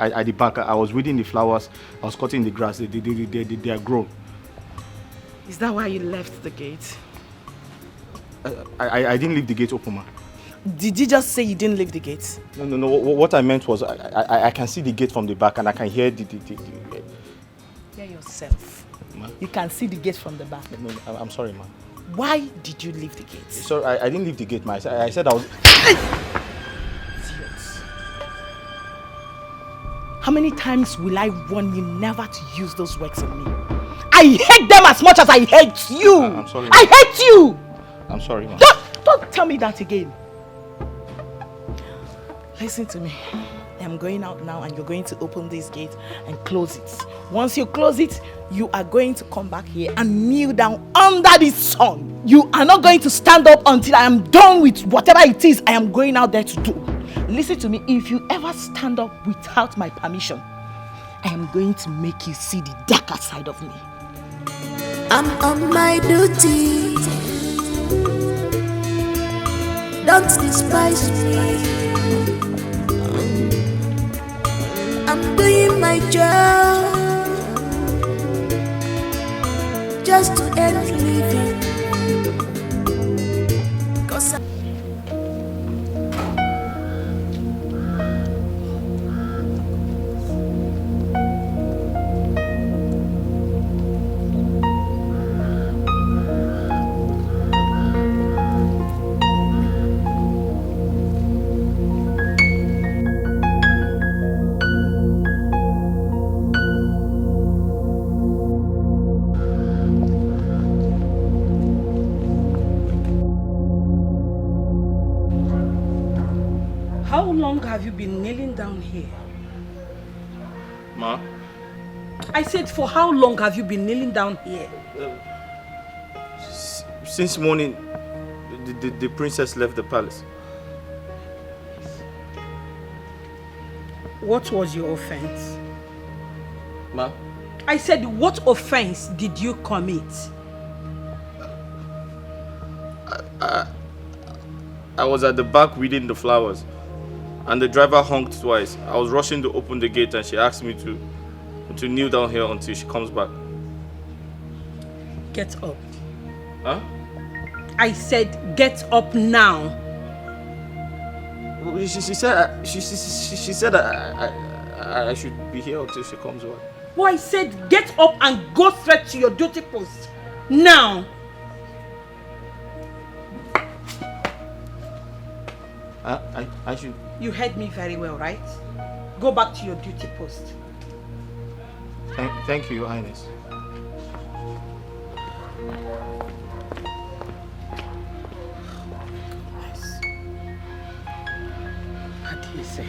at the back. I was weeding the flowers. I was cutting the grass. They are grown. Is that why you left the gate? I didn't leave the gate open, ma. Did you just say you didn't leave the gate? No. What I meant was I can see the gate from the back and I can hear the Hear yourself. Ma? You can see the gate from the back. No, I'm sorry, ma. Why did you leave the gate? Sorry, I didn't leave the gate, ma. I said I was... Idiots. How many times will I warn you never to use those words on me? I hate them as much as I hate you! I'm sorry, ma. I hate you! I'm sorry, ma. Don't tell me that again. Listen to me. I'm going out now and you're going to open this gate and close it. Once you close it, you are going to come back here and kneel down under this sun. You are not going to stand up until I am done with whatever it is I am going out there to do. Listen to me. If you ever stand up without my permission, I am going to make you see the darker side of me. I'm on my duty. Don't despise me. I'm doing my job just to earn living. 'Cause Have you been kneeling down here? Ma? I said, for how long have you been kneeling down here? Since morning, the princess left the palace. What was your offense? Ma? I said, what offense did you commit? I was at the back weeding the flowers. And the driver honked twice. I was rushing to open the gate and she asked me to kneel down here until she comes back. Get up. Huh? I said get up now. She said I should be here until she comes back. Oh, I said get up and go straight to your duty post. Now. I should... You heard me very well, right? Go back to your duty post. Thank you, Your Highness. What do you say?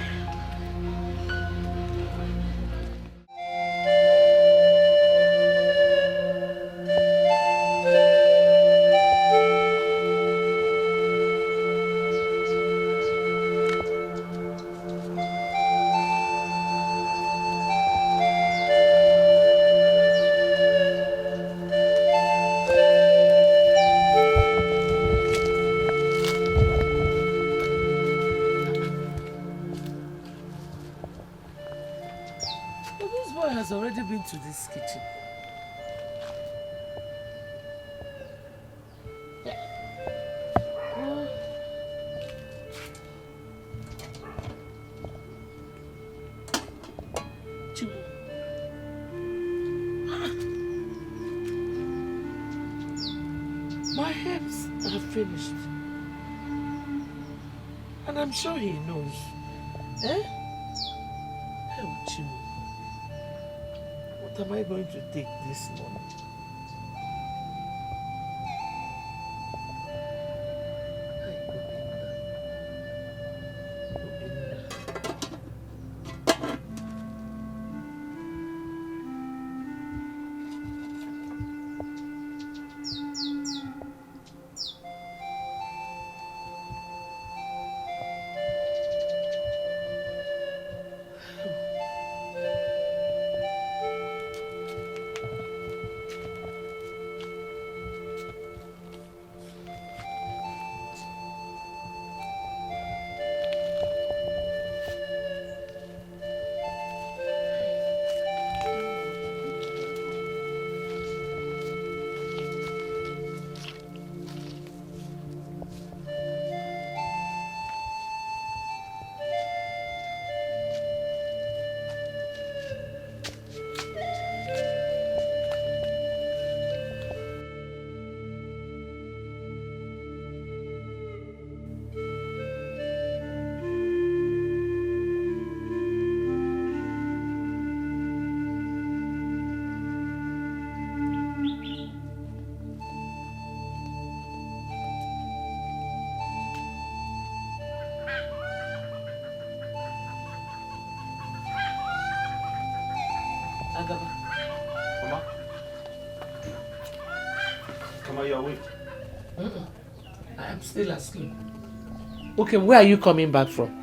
To this kitchen. My herbs are finished. And I'm sure he knows. Eh? Oh, Chimu. What am I going to take this morning? Mama? Mama, you're awake. I am still asleep. Okay, where are you coming back from?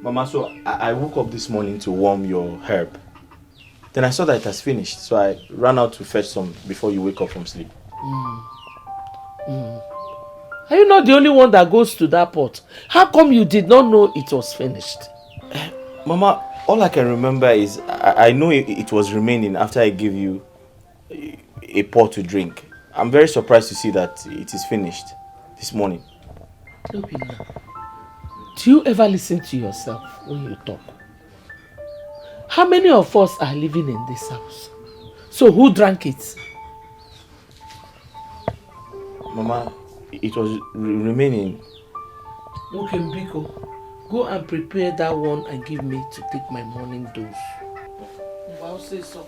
Mama, so I woke up this morning to warm your herb. Then I saw that it has finished, so I ran out to fetch some before you wake up from sleep. Are you not the only one that goes to that pot? How come you did not know it was finished? Mama, all I can remember is I know it was remaining after I gave you a pot to drink. I'm very surprised to see that it is finished this morning. Obina, do you ever listen to yourself when you talk? How many of us are living in this house? So who drank it? Mama, it was remaining. Okay, Mbiko, go and prepare that one and give me to take my morning dose. I'll say so.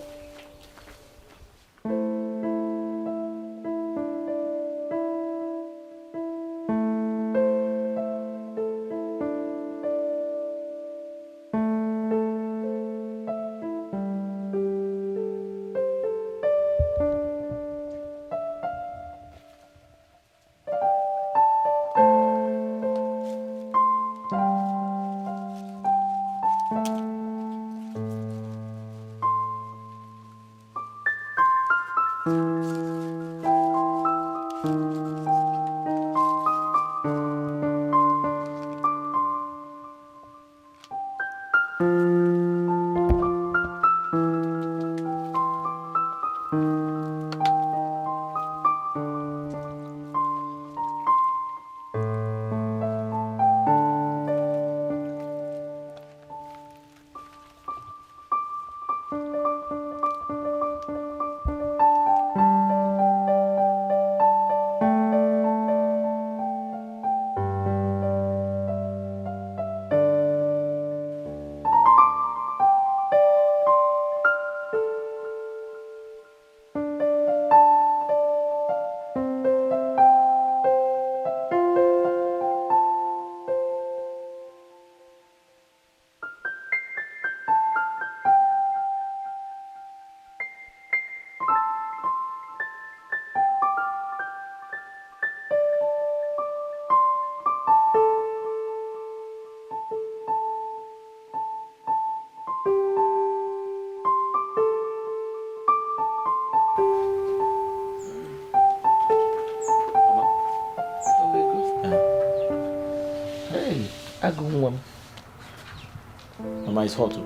Mama, it's hot.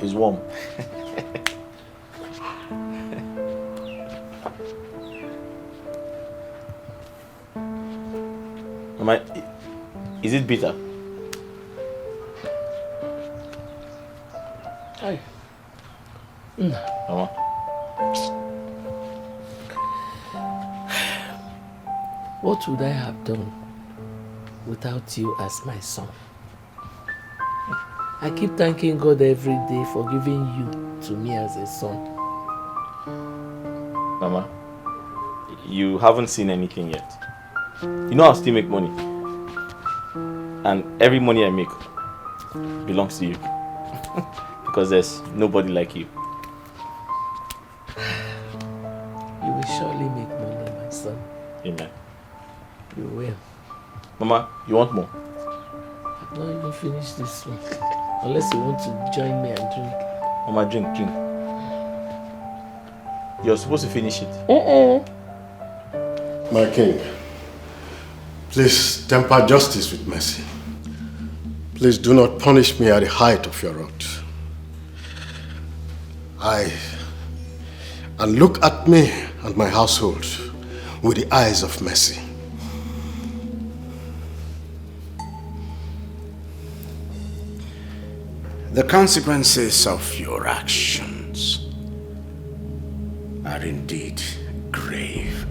It's warm. Mama, is it bitter? Hi. Mama. What would I have done without you as my son? I keep thanking God every day for giving you to me as a son. Mama, you haven't seen anything yet. You know I'll still make money. And every money I make belongs to you. Because there's nobody like you. You will surely make money, my son. Amen. You will. Mama, you want more? I've not even finished this one. Unless you want to join me and drink. Mama, drink. You're supposed to finish it. My king, please temper justice with mercy. Please do not punish me at the height of your wrath. And look at me and my household with the eyes of mercy. The consequences of your actions are indeed grave.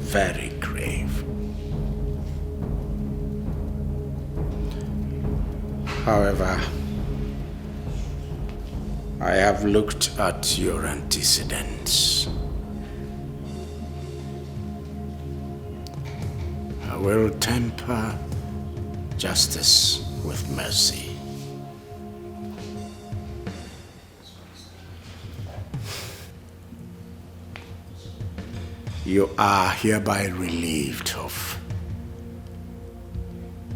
Very grave. However, I have looked at your antecedents. I will temper justice with mercy. You are hereby relieved of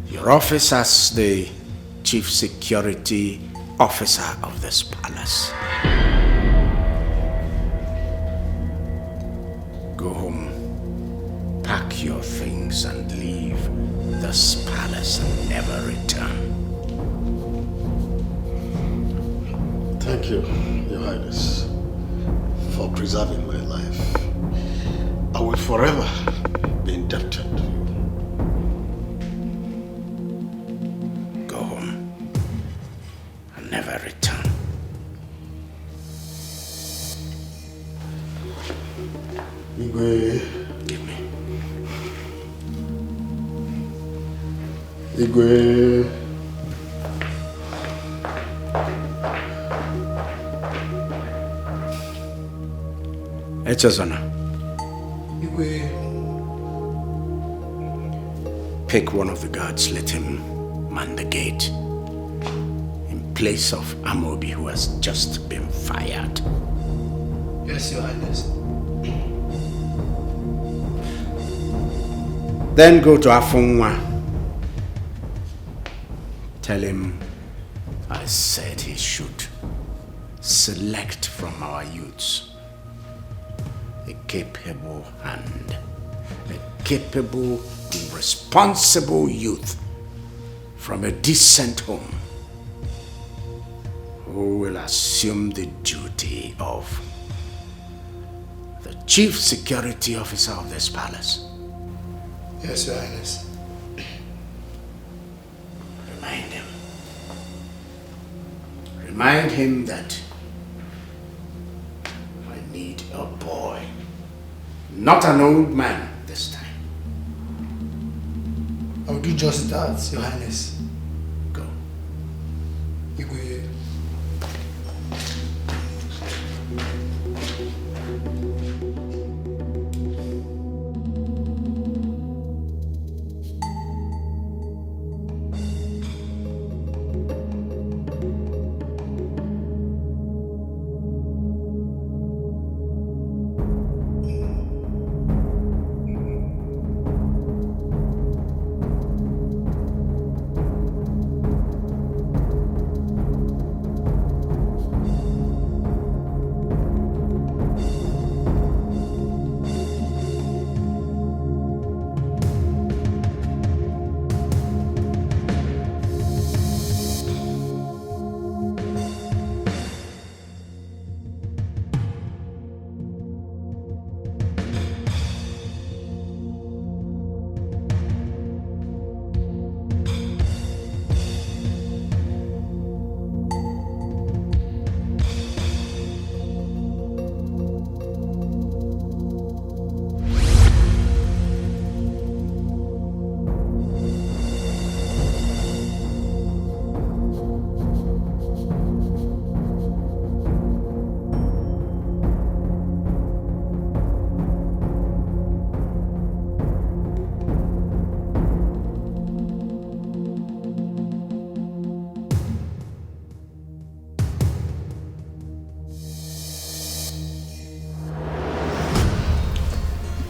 your office as the Chief Security Officer of this palace. Go home, pack your things and leave this palace and never return. Thank you, Your Highness, for preserving my life. I will forever be indebted to you. Go home and never return. Igwe. Give me. Igwe. Echezona. Igwe. Pick one of the guards, let him man the gate in place of Amobi, who has just been fired. Yes, Your Highness. Then go to Afunwa. Tell him I said he should select from our youths a capable hand, a capable, responsible youth from a decent home who will assume the duty of the Chief Security Officer of this palace. Yes, Your Highness. Remind him. Remind him that I need a boy, not an old man this time. I'll do just that, Your Highness. Go. Igwe.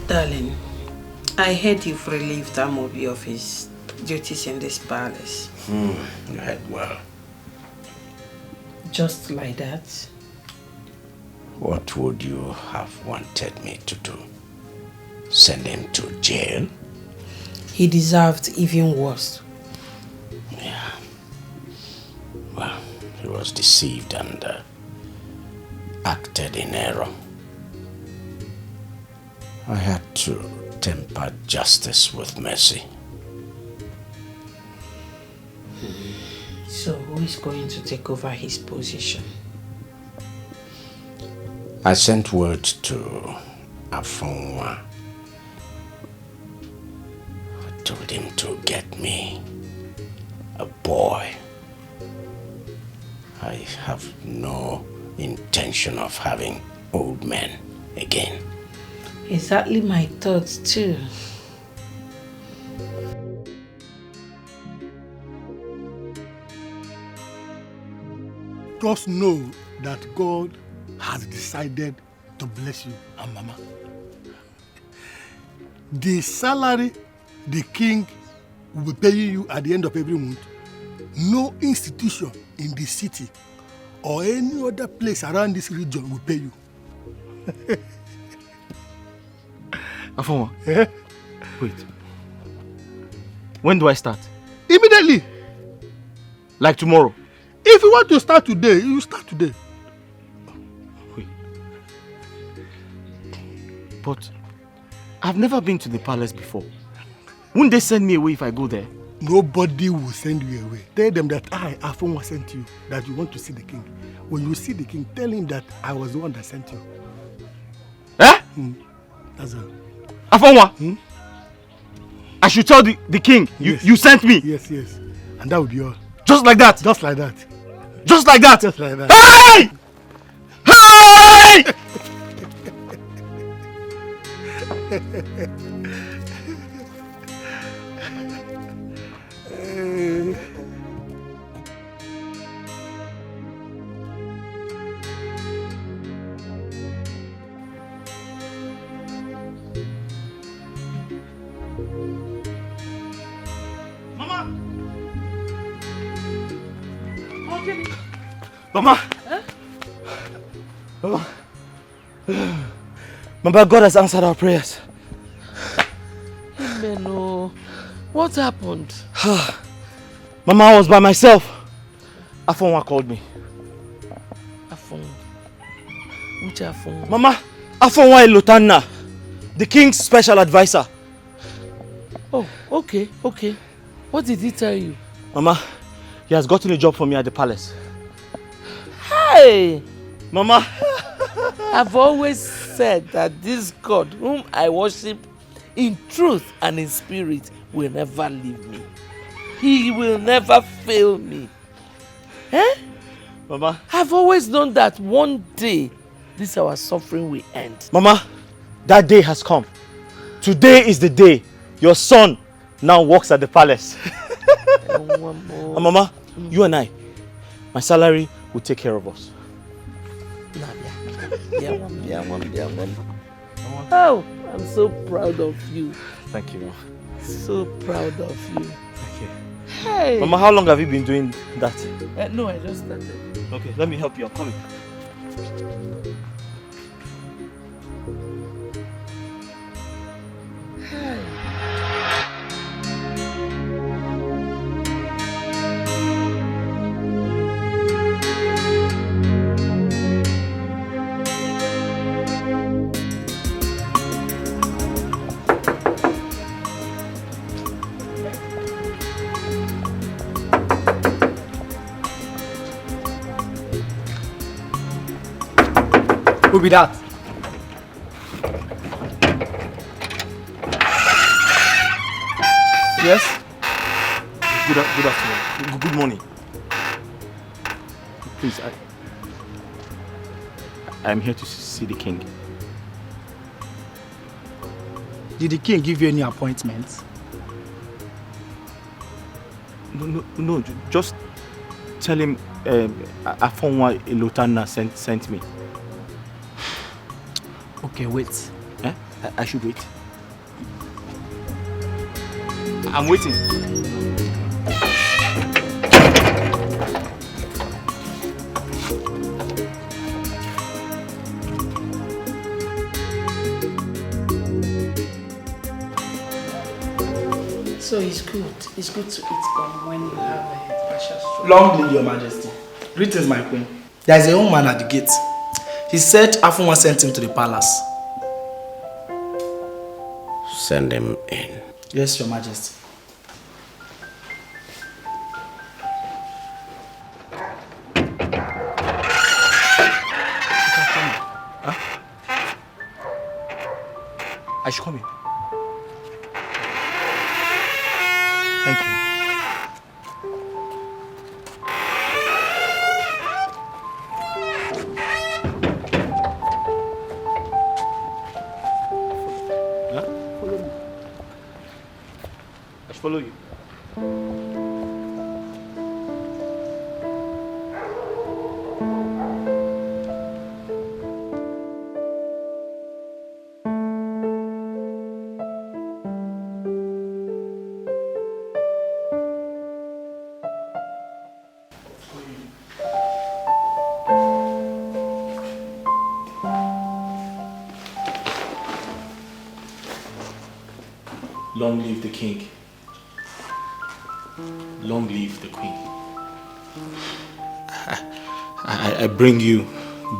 Darling, I heard you've relieved Amobi of his duties in this palace. You heard well. Just like that? What would you have wanted me to do? Send him to jail? He deserved even worse. Yeah. Well, he was deceived and acted in error. I had to temper justice with mercy. So who is going to take over his position? I sent word to Afunwa. I told him to get me a boy. I have no intention of having old men again. Exactly my thoughts too. Just know that God has decided to bless you and Mama. the salary the king will be paying you at the end of every month, no institution in the city or any other place around this region will pay you. Afonwa, wait. When do I start? Immediately. Like tomorrow? If you want to start today, you start today. Wait. But I've never been to the palace before. Wouldn't they send me away if I go there? Nobody will send you away. Tell them that I, Afonwa, sent you, that you want to see the king. When you see the king, tell him that I was the one that sent you. Eh? That's all. Afonwa? I should tell the king you sent me? Yes, yes. And that would be all. Just like that? Just like that. Just like that? Just like that. Hey! Hey! Mama! Huh? Mama! Mama, God has answered our prayers. Amen. Oh, what happened? Mama, I was by myself. Afonwa called me. Afonwa? Which Afonwa? Mama, Afonwa Ilotana, the king's special advisor. Oh, okay, okay. What did he tell you? Mama, he has gotten a job for me at the palace. Hey! Mama! I've always said that this God whom I worship in truth and in spirit will never leave me. He will never fail me. Eh? Mama? I've always known that one day this our suffering will end. Mama, that day has come. Today is the day your son now works at the palace. And Mama, you and I, my salary will take care of us. Oh, I'm so proud of you. Thank you, Mama. So proud of you. Thank you. Hey! Mama, how long have you been doing that? No, I just started. Okay, let me help you. I'm coming. Who be that? Yes? Good afternoon. Good morning. Please, I'm here to see the king. Did the king give you any appointments? No, just tell him Afonwa Ilotana sent me. Okay, wait. Eh? I should wait. I'm waiting. So it's good. It's good to eat gum when you have a partial stroke. Long live your majesty. Greetings, my queen. There is a young man at the gate. He said Afonwa sent him to the palace. Send him in. Yes, your majesty. I should come in. Thank you. Huh? Follow me. I should follow you. Long live the king. Long live the queen. I bring you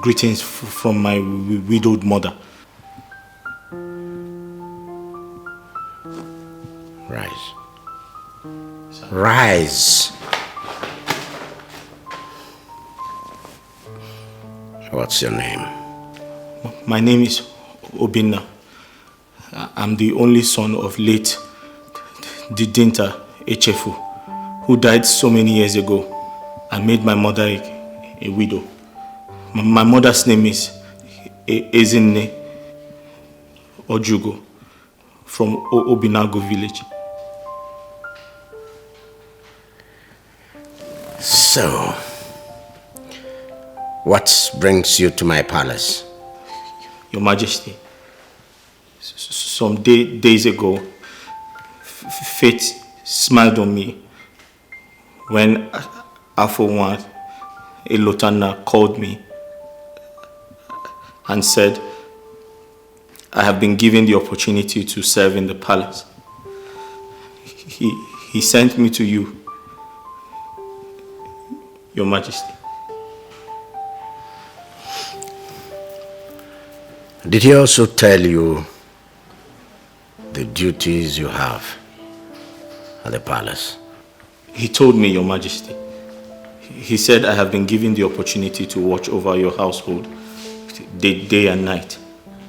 greetings from my widowed mother. Rise. Rise. What's your name? My name is Obina. I'm the only son of late Didinta Echefu, who died so many years ago and made my mother a widow. My mother's name is Ezinne Ojugo from Obinago village. So, what brings you to my palace? Your Majesty, some days ago, fate smiled on me when Afo1 Elotana called me and said, I have been given the opportunity to serve in the palace. He sent me to you, Your Majesty. Did he also tell you the duties you have at the palace? He told me, Your Majesty. He said I have been given the opportunity to watch over your household day and night.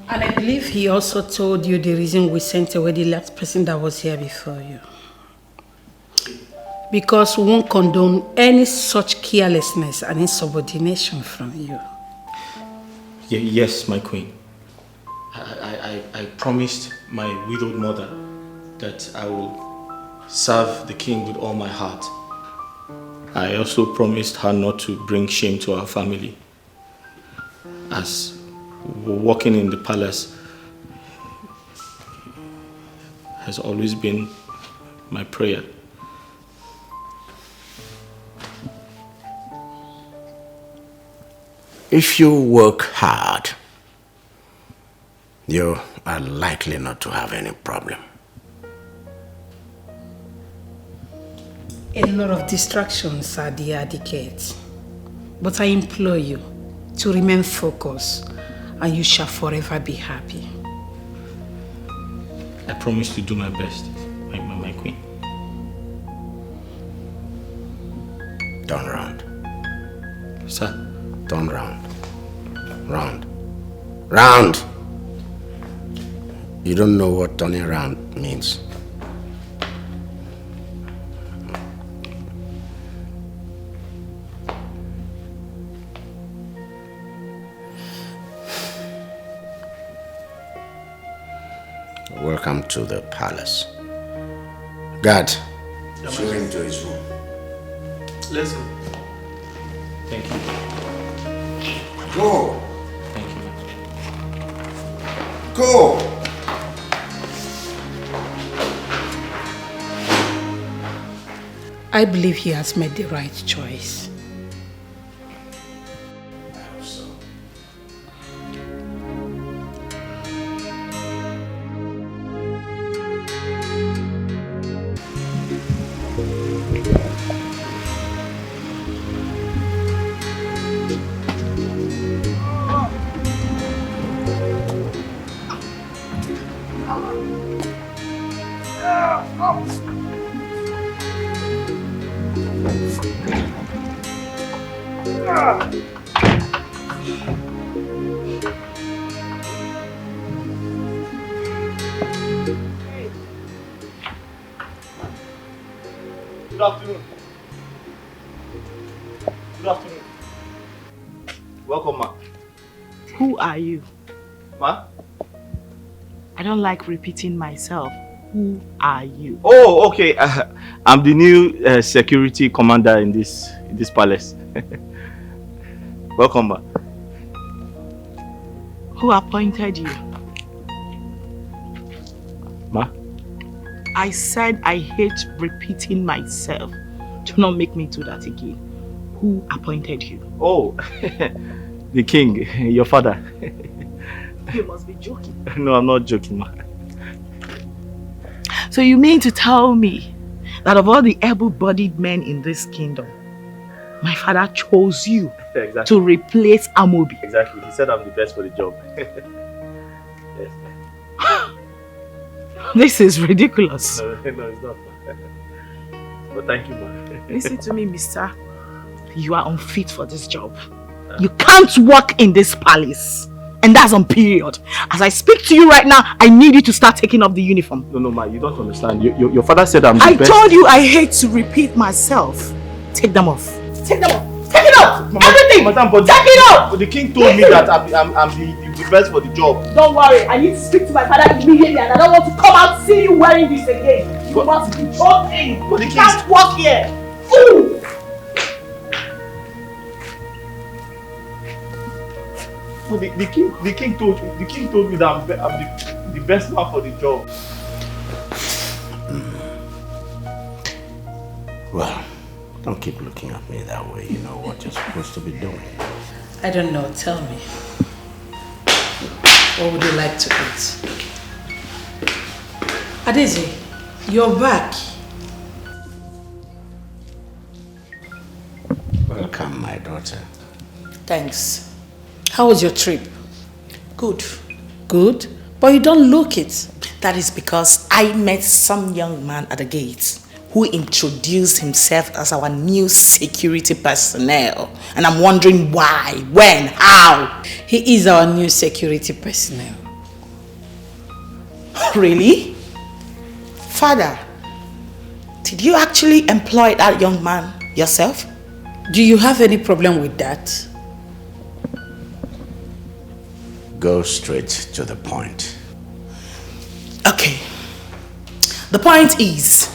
And I believe he also told you the reason we sent away the last person that was here before you. Because we won't condone any such carelessness and insubordination from you. Yes, my queen. I promised my widowed mother that I will serve the king with all my heart. I also promised her not to bring shame to our family, as walking in the palace has always been my prayer. If you work hard, you are likely not to have any problem. A lot of distractions are there at the gate. But I implore you to remain focused and you shall forever be happy. I promise to do my best, my queen. Turn round. Sir? Turn round. Round. Round! You don't know what turning around means. Welcome to the palace. Guard, show him to his room. Let's go. Thank you. Go! Thank you. Go! I believe he has made the right choice. I hope so. Good afternoon. Good afternoon. Welcome, ma. Who are you? Ma? I don't like repeating myself. Who are you? Oh, okay. I'm the new security commander in this palace. Welcome, ma. Who appointed you? Ma? I said I hate repeating myself. Do not make me do that again. Who appointed you? Oh, the king, your father. You must be joking. No, I'm not joking, ma. So you mean to tell me that of all the able-bodied men in this kingdom, my father chose you to replace Amobi? Exactly. He said I'm the best for the job. Yes. This is ridiculous. No, it's not. But thank you, ma. Listen to me, mister. You are unfit for this job. You can't work in this palace. And that's on period. As I speak to you right now, I need you to start taking off the uniform. No, ma, you don't understand. Your father said I'm the best. I told you I hate to repeat myself. Take them off. Take them off. Take it off. Everything. Madam, but take it off. But the king told me that I'm the best for the job. Don't worry. I need to speak to my father immediately, and I don't want to come out see you wearing this again. You must be joking. But you can't walk here. Fool. Well, the king told me that I'm the best man for the job. Well, don't keep looking at me that way. You know what you're supposed to be doing. I don't know. Tell me. What would you like to eat? Adeze, you're back. Welcome, my daughter. Thanks. How was your trip? Good. Good? But you don't look it. That is because I met some young man at the gate who introduced himself as our new security personnel. And I'm wondering why, when, how. He is our new security personnel. Really? Father, did you actually employ that young man yourself? Do you have any problem with that? Go straight to the point. Okay. The point is,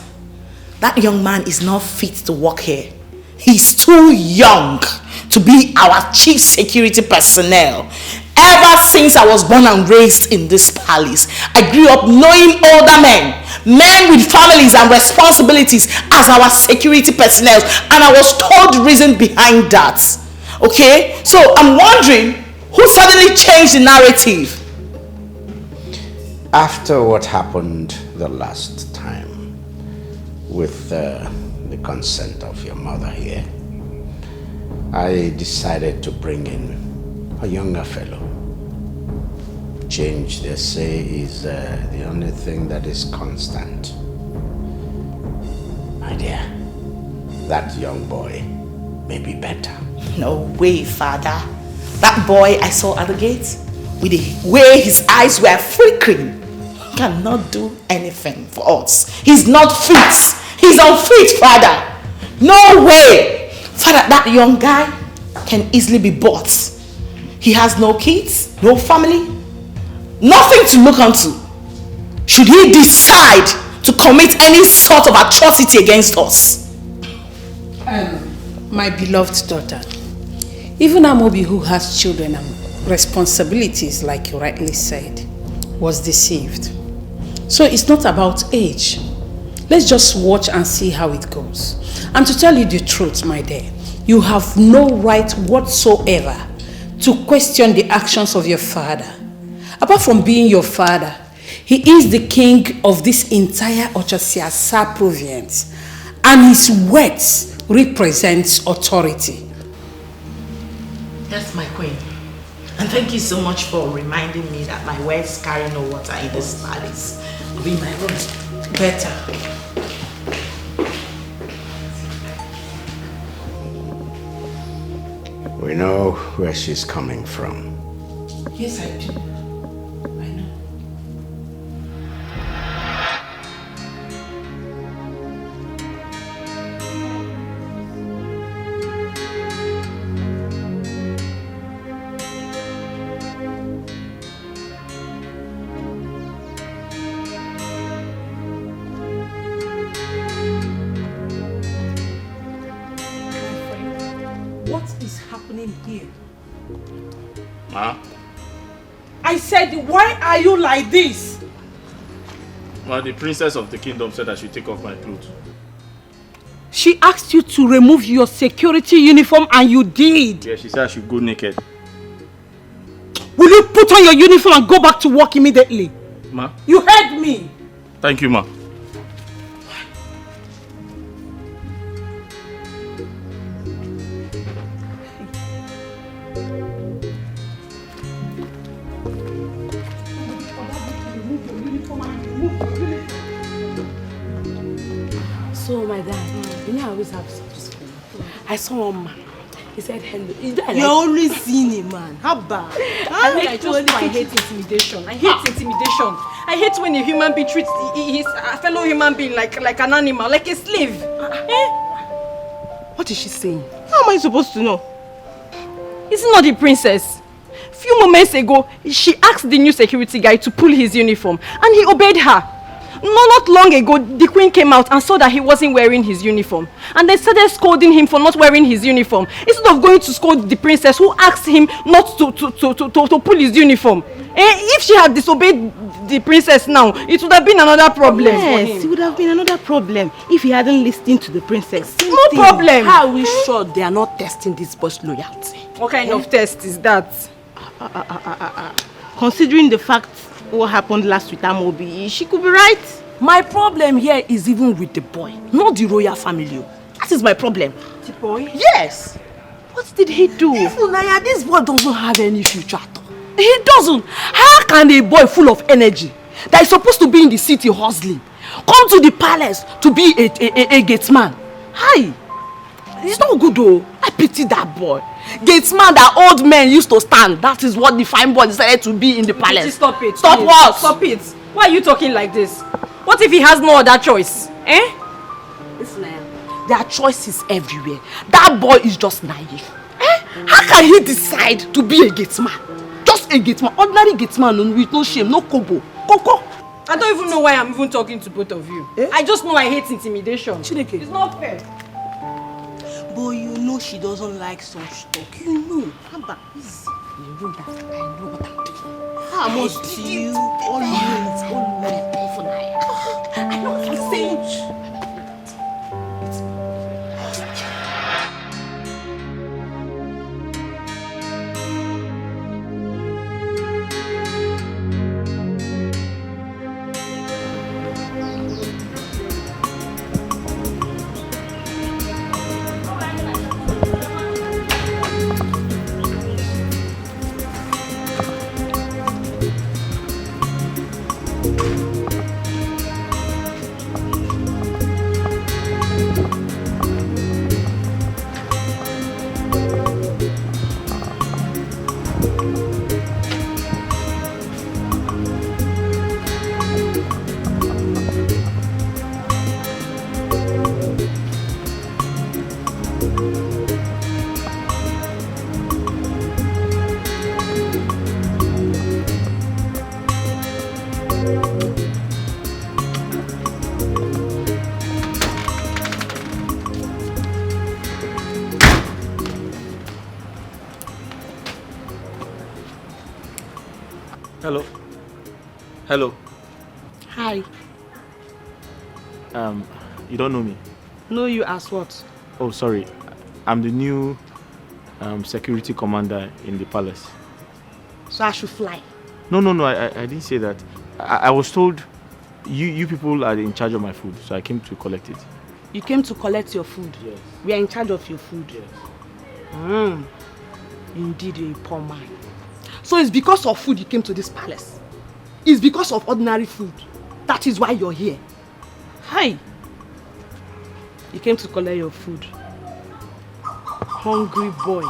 that young man is not fit to work here. He's too young to be our chief security personnel. Ever since I was born and raised in this palace, I grew up knowing older men with families and responsibilities as our security personnel, and I was told the reason behind that. Okay? So I'm wondering, who suddenly changed the narrative? After what happened the last time, with the consent of your mother here, I decided to bring in a younger fellow. Change, they say, is the only thing that is constant. My dear, that young boy may be better. No way, Father. That boy I saw at the gate, with the way his eyes were flickering, cannot do anything for us. He's not fit. He's unfit, Father. No way. Father, that young guy can easily be bought. He has no kids, no family, nothing to look onto. Should he decide to commit any sort of atrocity against us? My beloved daughter, even Amobi, who has children and responsibilities, like you rightly said, was deceived. So it's not about age. Let's just watch and see how it goes. And to tell you the truth, my dear, you have no right whatsoever to question the actions of your father. Apart from being your father, he is the king of this entire Ochasiasa province, and his words represents authority. Yes, my queen. And thank you so much for reminding me that my words carry no water in this palace. Be my room. Better. We know where she's coming from. Yes, I do. I know. What is happening here? Ma? I said, why are you like this? Well, the princess of the kingdom said I should take off my clothes. She asked you to remove your security uniform and you did. Yeah, she said I should go naked. Will you put on your uniform and go back to work immediately? Ma? You heard me. Thank you, ma. You know, I always have such school. I saw one man. He said hello. You're always seeing a man. How bad? I hate intimidation. I hate intimidation. I hate when a human being treats his fellow human being like an animal, like a slave. What is she saying? How am I supposed to know? Isn't not the princess? A few moments ago, she asked the new security guy to pull his uniform, and he obeyed her. Not long ago, the queen came out and saw that he wasn't wearing his uniform. And they started scolding him for not wearing his uniform. Instead of going to scold the princess who asked him not to pull his uniform. If she had disobeyed the princess now, it would have been another problem for him. Yes, it would have been another problem if he hadn't listened to the princess. No problem. How are we sure they are not testing this boy's loyalty? What kind of test is that? Considering the fact what happened last with Amobi, she could be right. My problem here is even with the boy, not the royal family. That is my problem. The boy? Yes. What did he do? Funaya, this boy doesn't have any future at all. He doesn't. How can a boy full of energy that is supposed to be in the city hustling come to the palace to be a gatesman? Hi. It's not good though. I pity that boy. Gatesman that old men used to stand. That is what the fine boy decided to be in the palace. Stop it. Stop please. what? Stop it. Why are you talking like this? What if he has no other choice? Listen, their choice is everywhere. That boy is just naive. How can he decide to be a gatesman? Just a gatesman. Ordinary gatesman with no shame, no kobo. Koko. I don't even know why I'm even talking to both of you. I just know I hate intimidation. Chineke. It's not fair. But you know she doesn't like such talk. You know. Haba, easy. You know that I know what I'm doing. How must you always I know what I'm saying. Hello. Hello. Hi. You don't know me? Know you as what? Oh, sorry. I'm the new security commander in the palace. So I should fly. No, I didn't say that. I was told you people are in charge of my food, so I came to collect it. You came to collect your food? Yes. We are in charge of your food? Yes. Indeed, you're a poor man. So it's because of food you came to this palace? It's because of ordinary food? That is why you're here? Hi. You came to collect your food. Hungry boy.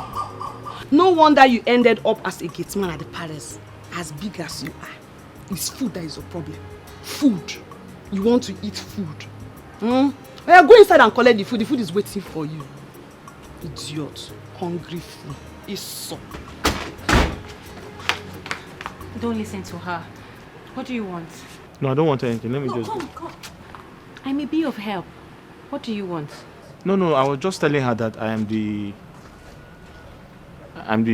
No wonder you ended up as a gatesman at the palace. As big as you are. It's food that is your problem. Food. You want to eat food. Well, go inside and collect the food. The food is waiting for you. Idiot. Hungry fool. It's so. Don't listen to her. What do you want? No, I don't want anything. Let me just go. Come. I may be of help. What do you want? No, I was just telling her that I'm the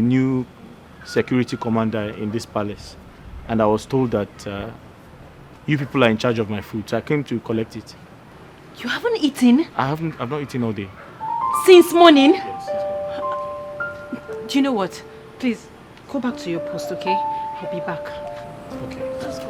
new security commander in this palace. And I was told that you people are in charge of my food, so I came to collect it. You haven't eaten? I've not eaten all day. Since morning? Yes. Do you know what? Please, go back to your post, okay? I'll be back. Okay. Let's go.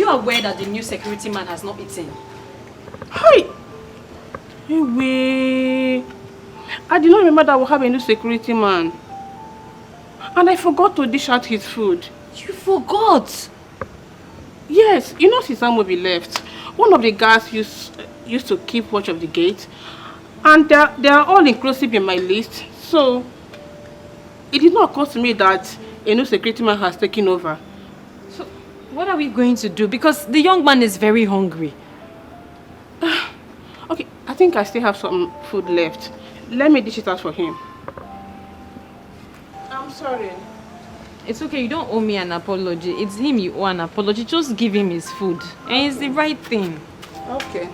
you aware that the new security man has not eaten? Hi! Anyway, I did not remember that we have a new security man. And I forgot to dish out his food. You forgot? Yes, you know since Amobi left, one of the guards used to keep watch of the gate. And they are all inclusive in my list. So, it did not occur to me that a new security man has taken over. So, what are we going to do? Because the young man is very hungry. Okay, I think I still have some food left. Let me dish it out for him. I'm sorry. It's okay, you don't owe me an apology. It's him you owe an apology. Just give him his food. And it's the right thing. Okay.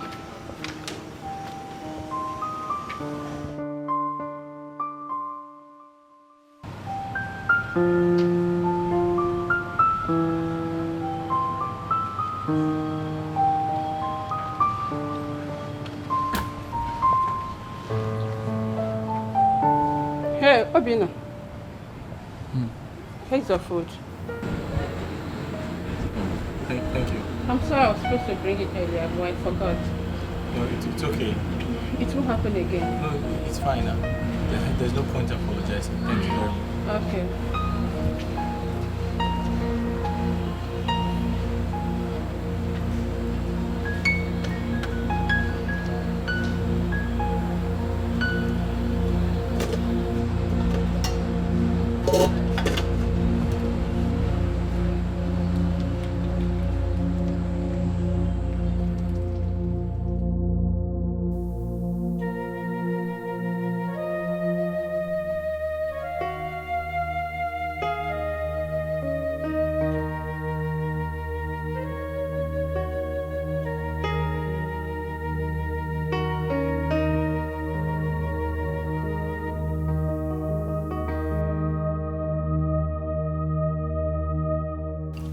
Hey, Obina. Here's your food. Thank you. I'm sorry I was supposed to bring it earlier, but I forgot. No, it's okay. It won't happen again. No, it's fine now. There's no point apologizing. Thank you very much. Okay.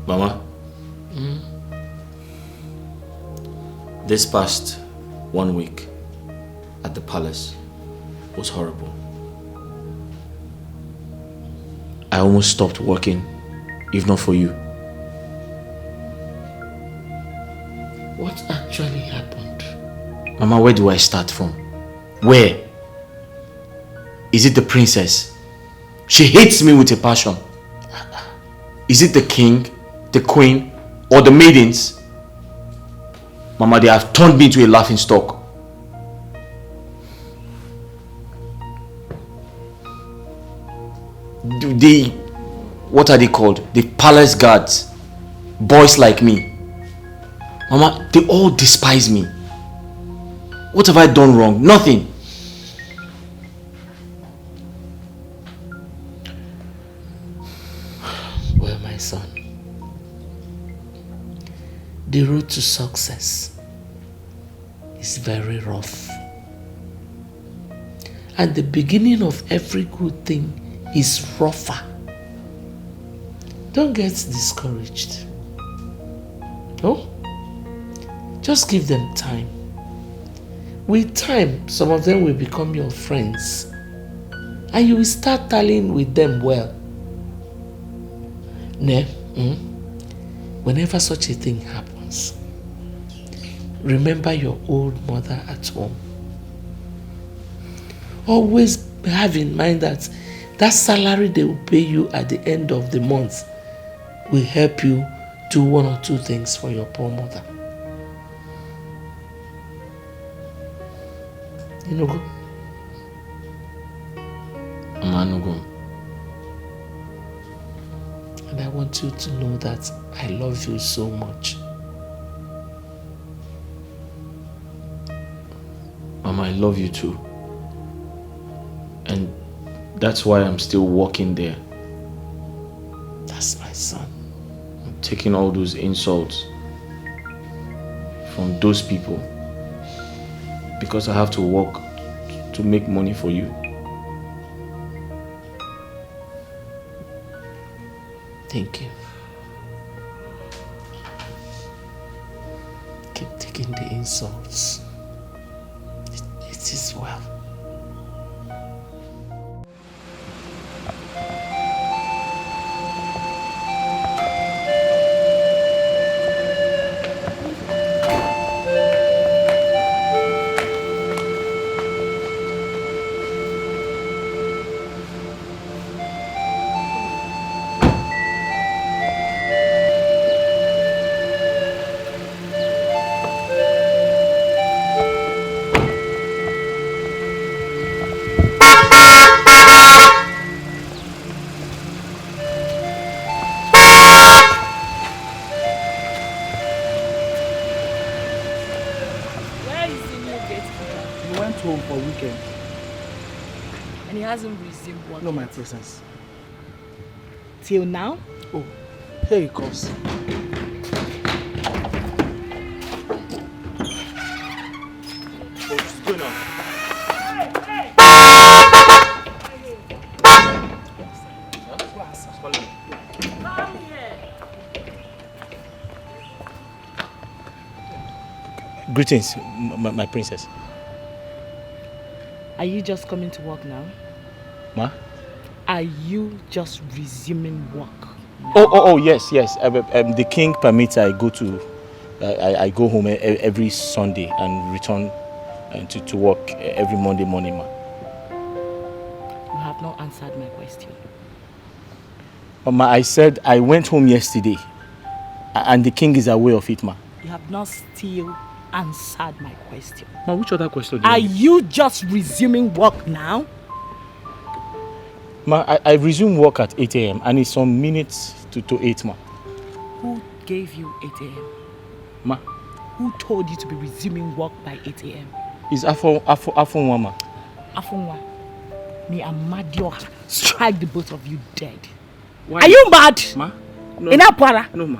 Mama, this past 1 week at the palace was horrible. I almost stopped working, if not for you. What actually happened? Mama, where do I start from? Where? Is it the princess? She hates me with a passion. Is it the king, the queen, or the maidens? Mama, they have turned me into a laughing stock. What are they called? The palace guards. Boys like me. Mama, they all despise me. What have I done wrong? Nothing. Well, my son, the road to success is very rough. And the beginning of every good thing is rougher. Don't get discouraged. No? Just give them time. With time, some of them will become your friends. And you will start tallying with them well. Whenever such a thing happens, remember your old mother at home. Always have in mind that salary they will pay you at the end of the month will help you do one or two things for your poor mother. You know, go. Mama, And I want you to know that I love you so much. Mama, I love you too. And that's why I'm still working there. That's my son. I'm taking all those insults from those people because I have to work to make money for you. Thank you. Keep taking the insults. It is well. No, my presence. Till now? Oh, here he comes. What's going on? Greetings, my princess. Are you just coming to work now? Ma? Are you just resuming work? Oh, yes. The king permits I go to, I go home every Sunday and return to work every Monday morning, ma. You have not answered my question. Ma, I said I went home yesterday, and the king is aware of it, ma. You have not still answered my question. Ma, which other question do you Are have? you just resuming work now? Ma, I resume work at 8 a.m. and it's some minutes to 8, ma. Who gave you 8 a.m.? Ma? Who told you to be resuming work by 8 a.m.? It's Afonwa, ma. Afonwa, may Amadioha strike the both of you dead. Why? Are you mad? Ma? No. Inapara? No, ma.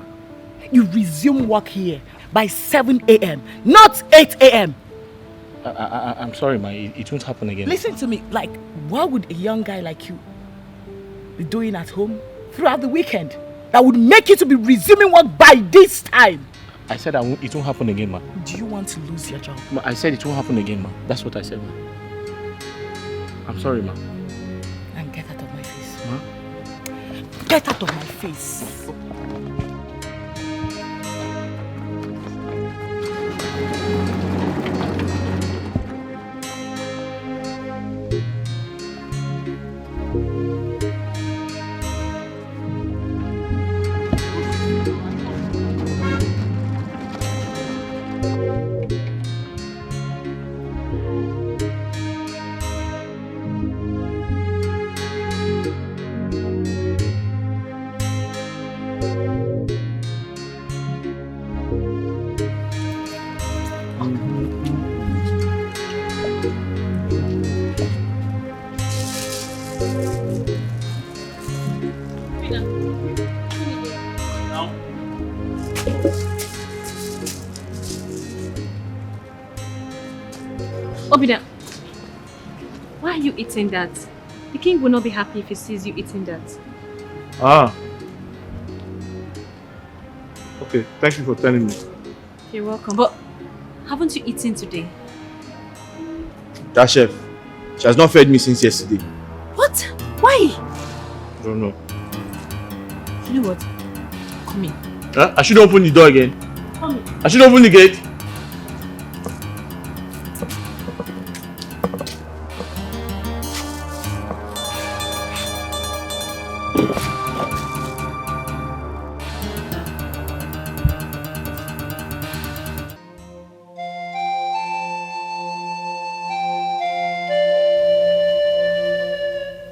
You resume work here by 7 a.m., not 8 a.m. I'm sorry, ma. It won't happen again. Listen to me. Like, what would a young guy like you be doing at home throughout the weekend that would make you to be resuming work by this time? I said it won't happen again, ma. Do you want to lose your job? Ma, I said it won't happen again, ma. That's what I said, ma. I'm sorry, ma. And get out of my face. Ma? Get out of my face. Obina, why are you eating that? The king will not be happy if he sees you eating that. Ah. Okay, thank you for telling me. You're welcome. But haven't you eaten today? That chef, she has not fed me since yesterday. What? Why? I don't know. You know what? Come in. Huh? I should open the door again. Come in. I should open the gate.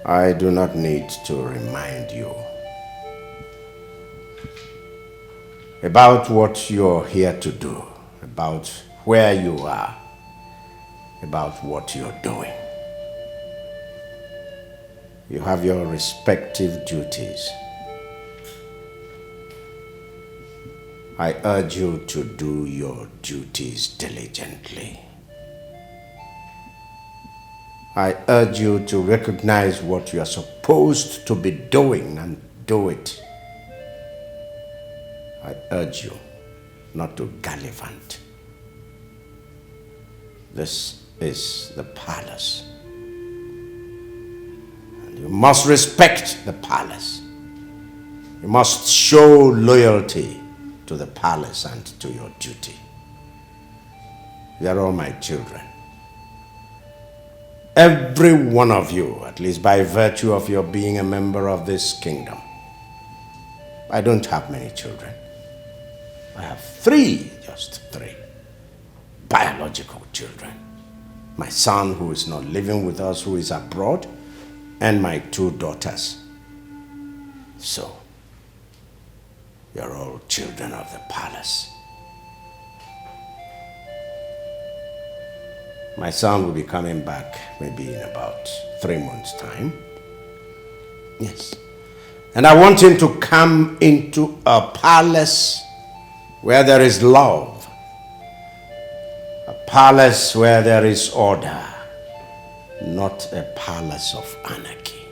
I do not need to remind you about what you're here to do, about where you are, about what you're doing. You have your respective duties. I urge you to do your duties diligently. I urge you to recognize what you are supposed to be doing and do it. I urge you not to gallivant. This is the palace. And you must respect the palace. You must show loyalty to the palace and to your duty. You are all my children. Every one of you, at least by virtue of your being a member of this kingdom. I don't have many children. I have just three biological children. My son, who is not living with us, who is abroad, and my 2 daughters. So, you're all children of the palace. My son will be coming back maybe in about 3 months' time. Yes. And I want him to come into a palace where there is love. A palace where there is order. Not a palace of anarchy.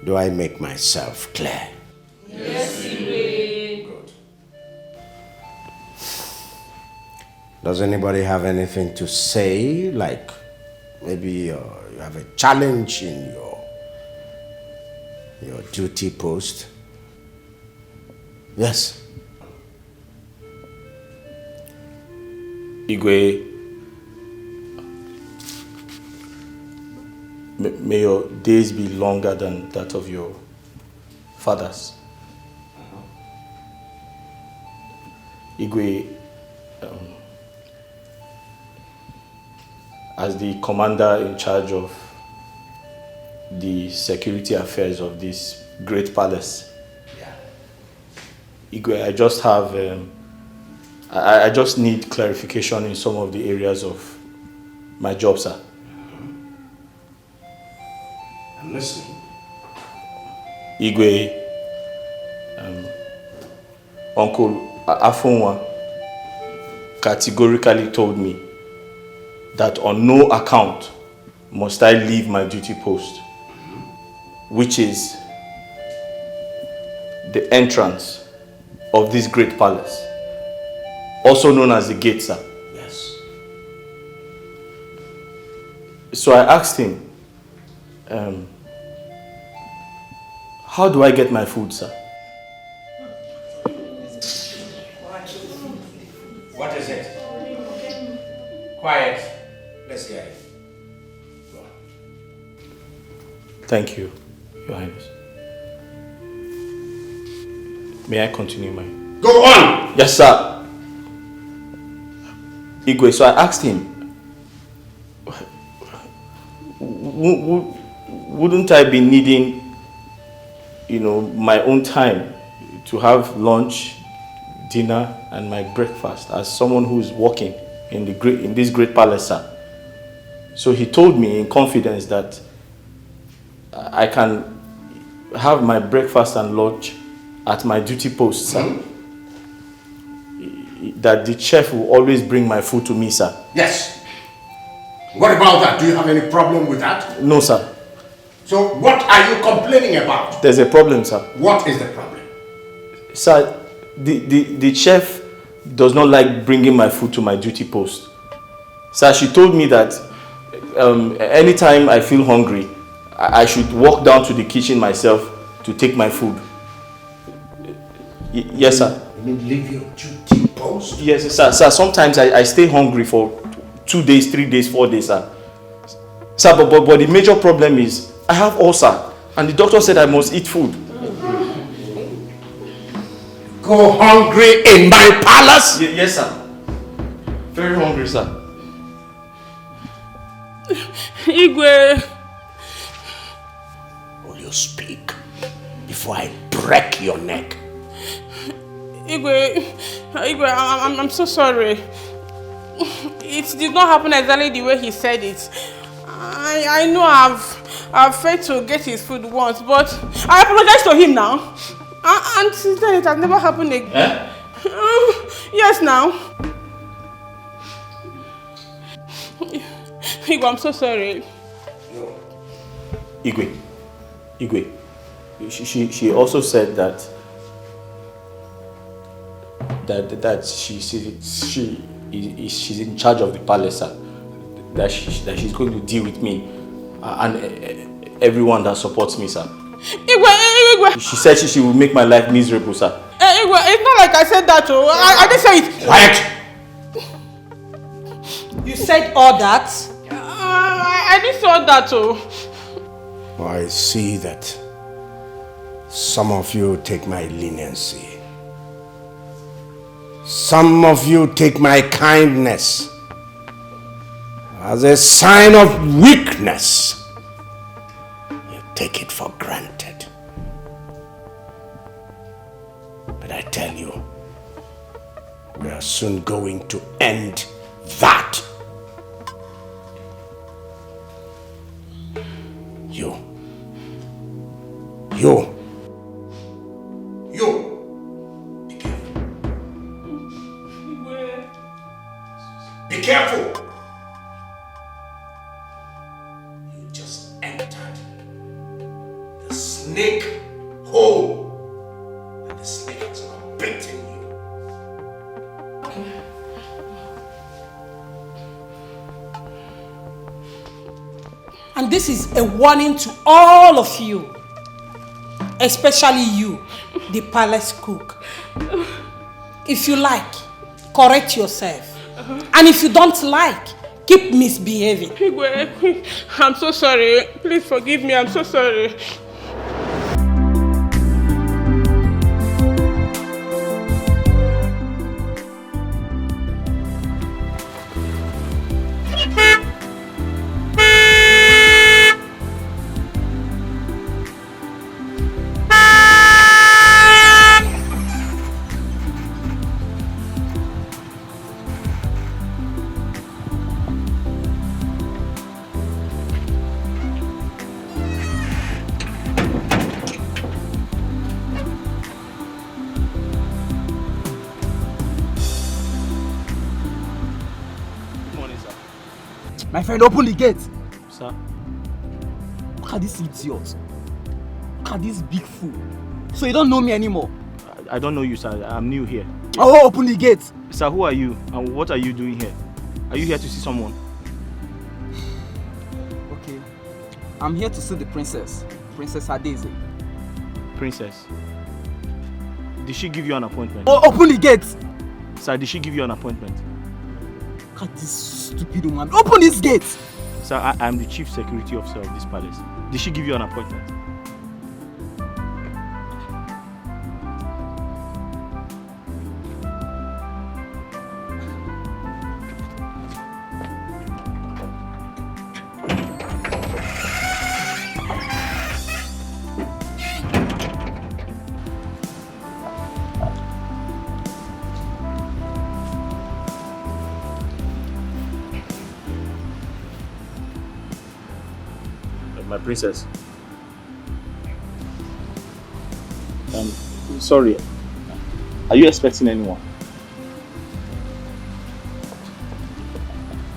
Do I make myself clear? Yes, you will. Good. Does anybody have anything to say? Like maybe you have a challenge in your duty post? Yes. Igwe, may your days be longer than that of your fathers. Igwe, as the commander in charge of the security affairs of this great palace, Igwe, I just have, I just need clarification in some of the areas of my job, sir. I'm listening. Igwe, Uncle Afunwa categorically told me that on no account must I leave my duty post, which is the entrance of this great palace, also known as the gate, sir. Yes. So I asked him, how do I get my food, sir? What is it? Quiet. Let's hear it. Go on. Thank you, Your Highness. May I continue my... Go on! Yes, sir. Igwe, so I asked him, wouldn't I be needing, my own time to have lunch, dinner, and my breakfast as someone who's working in this great palace, sir? So he told me in confidence that I can have my breakfast and lunch at my duty post, sir. That the chef will always bring my food to me, sir. Yes. What about that? Do you have any problem with that? No, sir. So what are you complaining about? There's a problem, sir. What is the problem? Sir, the chef does not like bringing my food to my duty post. Sir, she told me that anytime I feel hungry, I should walk down to the kitchen myself to take my food. Yes, sir. You mean leave your duty post? Yes, sir. Sir, sometimes I stay hungry for 2 days, 3 days, 4 days, sir. Sir, but the major problem is I have ulcer, and the doctor said I must eat food. Go hungry in my palace? Yes, sir. Very hungry, sir. Igwe. Will you speak before I break your neck? Igwe, I'm so sorry. It did not happen exactly the way he said it. I know I've failed to get his food once, but I apologize to him now. And since then it has never happened again. Eh? Yes, now. Igwe, I'm so sorry. Igwe. She also said that she's in charge of the palace, sir. That she's going to deal with me and everyone that supports me, sir. Igwe. She said she will make my life miserable, sir. Igwe, it's not like I said that, oh. I didn't say it. Quiet! You said all that? I didn't say all that, oh. I see that some of you take my leniency. Some of you take my kindness as a sign of weakness. You take it for granted. But I tell you, we are soon going to end that. You. Be careful. You just entered the snake hole, and the snake has now bitten you. And this is a warning to all of you, especially you, the palace cook. If you like, correct yourself. And if you don't like, keep misbehaving. Igwe, I'm so sorry. Please forgive me. I'm so sorry. My friend, open the gate. Sir? Look at this idiot. Look at this big fool. So you don't know me anymore? I don't know you, sir. I'm new here. Oh, open the gate. Sir, who are you? And what are you doing here? Are you here to see someone? Okay. I'm here to see the princess. Princess Adeze. Princess? Did she give you an appointment? Oh, open the gate. Sir, did she give you an appointment? Look at this stupid woman. Open this gate. Sir, I am the chief security officer of this palace. Did she give you an appointment? My princess. Sorry. Are you expecting anyone?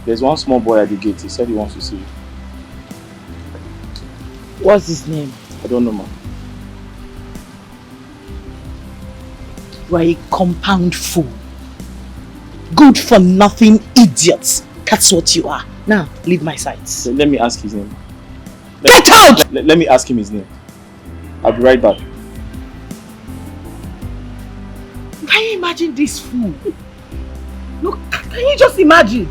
There's one small boy at the gate. He said he wants to see you. What's his name? I don't know, ma'am. You are a compound fool. Good for nothing idiots. That's what you are. Now, leave my sight. Let me ask his name. Get out! Let me ask him his name. I'll be right back. Can you imagine this fool? Look, can you just imagine?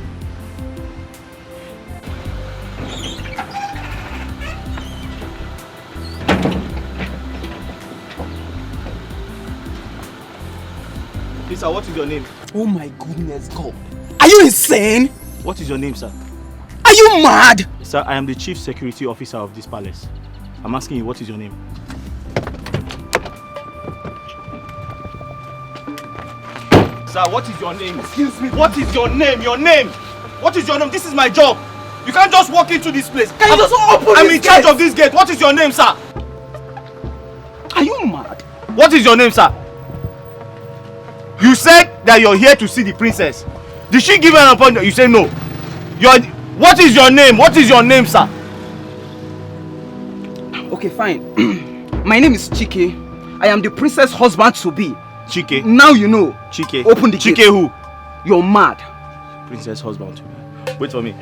Lisa, what is your name? Oh my goodness, God. Are you insane? What is your name, sir? Are you mad? Sir, I am the chief security officer of this palace. I'm asking you, what is your name? Sir, what is your name? Excuse me. What is your name? Your name? What is your name? This is my job. You can't just walk into this place. Can you just open I'm this in charge gate? of this gate. What is your name, sir? Are you mad? What is your name, sir? You said that you're here to see the princess. Did she give you an appointment? You say no. What is your name? What is your name, sir? Okay, fine. My name is Chike. I am the princess husband to be. Chike? Now you know. Chike. Open the gate. Chike who? You're mad. Princess husband to be. Wait for me.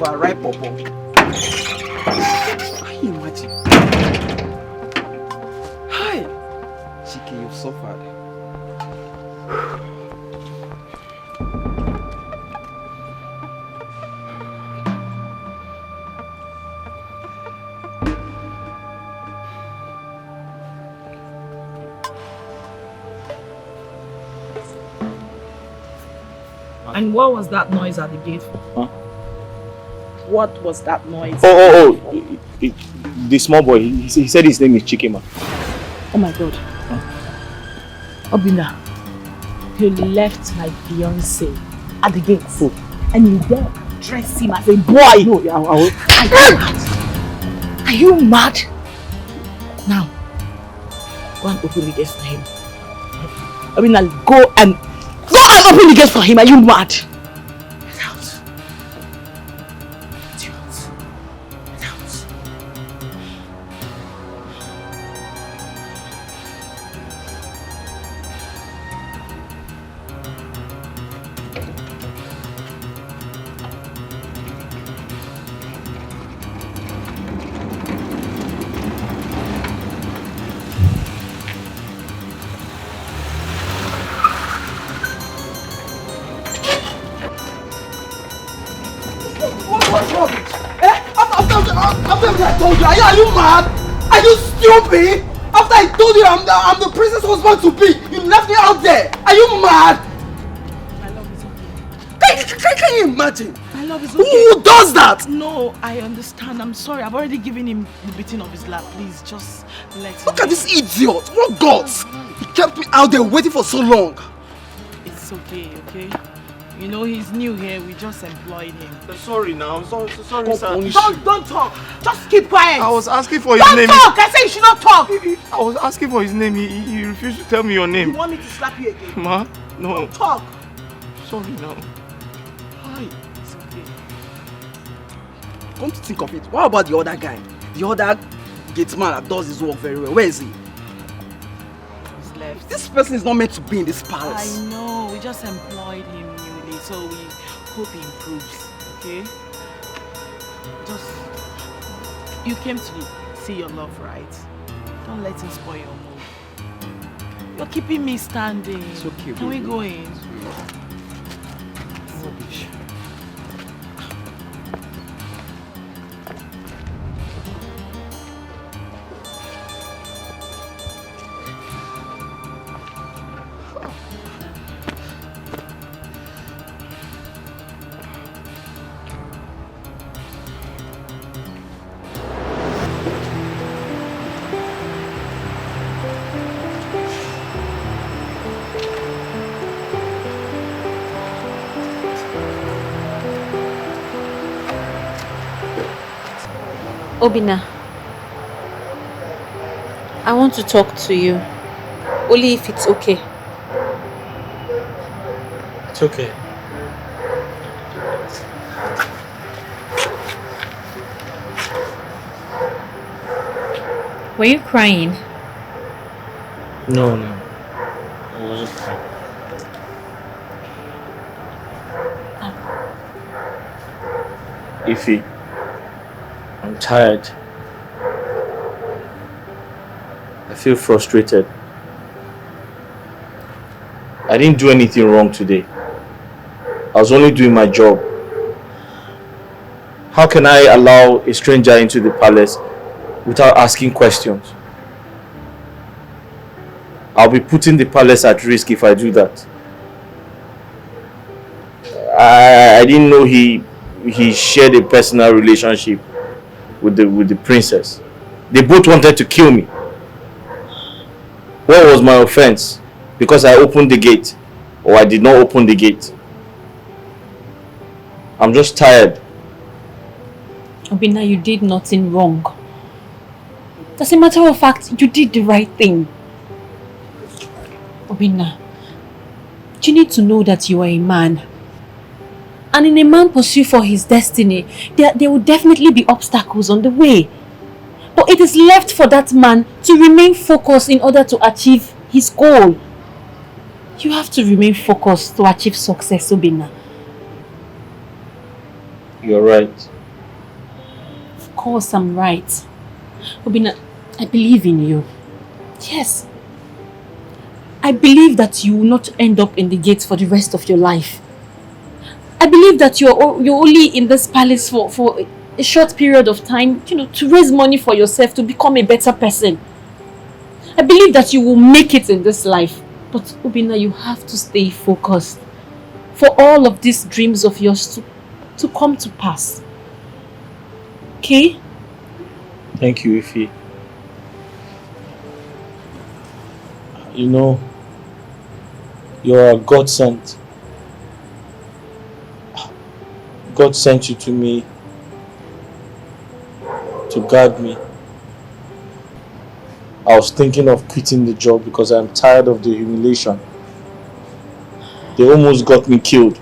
Right, Popo. Can you imagine? Hi. Chike, you've suffered. And what was that noise at the gate for? Huh? What was that noise? The small boy. He said his name is Chikema. Oh my God. Obina, you left my fiancé at the gate. And you there dress him as a boy. No, I will. Are you mad? Now, go and open the gate for him. I mean, I'll go and open the gate for him. Are you mad? Get out. Get out. Get out. What's rubbish? After everything I told you, are you mad? Are you stupid? After I told you I'm the princess husband to be, you left me out there. Are you mad? My love is okay. Can you imagine? My love is okay. Who does that? No, I understand. I'm sorry. I've already given him the beating of his lap. Please, just let him. Look at this idiot. What guts? He kept me out there waiting for so long. It's okay, okay? You know, he's new here. We just employed him. Sorry now. Sorry, sir. Don't talk. Just keep quiet. I was asking for his name. Don't talk. I said you should not talk. I was asking for his name. He refused to tell me your name. You want me to slap you again? Ma? No. Don't talk. Sorry now. Hi. It's okay. Come to think of it, what about the other guy? The other gate man that does his work very well. Where is he? He's left. This person is not meant to be in this palace. I know. We just employed him newly, so we hope he improves. Okay? Just... You came to see your love, right? Don't let him spoil your mood. You're keeping me standing. It's okay, Can we baby. go in? Rubbish. Obina, I want to talk to you, only if it's okay. It's okay. Were you crying? No. I wasn't crying. Ify, I'm tired. I feel frustrated. I didn't do anything wrong today. I was only doing my job. How can I allow a stranger into the palace without asking questions? I'll be putting the palace at risk if I do that. I didn't know he shared a personal relationship with the princess. They both wanted to kill me. What was my offense? Because I opened the gate, or I did not open the gate? I'm just tired. Obina, you did nothing wrong. As a matter of fact, you did the right thing. Obina, you need to know that you are a man. And in a man's pursuit for his destiny, there will definitely be obstacles on the way. But it is left for that man to remain focused in order to achieve his goal. You have to remain focused to achieve success, Obina. You're right. Of course I'm right. Obina, I believe in you. Yes. I believe that you will not end up in the gates for the rest of your life. I believe that you're only in this palace for a short period of time, to raise money for yourself, to become a better person. I believe that you will make it in this life. But Obina, you have to stay focused for all of these dreams of yours to come to pass. Okay? Thank you, Ify. You know, you're a God sent. God sent you to me to guard me. I was thinking of quitting the job because I'm tired of the humiliation. They almost got me killed.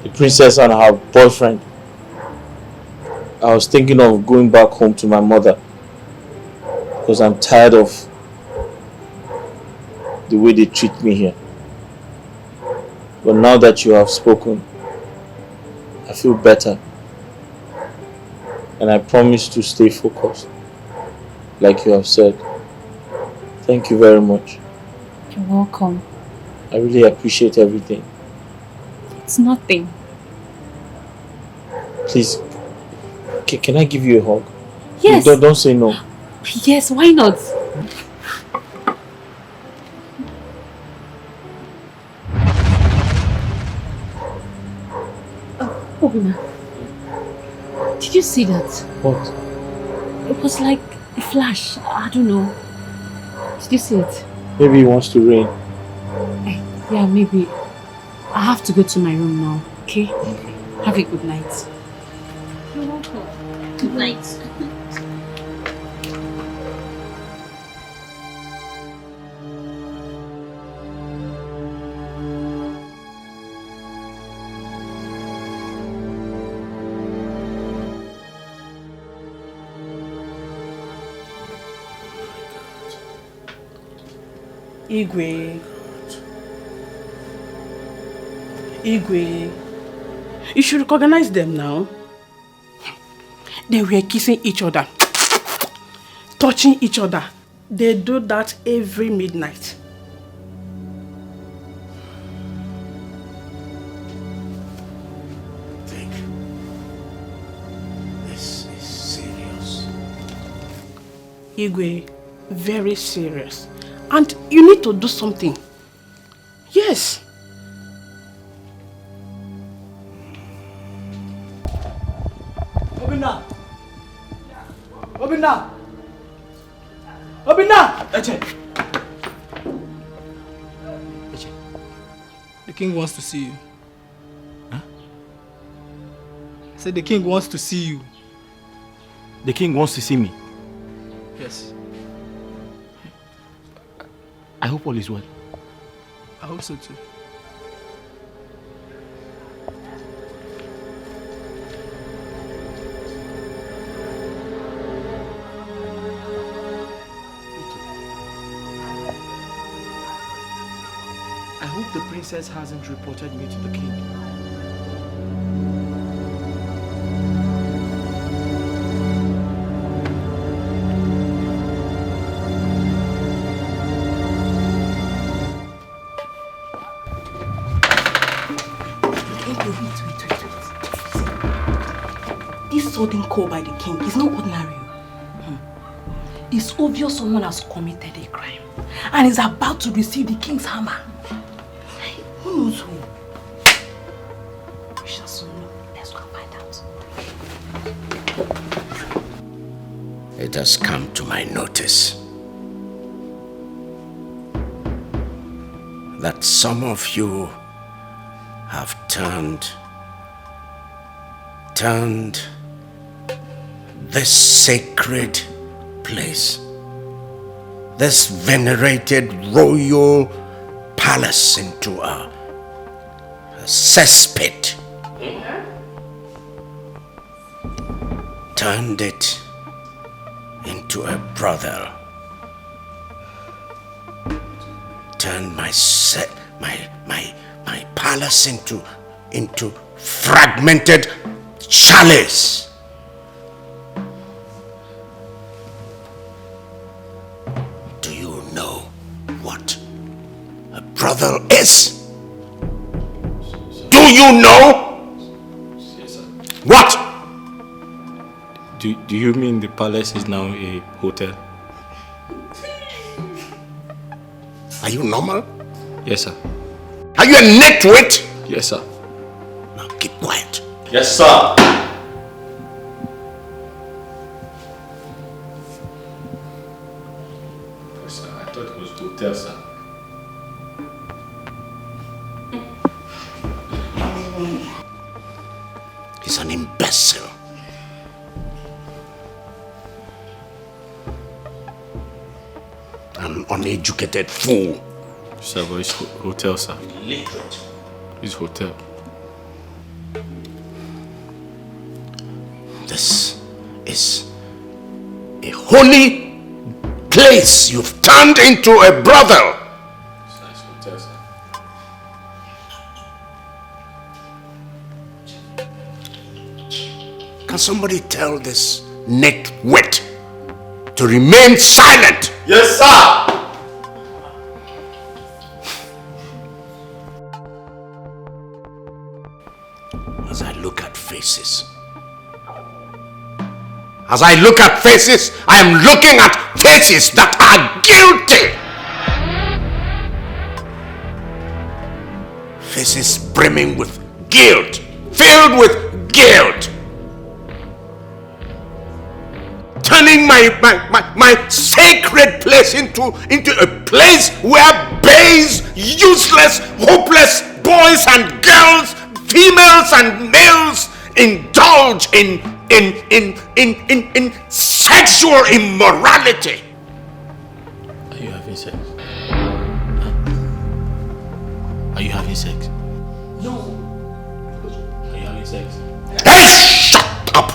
The princess and her boyfriend. I was thinking of going back home to my mother because I'm tired of the way they treat me here. But now that you have spoken, I feel better. And I promise to stay focused, like you have said. Thank you very much. You're welcome. I really appreciate everything. It's nothing. Please, can I give you a hug? Yes. Don't say no. Yes, why not? Obina, did you see that? What? It was like a flash. I don't know. Did you see it? Maybe it wants to rain. Yeah, maybe. I have to go to my room now, okay? Have a good night. You're welcome. Good night. Igwe, you should recognize them now. They were kissing each other, touching each other. They do that every midnight. Think this is serious. Igwe, very serious. And you need to do something. Yes. Obina! Obina! Obina! Eche! Eche. The king wants to see you. Huh? I said the king wants to see you. The king wants to see me. Yes. I hope all is well. I hope so too. I hope the princess hasn't reported me to the king. This sudden call by the king is not ordinary. It's obvious someone has committed a crime and is about to receive the king's hammer. Who knows who? We shall soon know. Let's go and find out. It has come to my notice that some of you have turned this sacred place, this venerated royal palace into a cesspit. Turned it into a brothel. Turned my palace into fragmented chalice. Do you know what a brothel is? Do you know? Yes, sir. What? Do you mean the palace is now a hotel? Are you normal? Yes, sir. Are you a nitwit? Yes, sir. Now keep quiet. Yes, sir. Yes, sir. I thought it was hotel, sir. He's an imbecile. An uneducated fool. Sir, but it's hotel, sir. Illiterate. It's hotel. This is a holy place you've turned into a brothel. Sir, it's hotel, sir. Can somebody tell this nitwit to remain silent? Yes, sir! As I look at faces, I am looking at faces that are guilty. Faces brimming with guilt, filled with guilt. Turning my sacred place into a place where base, useless, hopeless boys and girls, females and males indulge in sexual immorality. Are you having sex? Are you having sex? No. Are you having sex? Hey, shut up!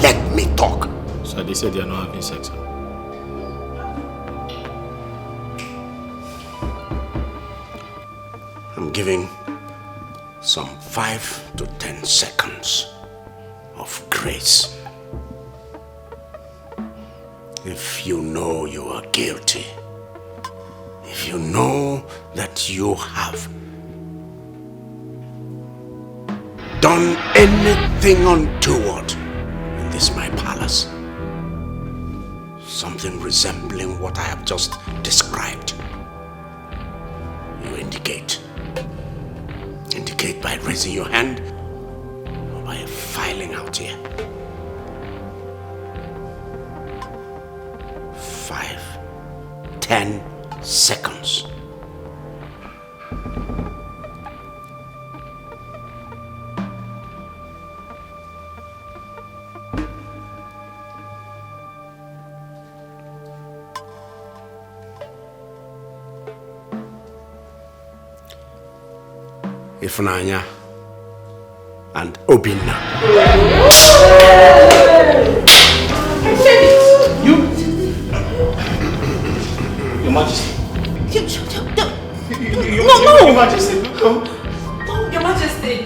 Let me talk. So they said they are not having sex, sir. I'm giving some 5 to 10 seconds of grace. If you know you are guilty, if you know that you have done anything untoward in this my palace, something resembling what I have just described, you indicate. Indicate by raising your hand or by filing out here. 5, 10 seconds. Ifunanya and Obina. Your Majesty. No. Your Majesty, No, Your Majesty.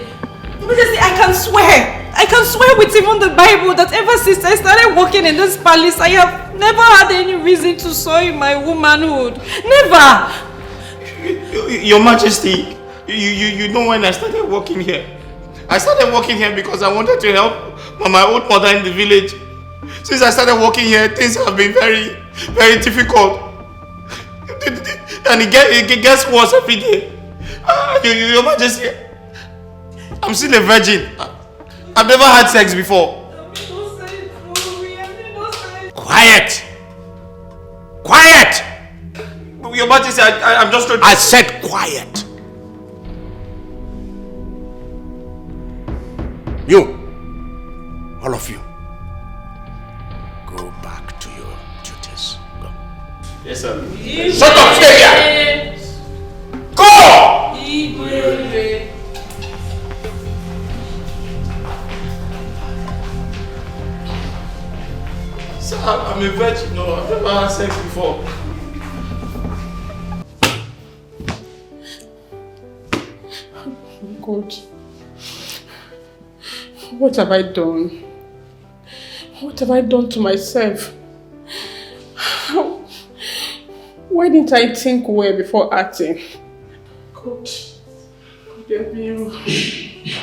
Your Majesty, I can swear with even the Bible that ever since I started working in this palace, I have never had any reason to soil my womanhood. Never. Your Majesty, you know when I started working here? I started working here because I wanted to help my old mother in the village. Since I started working here, things have been very, very difficult. And it gets worse every day. Your Majesty, I'm still a virgin. I've never had sex before. Quiet! Quiet! Your Majesty, I'm just trying to... I said quiet. You, all of you, go back to your duties. Go. Yes, sir. Shut up, stay here! Go! Sir, I'm a virgin. No, I've never had sex before. God. What have I done? What have I done to myself? Why didn't I think well before acting? God, forgive me.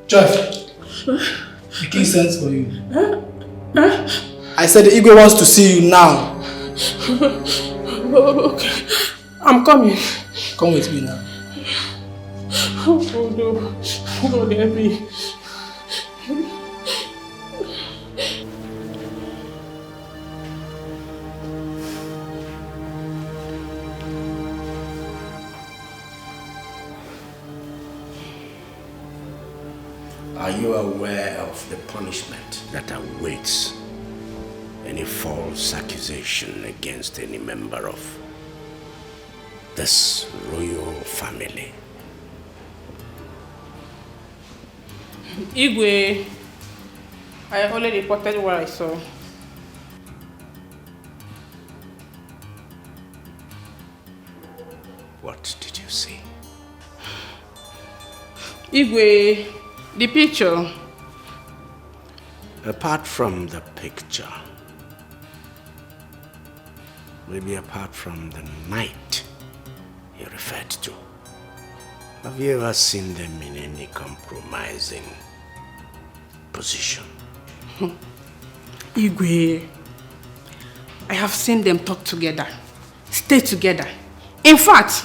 Joy, the king sends for you. I said the Igwe wants to see you now. Okay, I'm coming. Come with me now. Oh no, God help me. Are you aware of the punishment that awaits any false accusation against any member of this royal family. Igwe, I have already reported what I saw. What did you see? Igwe, the picture. Apart from the picture, maybe apart from the night you referred to, have you ever seen them in any compromising position? Igwe, I have seen them talk together, stay together. In fact,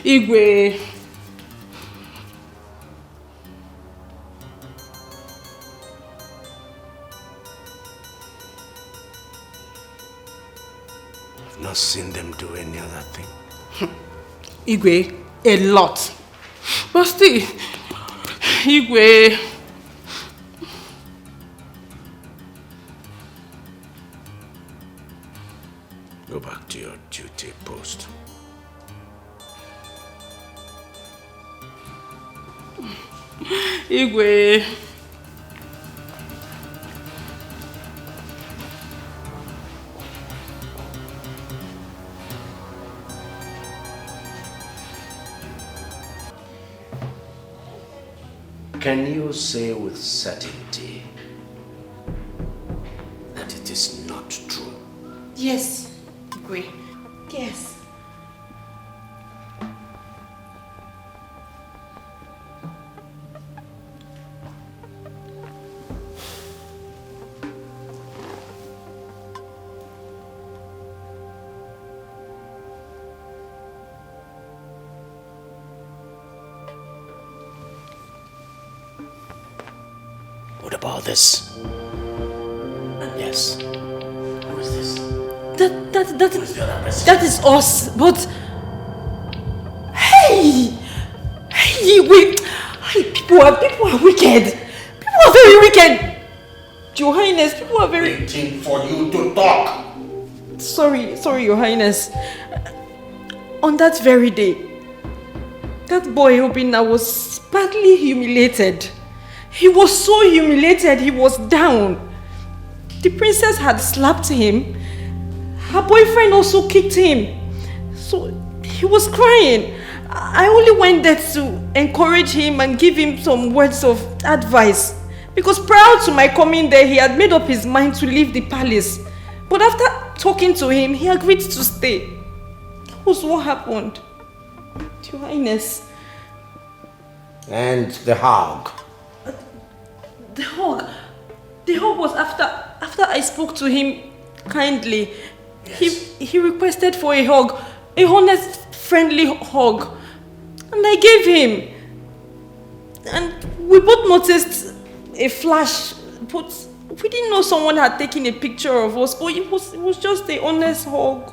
Igwe, not seen them do any other thing? Igwe, a lot. But still, Igwe, go back to your duty post. Igwe. Can you say with certainty that it is not true? Yes, Igwe. Yes. What about this? Yes. Who is this? That is us, but hey, people are wicked. People are very wicked. Your Highness, people are very waiting for you to talk. Sorry, Your Highness. On that very day, that boy Obina was badly humiliated. He was so humiliated, he was down. The princess had slapped him. Her boyfriend also kicked him. So he was crying. I only went there to encourage him and give him some words of advice. Because prior to my coming there, he had made up his mind to leave the palace. But after talking to him, he agreed to stay. That was what happened. Your Highness. And the hog? The hug was after I spoke to him kindly. Yes. He requested for a hug, a honest, friendly hug, and I gave him. And we both noticed a flash, but we didn't know someone had taken a picture of us. But it was just a honest hug.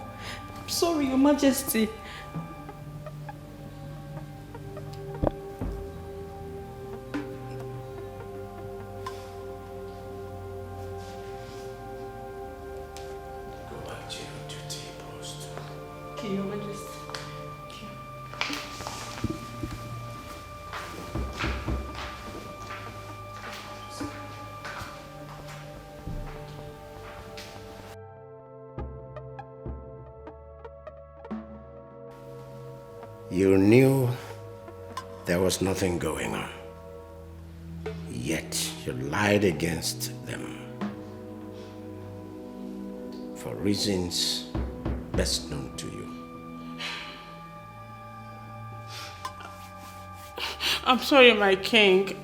I'm sorry, Your Majesty. Your Majesty. You knew there was nothing going on, yet you lied against them for reasons best known to you. I'm sorry, my king.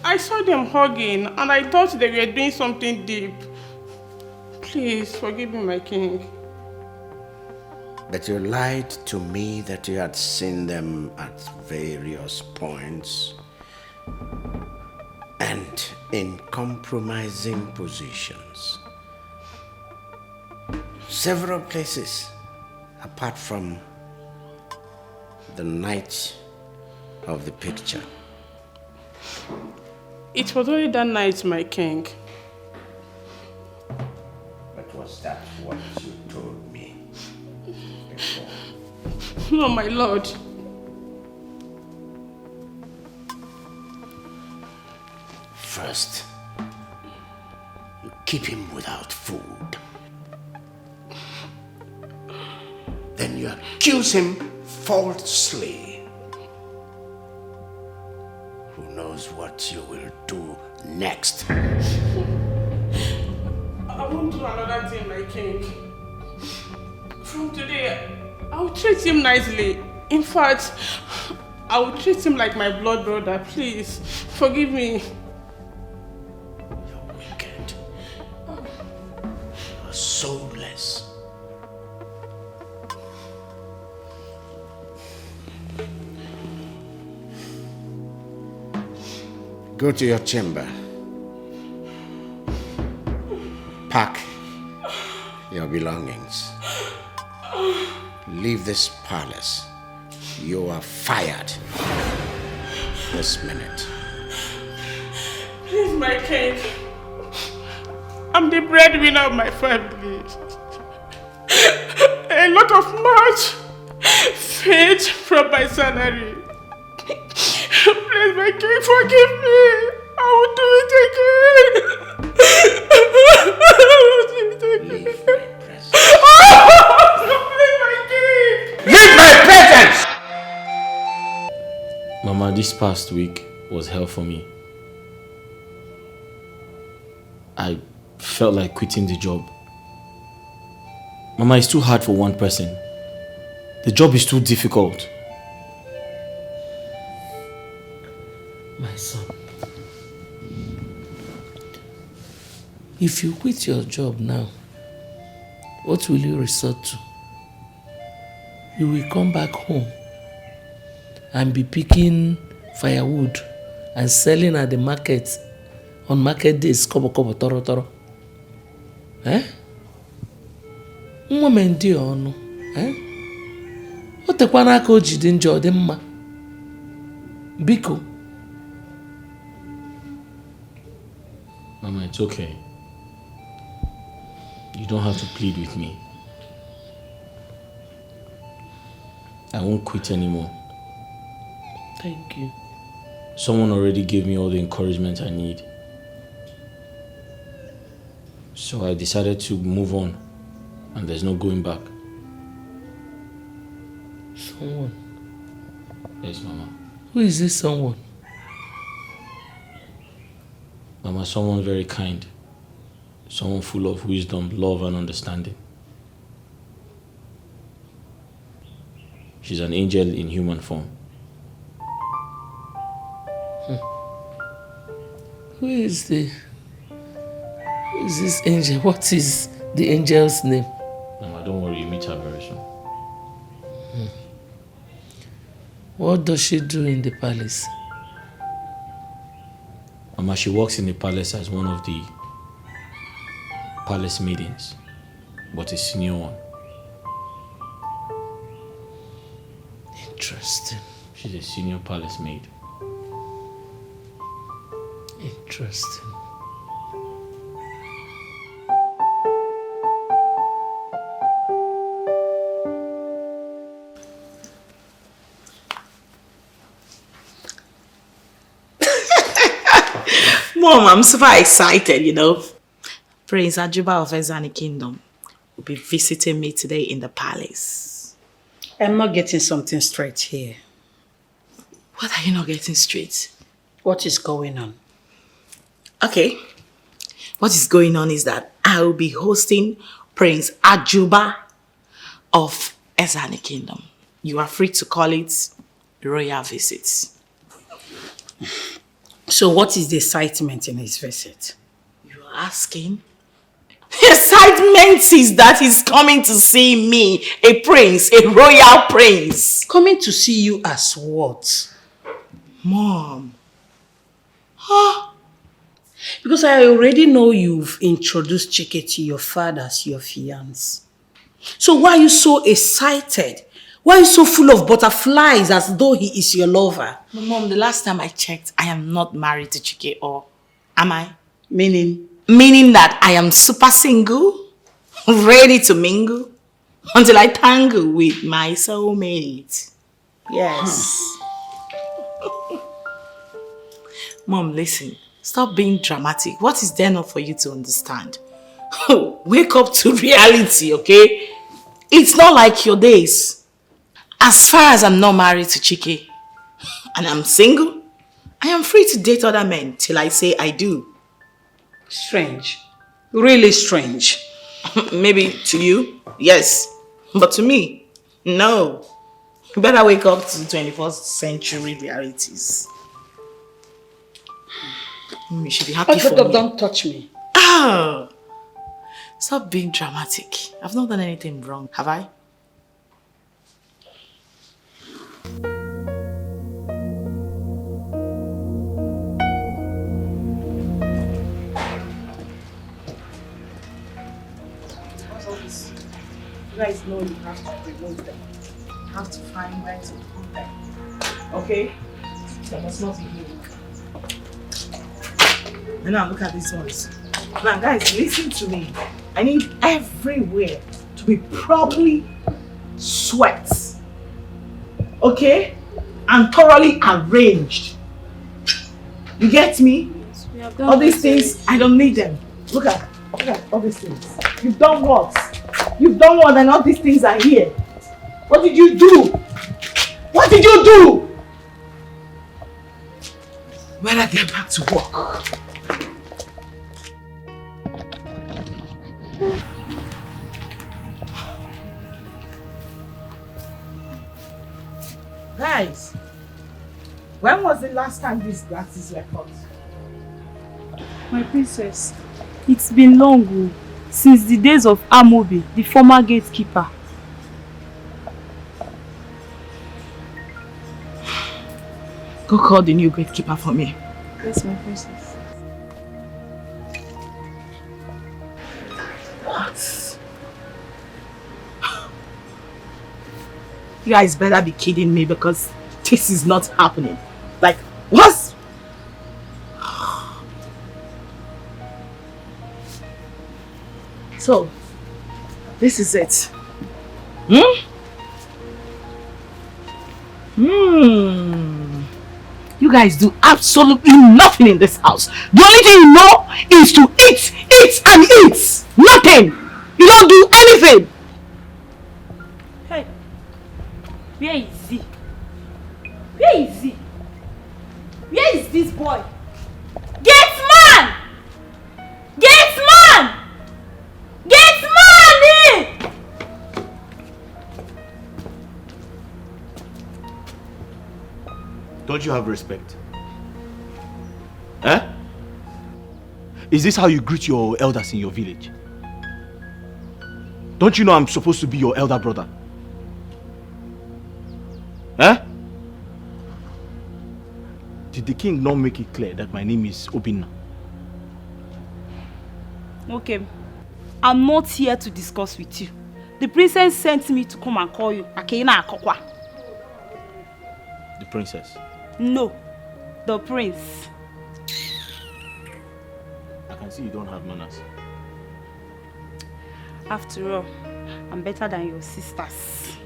I saw them hugging and I thought they were doing something deep. Please forgive me, my king. But you lied to me that you had seen them at various points and in compromising positions. Several places apart from the night of the picture. It was only that night, my king. No, my lord. First, you keep him without food. Then you accuse him falsely. Who knows what you will do next? I won't do another thing, my king. From today, I will treat him nicely. In fact, I will treat him like my blood brother. Please, forgive me. You're wicked. You're soulless. Go to your chamber. Pack your belongings. Leave this palace. You are fired this minute. Please, my king. I'm the breadwinner of my family. A lot of much fades from my salary. Please, my king, forgive me. I will do it again. Leave my presence! Mama, this past week was hell for me. I felt like quitting the job. Mama, it's too hard for one person. The job is too difficult. My son, if you quit your job now, what will you resort to? You will come back home and be picking firewood and selling at the market on market days, kobo toro toro. Eh? Woman di onu. Eh? O tekwana aka o jide njọ dị mma. Biko. Mama, it's okay. You don't have to plead with me. I won't quit anymore. Thank you. Someone already gave me all the encouragement I need. So I decided to move on, and there's no going back. Someone? Yes, Mama. Who is this someone? Mama, someone very kind. Someone full of wisdom, love, and understanding. She's an angel in human form. Who is this angel? What is the angel's name? Mama, don't worry, you meet her very soon. What does she do in the palace? Mama, she works in the palace as one of the palace maidens, but a senior one. Interesting. She's a senior palace maid. Interesting. Mom, I'm super excited, you know. Prince Ajuba of Ezani Kingdom will be visiting me today in the palace. I'm not getting something straight here. What are you not getting straight? What is going on? Okay. What is going on is that I will be hosting Prince Ajuba of Ezani Kingdom. You are free to call it royal visits. So what is the excitement in his visit? You're asking? The excitement is that he's coming to see me, a prince, a royal prince. Coming to see you as what? Mom. Huh? Because I already know you've introduced Chike to your father as your fiancé. So why are you so excited? Why are you so full of butterflies as though he is your lover? Mom, the last time I checked, I am not married to Chike, or am I? Meaning? Meaning that I am super single, ready to mingle. until I tangle with my soulmate. Yes. Mom, listen. Stop being dramatic. What is there not for you to understand? Wake up to reality, okay? It's not like your days. As far as I'm not married to Chike and I'm single, I am free to date other men till I say I do. Strange. Really strange. Maybe to you, yes. But to me, no. You better wake up to 21st century realities. You should be happy for me. Don't touch me. Oh, stop being dramatic. I've not done anything wrong, have I? You guys know you have to remove them. You have to find where to put them. Okay? They must not be here. And now look at these ones. Now guys, listen to me. I need everywhere to be properly swept. Okay? And thoroughly arranged. You get me? All these things, I don't need them. Look at all these things. You've done what? You've done what and all these things are here. What did you do? What did you do? When I get back to work. Guys, when was the last time these glasses were cut? My princess, it's been long since the days of Amobi, the former gatekeeper. Go call the new gatekeeper for me. Yes, my princess. What? You guys better be kidding me because this is not happening. Like, what? So, this is it. You guys do absolutely nothing in this house. The only thing you know is to eat, eat, and eat. Nothing. You don't do anything. Hey, where is he? Where is he? Where is this boy? Gateman! Gateman! Gateman! Don't you have respect? Eh? Is this how you greet your elders in your village? Don't you know I'm supposed to be your elder brother? Eh? Did the king not make it clear that my name is Obina? Okay, I'm not here to discuss with you. The princess sent me to come and call you. Akina Akokwa. The princess? No, the prince. I can see you don't have manners. After all, I'm better than your sisters.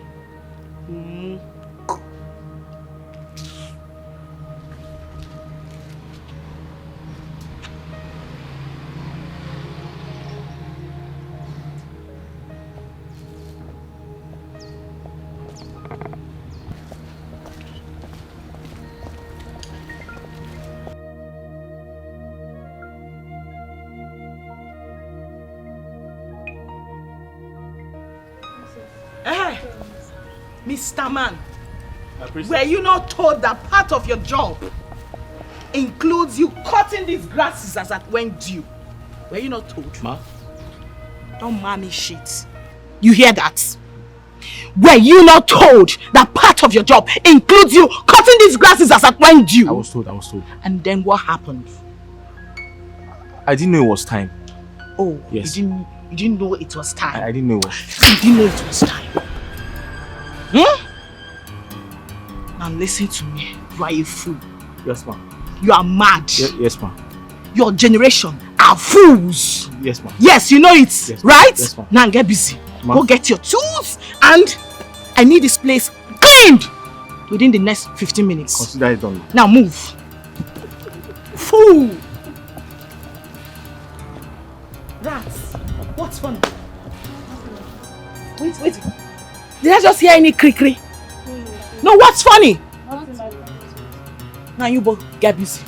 Mr. Man, were you not told that part of your job includes you cutting these grasses as at when due? Were you not told? Ma? Don't mommy shit. You hear that? Were you not told that part of your job includes you cutting these grasses as at when due? I was told. And then what happened? I didn't know it was time. Oh, yes. You didn't know it was time? I didn't know it was. You didn't know it was time? Now listen to me. You are a fool. Yes, ma'am. You are mad. Yes, ma'am. Your generation are fools. Yes, ma'am. Yes, you know it, yes, right? Yes, ma'am. Now get busy. Go get your tools and I need this place cleaned within the next 15 minutes. Consider it done. Now move. Fool! Rats. What's funny? Wait. Did I just hear any cri-cri? No, what's funny? Now you both get busy.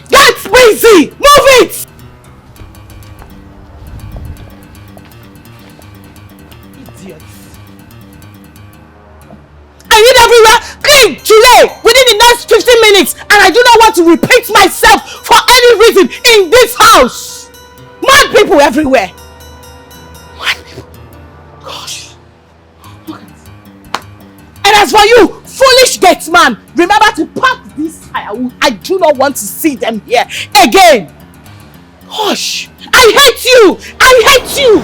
Get busy! Move it! Idiots. I need everywhere clean today within the next 15 minutes and I do not want to repeat myself for any reason in this house. Mad people everywhere. Mad people. Gosh. And as for you, foolish gatesman, remember to pack this firewood. I do not want to see them here again. Gosh, I hate you! I hate you!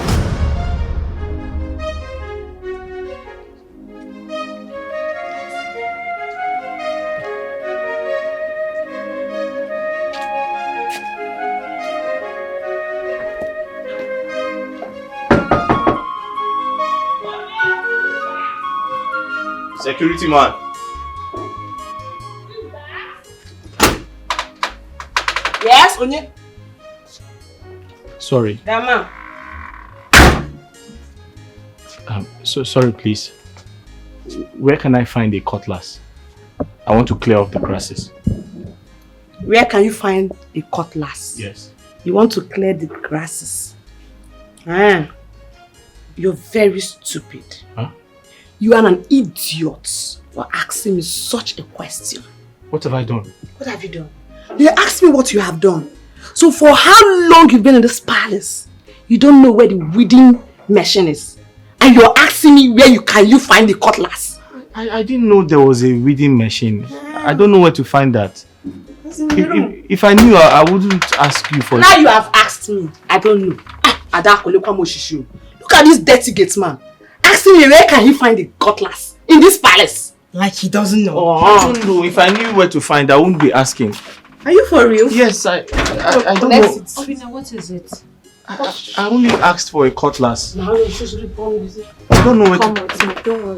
Security man. Yes, Onye? Sorry. Dama. So sorry, please. Where can I find a cutlass? I want to clear off the grasses. Where can you find a cutlass? Yes. You want to clear the grasses? You're very stupid. Huh? You are an idiot for asking me such a question. What have I done? What have you done? You asked me what you have done. So for how long you've been in this palace, you don't know where the weeding machine is. And you're asking me where can you find the cutlass. I didn't know there was a weeding machine. I don't know where to find that. If I knew, I wouldn't ask you for it. Now you have asked me. I don't know. Look at this dirty gate man. Asking me where can he find the cutlass in this palace. Like he doesn't know. I don't know. If I knew where to find, I wouldn't be asking. Are you for real? Yes, I don't know. Obina, what is it? I only asked for a cutlass. Now you're just reborn. I don't know where Come to... with me, don't worry.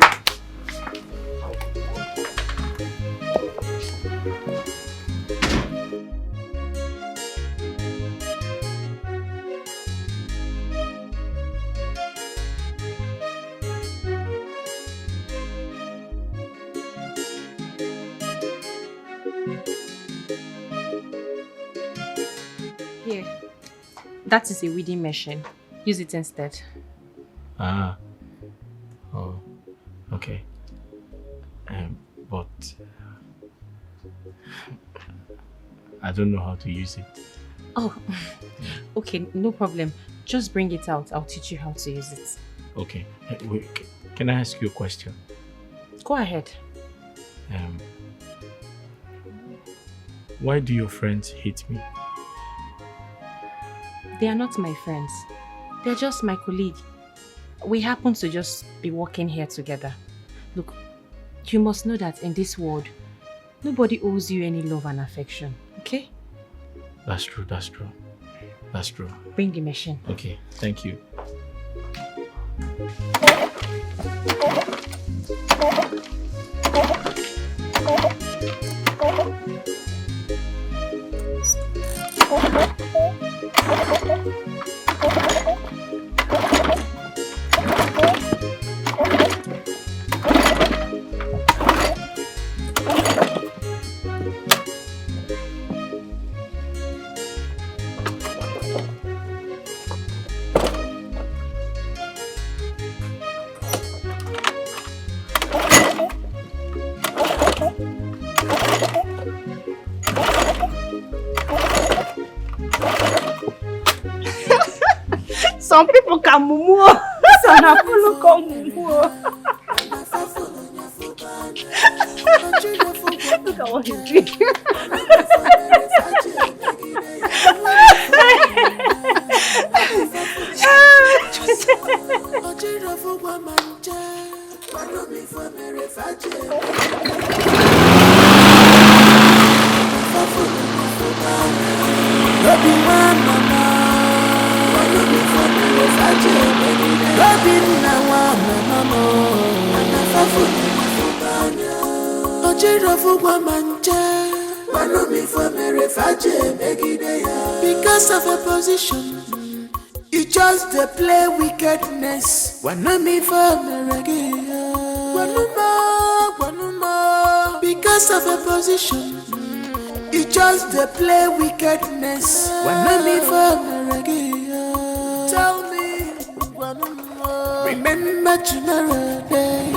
Here. That is a weeding machine. Use it instead. Ah. Oh. Okay. But I don't know how to use it. Oh, okay, no problem. Just bring it out. I'll teach you how to use it. Okay. Wait, can I ask you a question? Go ahead. Why do your friends hate me? They are not my friends. They're just my colleague. We happen to just be working here together. Look, you must know that in this world, nobody owes you any love and affection, okay? That's true, that's true. That's true. Bring the machine. Okay, thank you. Some people can mumu. Some people can mumu. Look at what he's drinking. Baby, mama, Because of a position, you just dey play wickedness. Wanna for because of a position, you just dey play wickedness. Wanna for tell me, remember tomorrow day.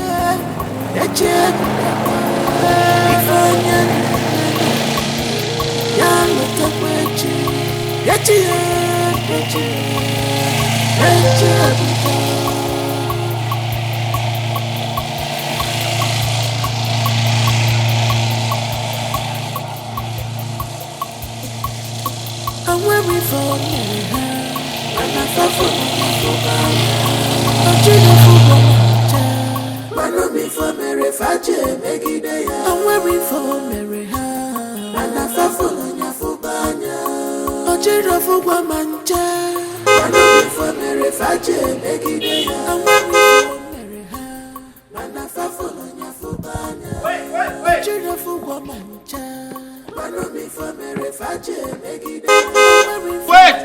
If I'm waiting for me, and I thought for me, I'm dreaming for Mary Faje, I'm waiting for Mary, and I thought for Fubanya, I'm dreaming for Guamanja, I'm waiting for Mary Faje, I'm waiting for Mary, and I thought for Fubanya, I'm dreaming for Guamanja. Wait!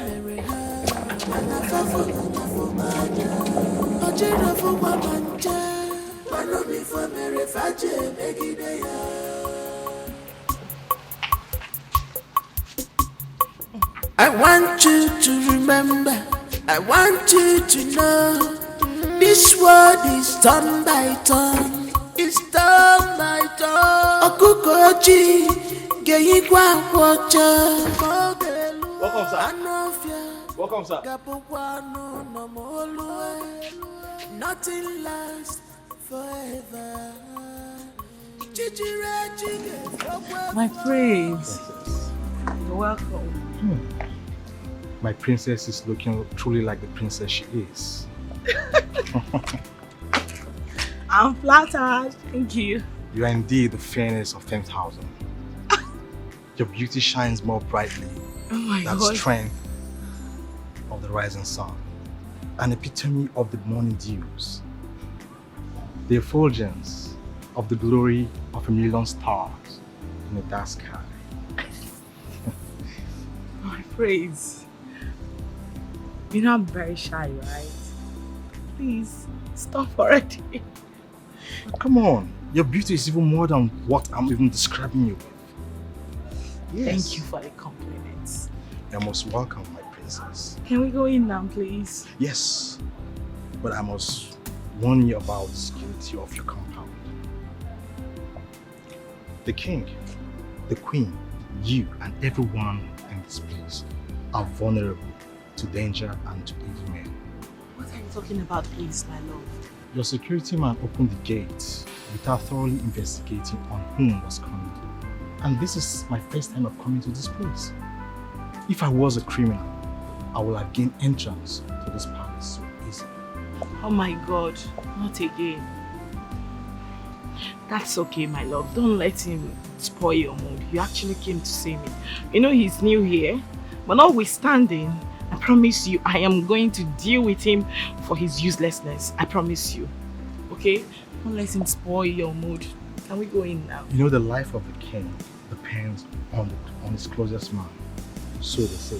I want you to remember, I want you to know, this world is turn by turn, it's turn by turn. Okukoji, Welcome, sir. Welcome, sir. Nothing lasts forever. My prince, you're welcome. My princess is looking truly like the princess she is. I'm flattered. Thank you. You are indeed the fairness of 10,000. Your beauty shines more brightly Oh than the strength of the rising sun, an epitome of the morning dews, the effulgence of the glory of a million stars in the dark sky. My praise. You know I'm very shy, right? Please, stop already. Come on, your beauty is even more than what I'm even describing you with. Yes. Thank you for the compliments. You're most welcome, my princess. Can we go in now, please? Yes, but I must warn you about the security of your compound. The king, the queen, you and everyone in this place are vulnerable to danger and to evil men. What are you talking about, please, my love? Your security man opened the gate without thoroughly investigating on whom was coming. And this is my first time of coming to this place. If I was a criminal, I would have gained entrance to this palace so easily. Oh my God, not again. That's okay, my love. Don't let him spoil your mood. You actually came to see me. You know he's new here, but notwithstanding, I promise you, I am going to deal with him for his uselessness. I promise you. Okay? Don't let him spoil your mood. Can we go in now? You know the life of the king depends on his closest man. So they say.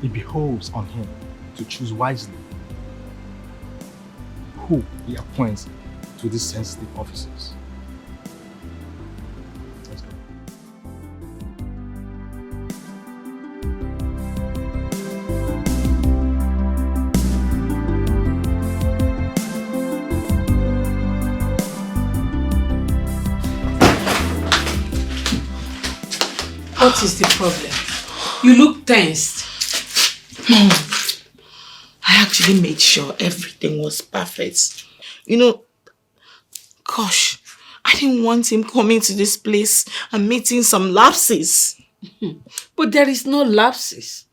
It behoves on him to choose wisely who he appoints to these sensitive offices. Let's go. What is the problem? You look tensed. Mom, I actually made sure everything was perfect. You know, gosh, I didn't want him coming to this place and meeting some lapses. But there is no lapses.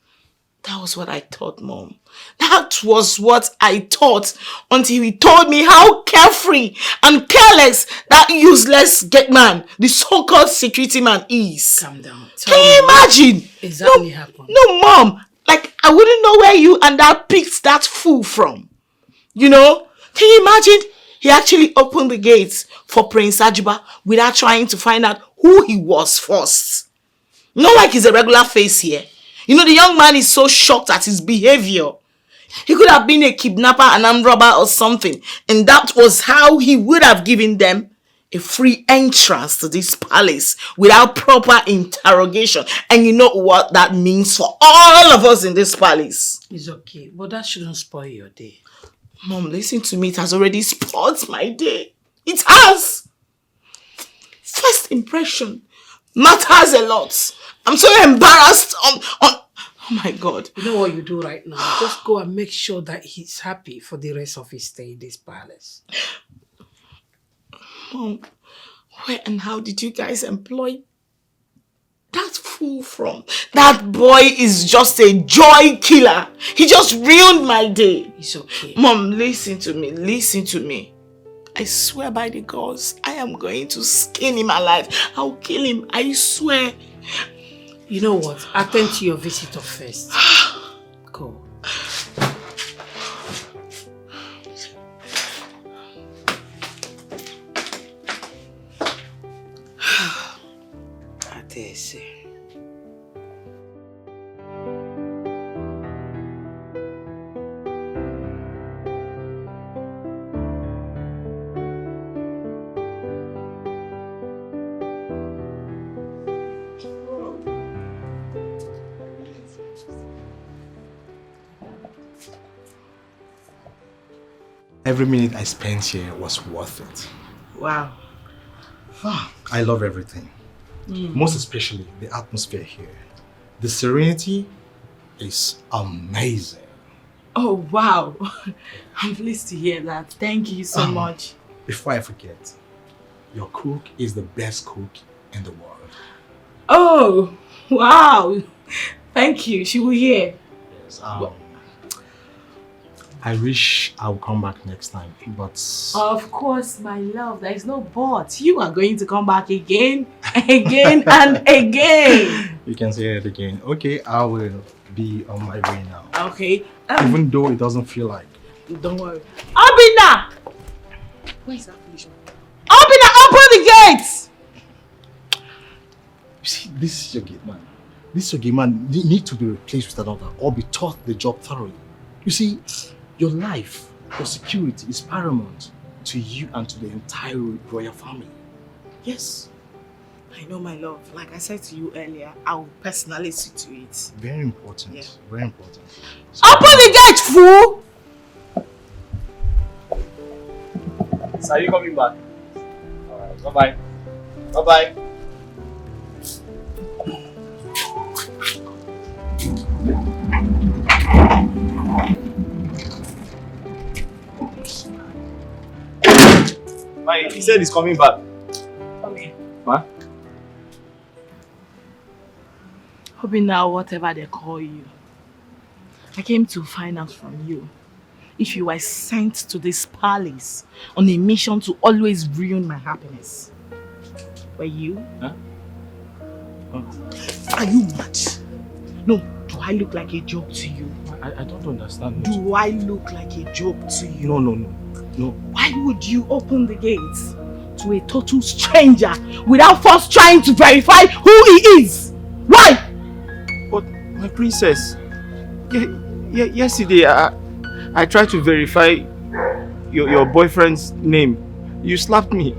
That was what I thought, Mom. That was what I thought until he told me how carefree and careless that useless gate man, the so-called security man, is. Calm down. Can you imagine? Exactly happened. No, Mom. Like, I wouldn't know where you and that picked that fool from. You know? Can you imagine? He actually opened the gates for Prince Ajuba without trying to find out who he was first. Not like he's a regular face here. You know, the young man is so shocked at his behavior. He could have been a kidnapper, an armed robber or something. And that was how he would have given them a free entrance to this palace without proper interrogation. And you know what that means for all of us in this palace. It's okay, but that shouldn't spoil your day. Mom, listen to me. It has already spoiled my day. It has. First impression matters a lot. I'm so embarrassed on oh my God. You know what you do right now? Just go and make sure that he's happy for the rest of his stay in this palace. Mom, where and how did you guys employ that fool from? That boy is just a joy killer. He just ruined my day. It's okay. Mom, listen to me. Listen to me. I swear by the gods, I am going to skin him alive. I'll kill him. I swear. You know what? Attend to your visitor first. Go. Adese. Every minute I spent here was worth it. Wow. I love everything. Most especially the atmosphere here. The serenity is amazing. Oh, wow. I'm pleased to hear that. Thank you so much. Before I forget, your cook is the best cook in the world. Oh, wow. Thank you. She will hear. Yes, I wish I would come back next time, but... Of course, my love. There is no but. You are going to come back again, again, and again. You can say it again. Okay, I will be on my way now. Okay. Even though it doesn't feel like. Don't worry. Obina! Where is that fish? Obina, open the gates! You see, this is your gate man. This your gate man need to be replaced with another or be taught the job thoroughly. You see, your life, your security is paramount to you and to the entire royal family. Yes. I know, my love. Like I said to you earlier, I will personally see to it. Very important. Yeah. Very important. So, open the gate, fool! So are you coming back? Alright, bye-bye. Bye-bye. He said he's coming back. Come here. What? Obina, whatever they call you, I came to find out from you if you were sent to this palace on a mission to always ruin my happiness. Were you? Huh? Are you mad? No, do I look like a joke to you? I don't understand. Do I look like a joke to you? No. Why would you open the gates to a total stranger without first trying to verify who he is? Why? But my princess, yesterday I tried to verify your boyfriend's name. You slapped me.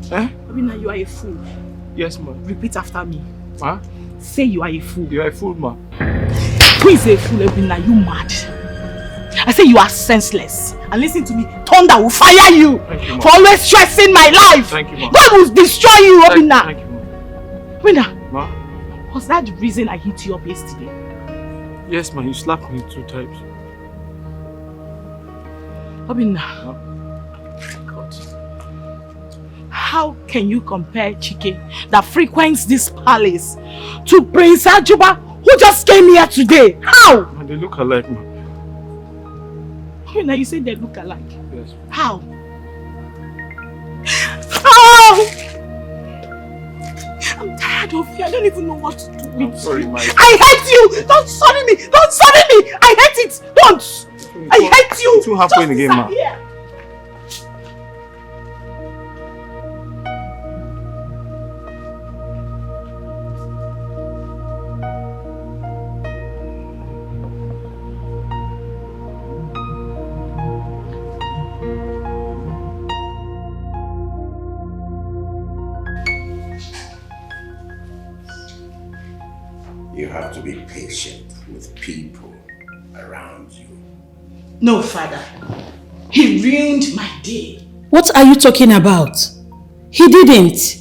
Huh? Obina, you are a fool. Yes, ma. Repeat after me. Huh? Say you are a fool. You are a fool, ma. Who is a fool, Obina? You mad? I say you are senseless. And listen to me, thunder will fire you, for always stressing my life. Thank you, ma. God will destroy you, Obina. Thank you, ma. Obina, Ma? was that the reason I hit you up yesterday? Yes, ma. You slapped me 2 times. Obina. God. How can you compare Chike that frequents this palace to Prince Ajuba who just came here today? How? Ma, they look alike, ma. Now you say they look alike. Yes. How? Oh! I'm tired of you. I don't even know what to do with sorry, you. my... I hate you! Don't sorry me! Don't sorry me! I hate it! Don't! I hate you! Too halfway in the game, man. You have to be patient with people around you. No, father. He ruined my day. What are you talking about? He didn't.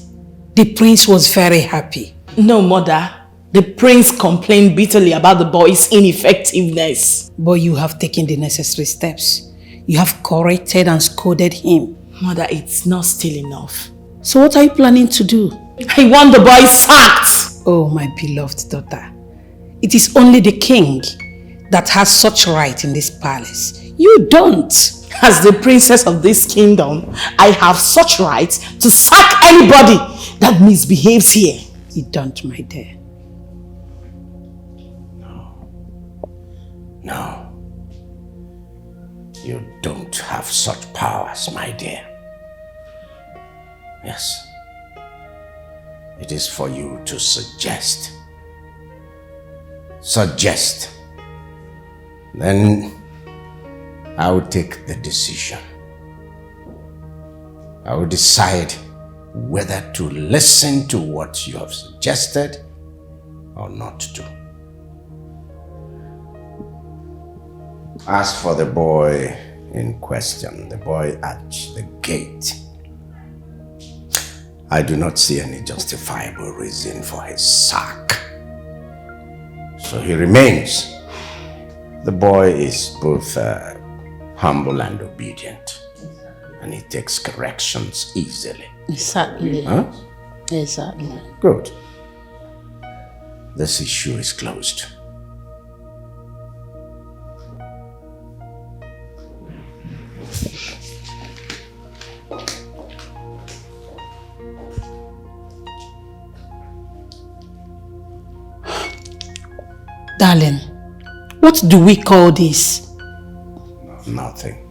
The prince was very happy. No, mother. The prince complained bitterly about the boy's ineffectiveness. But you have taken the necessary steps. You have corrected and scolded him. Mother, it's not still enough. So what are you planning to do? I want the boy sacked! Oh, my beloved daughter. It is only the king that has such right in this palace. You don't. As the princess of this kingdom, I have such right to sack anybody that misbehaves here. You don't, my dear. No. You don't have such powers, my dear. Yes. It is for you to suggest. Suggest. Then I will take the decision. I will decide whether to listen to what you have suggested or not to. As for the boy in question, the boy at the gate, I do not see any justifiable reason for his sack. So he remains. The boy is both humble and obedient, and he takes corrections easily. Exactly. Huh? Exactly. Good. This issue is closed. Darling, what do we call this? Nothing.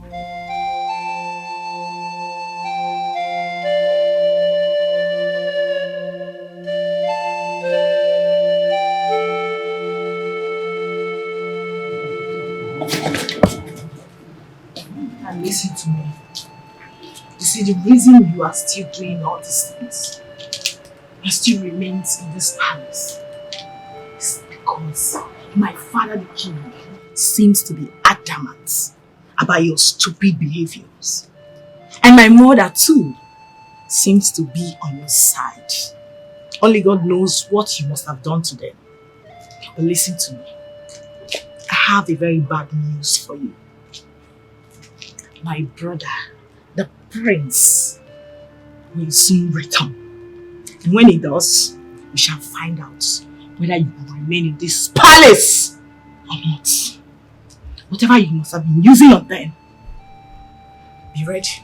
And listen to me. You see, the reason you are still doing all these things and still remains in this palace is because my father, the king, seems to be adamant about your stupid behaviors. And my mother too seems to be on your side. Only God knows what you must have done to them. But listen to me. I have a very bad news for you. My brother, the prince, will soon return. And when he does, we shall find out whether you will remain in this palace or not. Whatever you must have been using on them, be ready.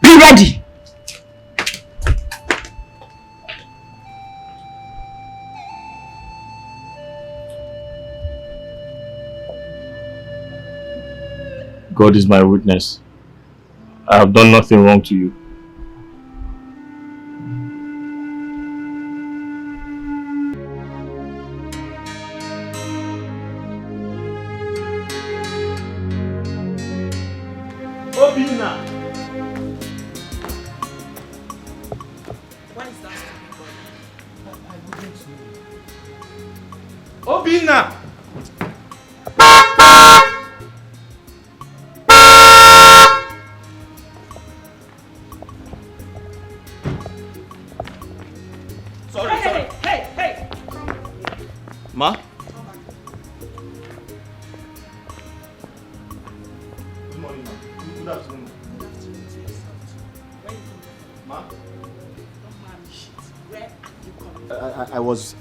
Be ready! God is my witness. I have done nothing wrong to you. Obina! What is that? Obina! Hey! Ma? Good morning, ma. Good afternoon. Ma? I was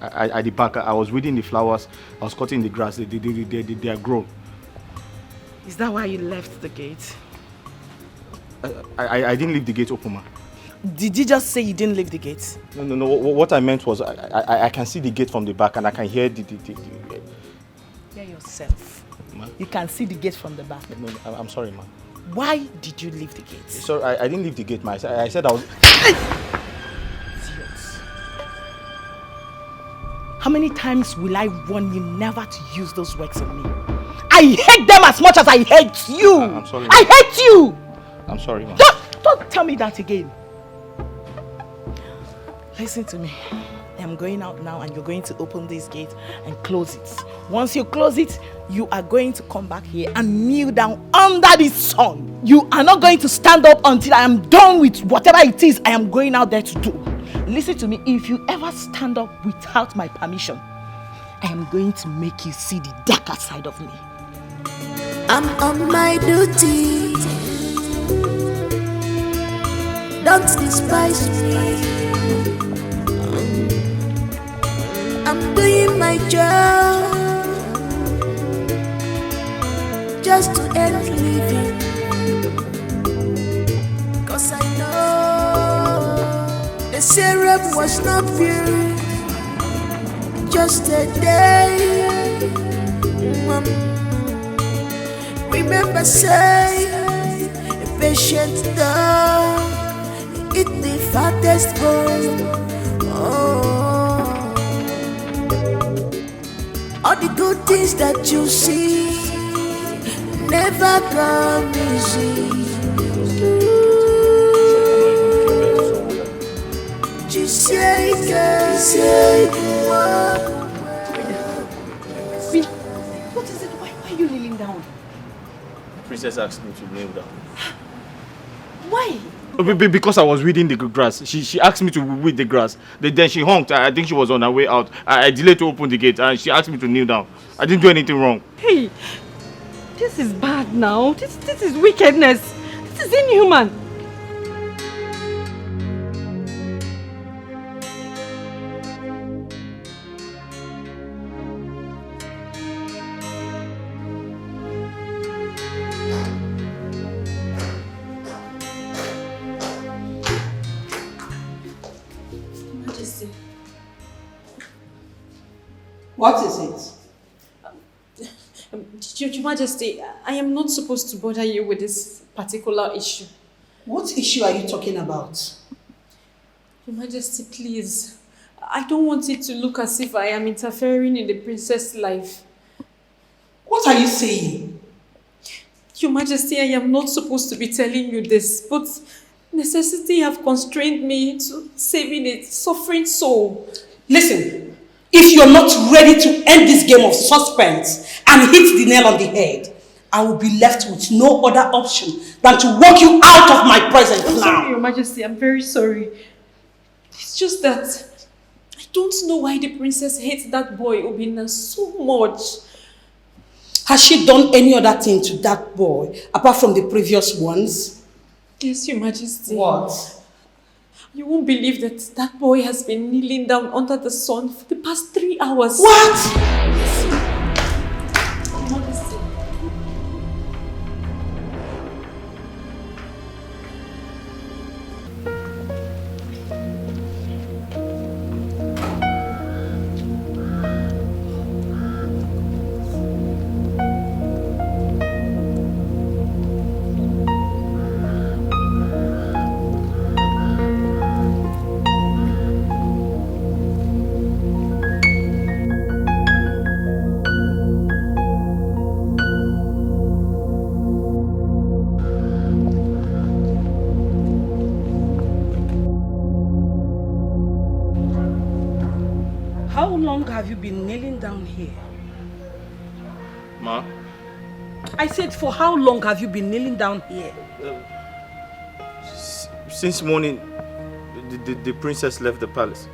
at the park. I was weeding the flowers. I was cutting the grass. They are grown. Is that why you left the gate? I didn't leave the gate open, ma. Did you just say you didn't leave the gate? No. What I meant was I can see the gate from the back and I can hear the... Hear yourself. Ma? You can see the gate from the back. No, I'm sorry, ma. Why did you leave the gate? Sorry, I didn't leave the gate, ma. I said I was... How many times will I warn you never to use those words on me? I hate them as much as I hate you. I'm sorry, ma. I hate you. I'm sorry, ma. Don't tell me that again. Listen to me. I'm going out now and you're going to open this gate and close it. Once you close it, you are going to come back here and kneel down under this sun. You are not going to stand up until I am done with whatever it is I am going out there to do. Listen to me, if you ever stand up without my permission, I am going to make you see the darker side of me. I'm on my duty. Don't despise me. I'm doing my job just to earn living. Cause I know the syrup was not pure, just a day. Remember, say, a patient dog eat the fattest bone. All the good things that you see never come easy. Just say, What is it? Why are you kneeling down? The princess asked me to kneel down. Why? Because I was weeding the grass. She asked me to weed the grass. Then she honked. I think she was on her way out. I delayed to open the gate and she asked me to kneel down. I didn't do anything wrong. Hey, this is bad now. This is wickedness. This is inhuman. What is it? Your Majesty, I am not supposed to bother you with this particular issue. What issue are you talking about? Your Majesty, please. I don't want it to look as if I am interfering in the princess' life. What are you saying? Your Majesty, I am not supposed to be telling you this, but necessity have constrained me to saving a suffering soul. Listen, if you're not ready to end this game of suspense and hit the nail on the head, I will be left with no other option than to walk you out of my presence now. Sorry, Your Majesty, I'm very sorry. It's just that I don't know why the princess hates that boy Obina so much. Has she done any other thing to that boy apart from the previous ones? Yes, Your Majesty. What? You won't believe that boy has been kneeling down under the sun for the past 3 hours. What? Your Majesty. How long have you been kneeling down here? Ma? I said, for how long have you been kneeling down here? Since morning, the princess left the palace.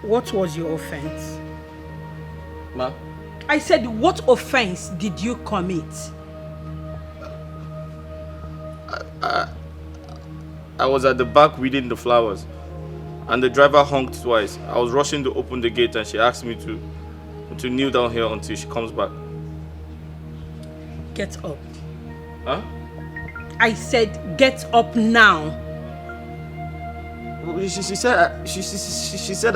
What was your offense? Ma? I said, what offense did you commit? I was at the back weeding the flowers, and the driver honked twice. I was rushing to open the gate and she asked me to kneel down here until she comes back. Get up. Huh? I said, get up now. She said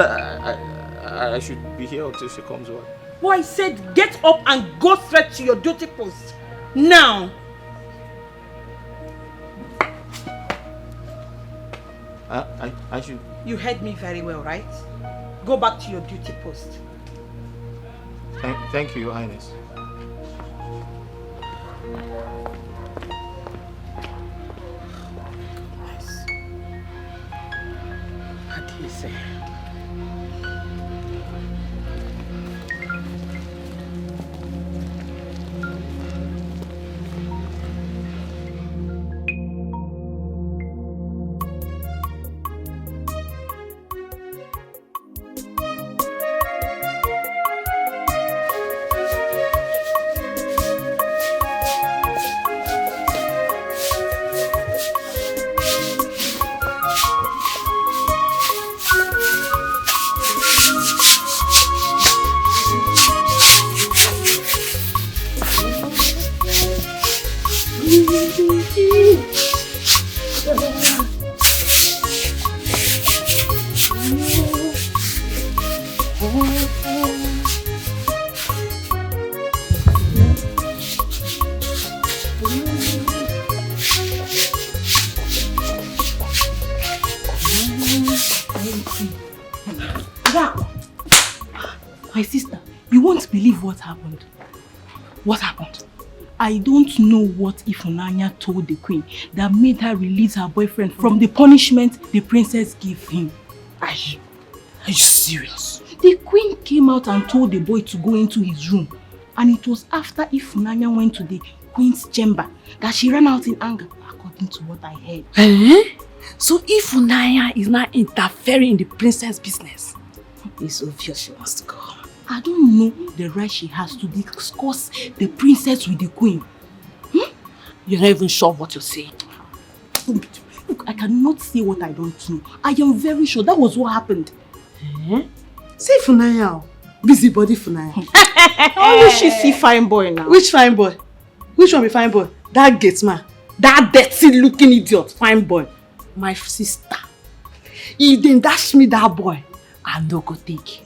I should be here until she comes back. Boy, I said get up and go straight to your duty post. Now. I should... You heard me very well, right? Go back to your duty post. Thank you, Your Highness. What do you say? My sister, you won't believe what happened. What happened? I don't know what Ifunanya told the queen that made her release her boyfriend from the punishment the princess gave him. Are you serious? The queen came out and told the boy to go into his room. And it was after Ifunanya went to the queen's chamber that she ran out in anger, according to what I heard. So Ifunanya is now interfering in the princess' business. It's obvious she wants to go. I don't know the right she has to discuss the princess with the queen. You're not even sure what you're saying. Look, I cannot say what I don't know. I am very sure that was what happened. Say Funaya. Busybody Funaya. Only she see fine boy now. Which fine boy? Which one be fine boy? That gate man. That dirty looking idiot. Fine boy. My sister. If they dash me that boy, I no go take.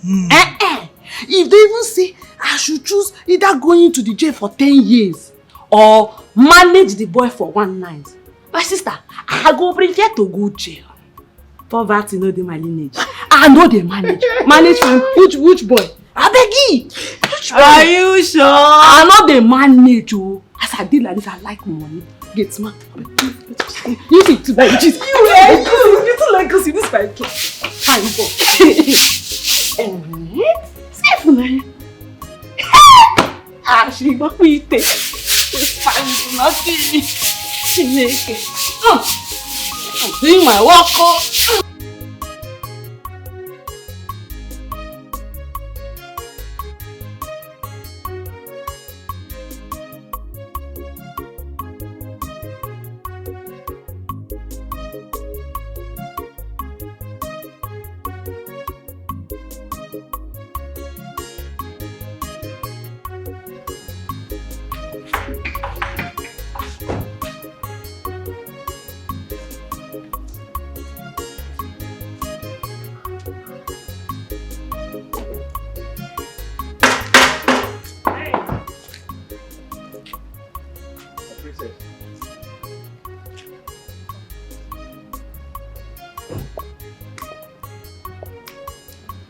If they even say I should choose either going into the jail for 10 years or manage the boy for 1 night, my sister, I go prefer to go jail. Poverty no dey my lineage. I know they manage. Manage from which boy? I beg you. Which boy? Are you sure? I know they manage. Oh, as I did like this, I like money. Get man. You need to buy cheese. You too like us in this fight. Fine boy. Safe man. She got me take. Fine, nothing. She make it. I'm doing my work. Oh.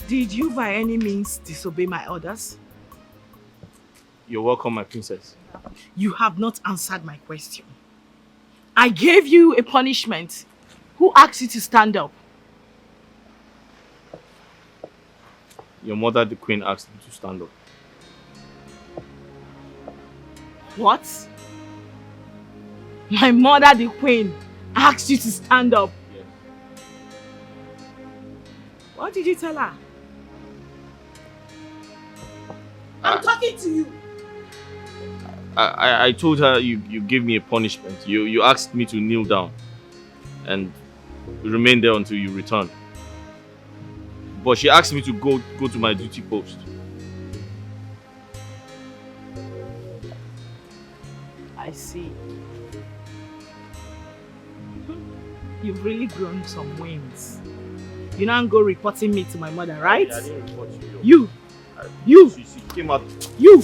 Did you by any means disobey my orders? You're welcome, my princess. You have not answered my question. I gave you a punishment. Who asked you to stand up? Your mother, the queen, asked me to stand up. What? My mother, the queen, asked you to stand up? Yes. What did you tell her? I'm talking to you. I told her you gave me a punishment. You asked me to kneel down and remain there until you return. But she asked me to go to my duty post. I see. You've really grown some wings. You now go reporting me to my mother, right? I didn't report you. She came out. You.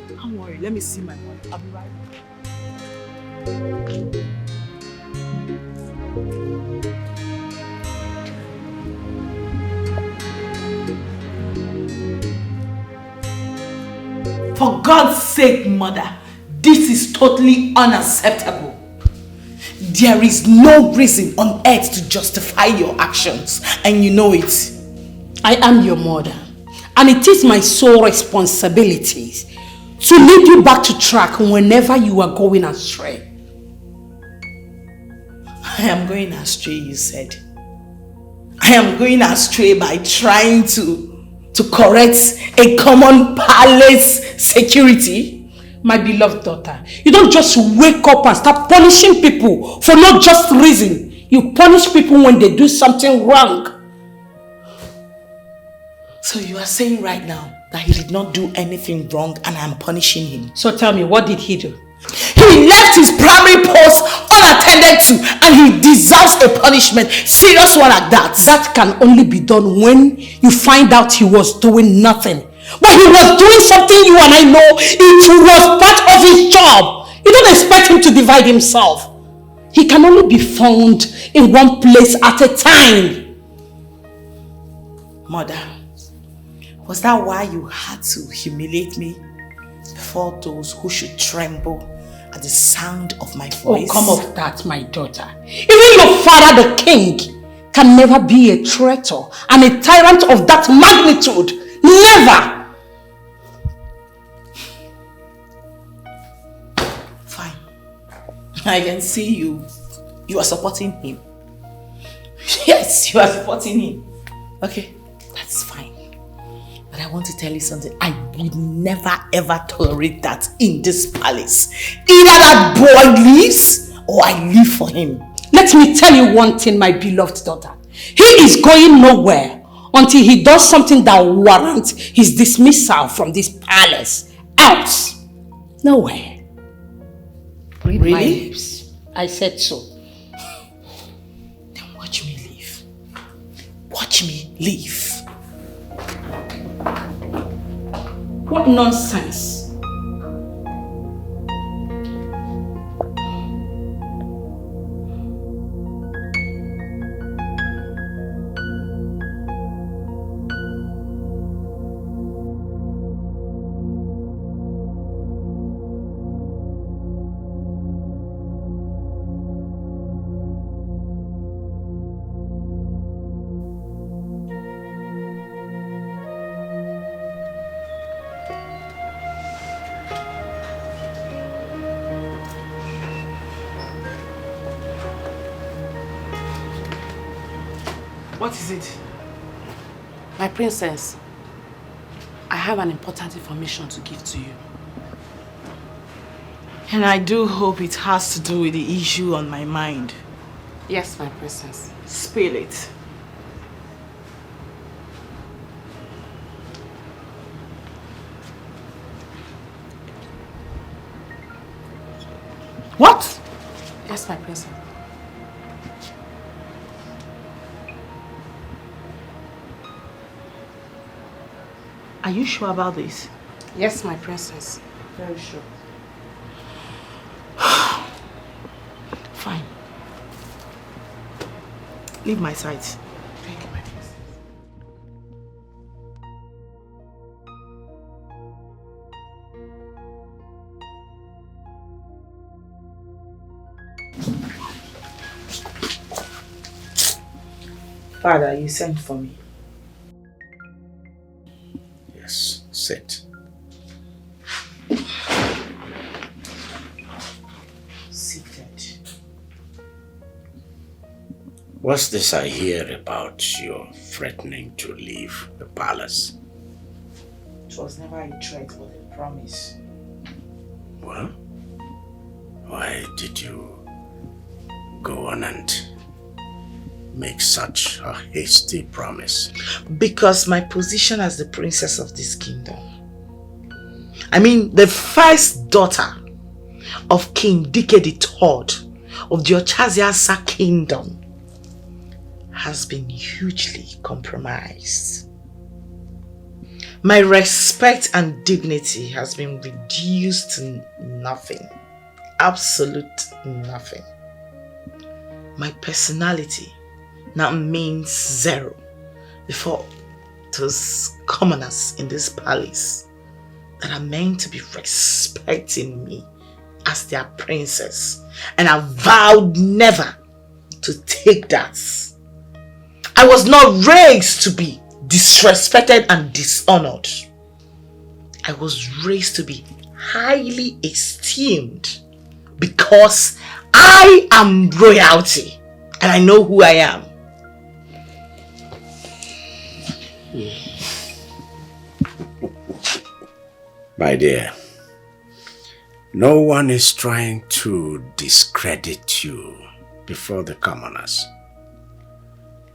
Don't worry, let me see my mother. I'll be right back. For God's sake, mother, this is totally unacceptable. There is no reason on earth to justify your actions, and you know it. I am your mother, and it is my sole responsibility to lead you back to track whenever you are going astray. I am going astray, you said. I am going astray by trying to correct a common palace security. My beloved daughter, you don't just wake up and start punishing people for no just reason. You punish people when they do something wrong. So you are saying right now that he did not do anything wrong and I'm punishing him? So tell me, what did he do? He left his primary post unattended to and he deserves a punishment. Serious one like that. That can only be done when you find out he was doing nothing. But he was doing something you and I know it was part of his job. You don't expect him to divide himself. He can only be found in one place at a time. Mother, was that why you had to humiliate me before those who should tremble at the sound of my voice? Oh, come off that, my daughter. Even your father, the king, can never be a traitor and a tyrant of that magnitude. Never! Fine. I can see you. You are supporting him. Yes, you are supporting him. Okay, that's fine. But I want to tell you something. I would never ever tolerate that in this palace. Either that boy leaves or I leave for him. Let me tell you one thing, my beloved daughter. He is going nowhere until he does something that warrants his dismissal from this palace. Else, nowhere. Read my lips. I said so. Then watch me leave. Watch me leave. What nonsense. What is it? My princess, I have an important information to give to you. And I do hope it has to do with the issue on my mind. Yes, my princess. Spill it. What? Yes, my princess. Are you sure about this? Yes, my princess. Very sure. Fine. Leave my side. Thank you, my princess. Father, you sent for me. Yes, sit. Seated. What's this I hear about your threatening to leave the palace? It was never a threat but a promise. Well, why did you go on and make such a hasty promise? Because my position as the princess of this kingdom. I mean, the first daughter of King Dike III of the Ochaziasa kingdom has been hugely compromised. My respect and dignity has been reduced to nothing. Absolute nothing. My personality now means zero before those commoners in this palace that are meant to be respecting me as their princess. And I vowed never to take that. I was not raised to be disrespected and dishonored. I was raised to be highly esteemed because I am royalty and I know who I am. My dear, no one is trying to discredit you before the commoners.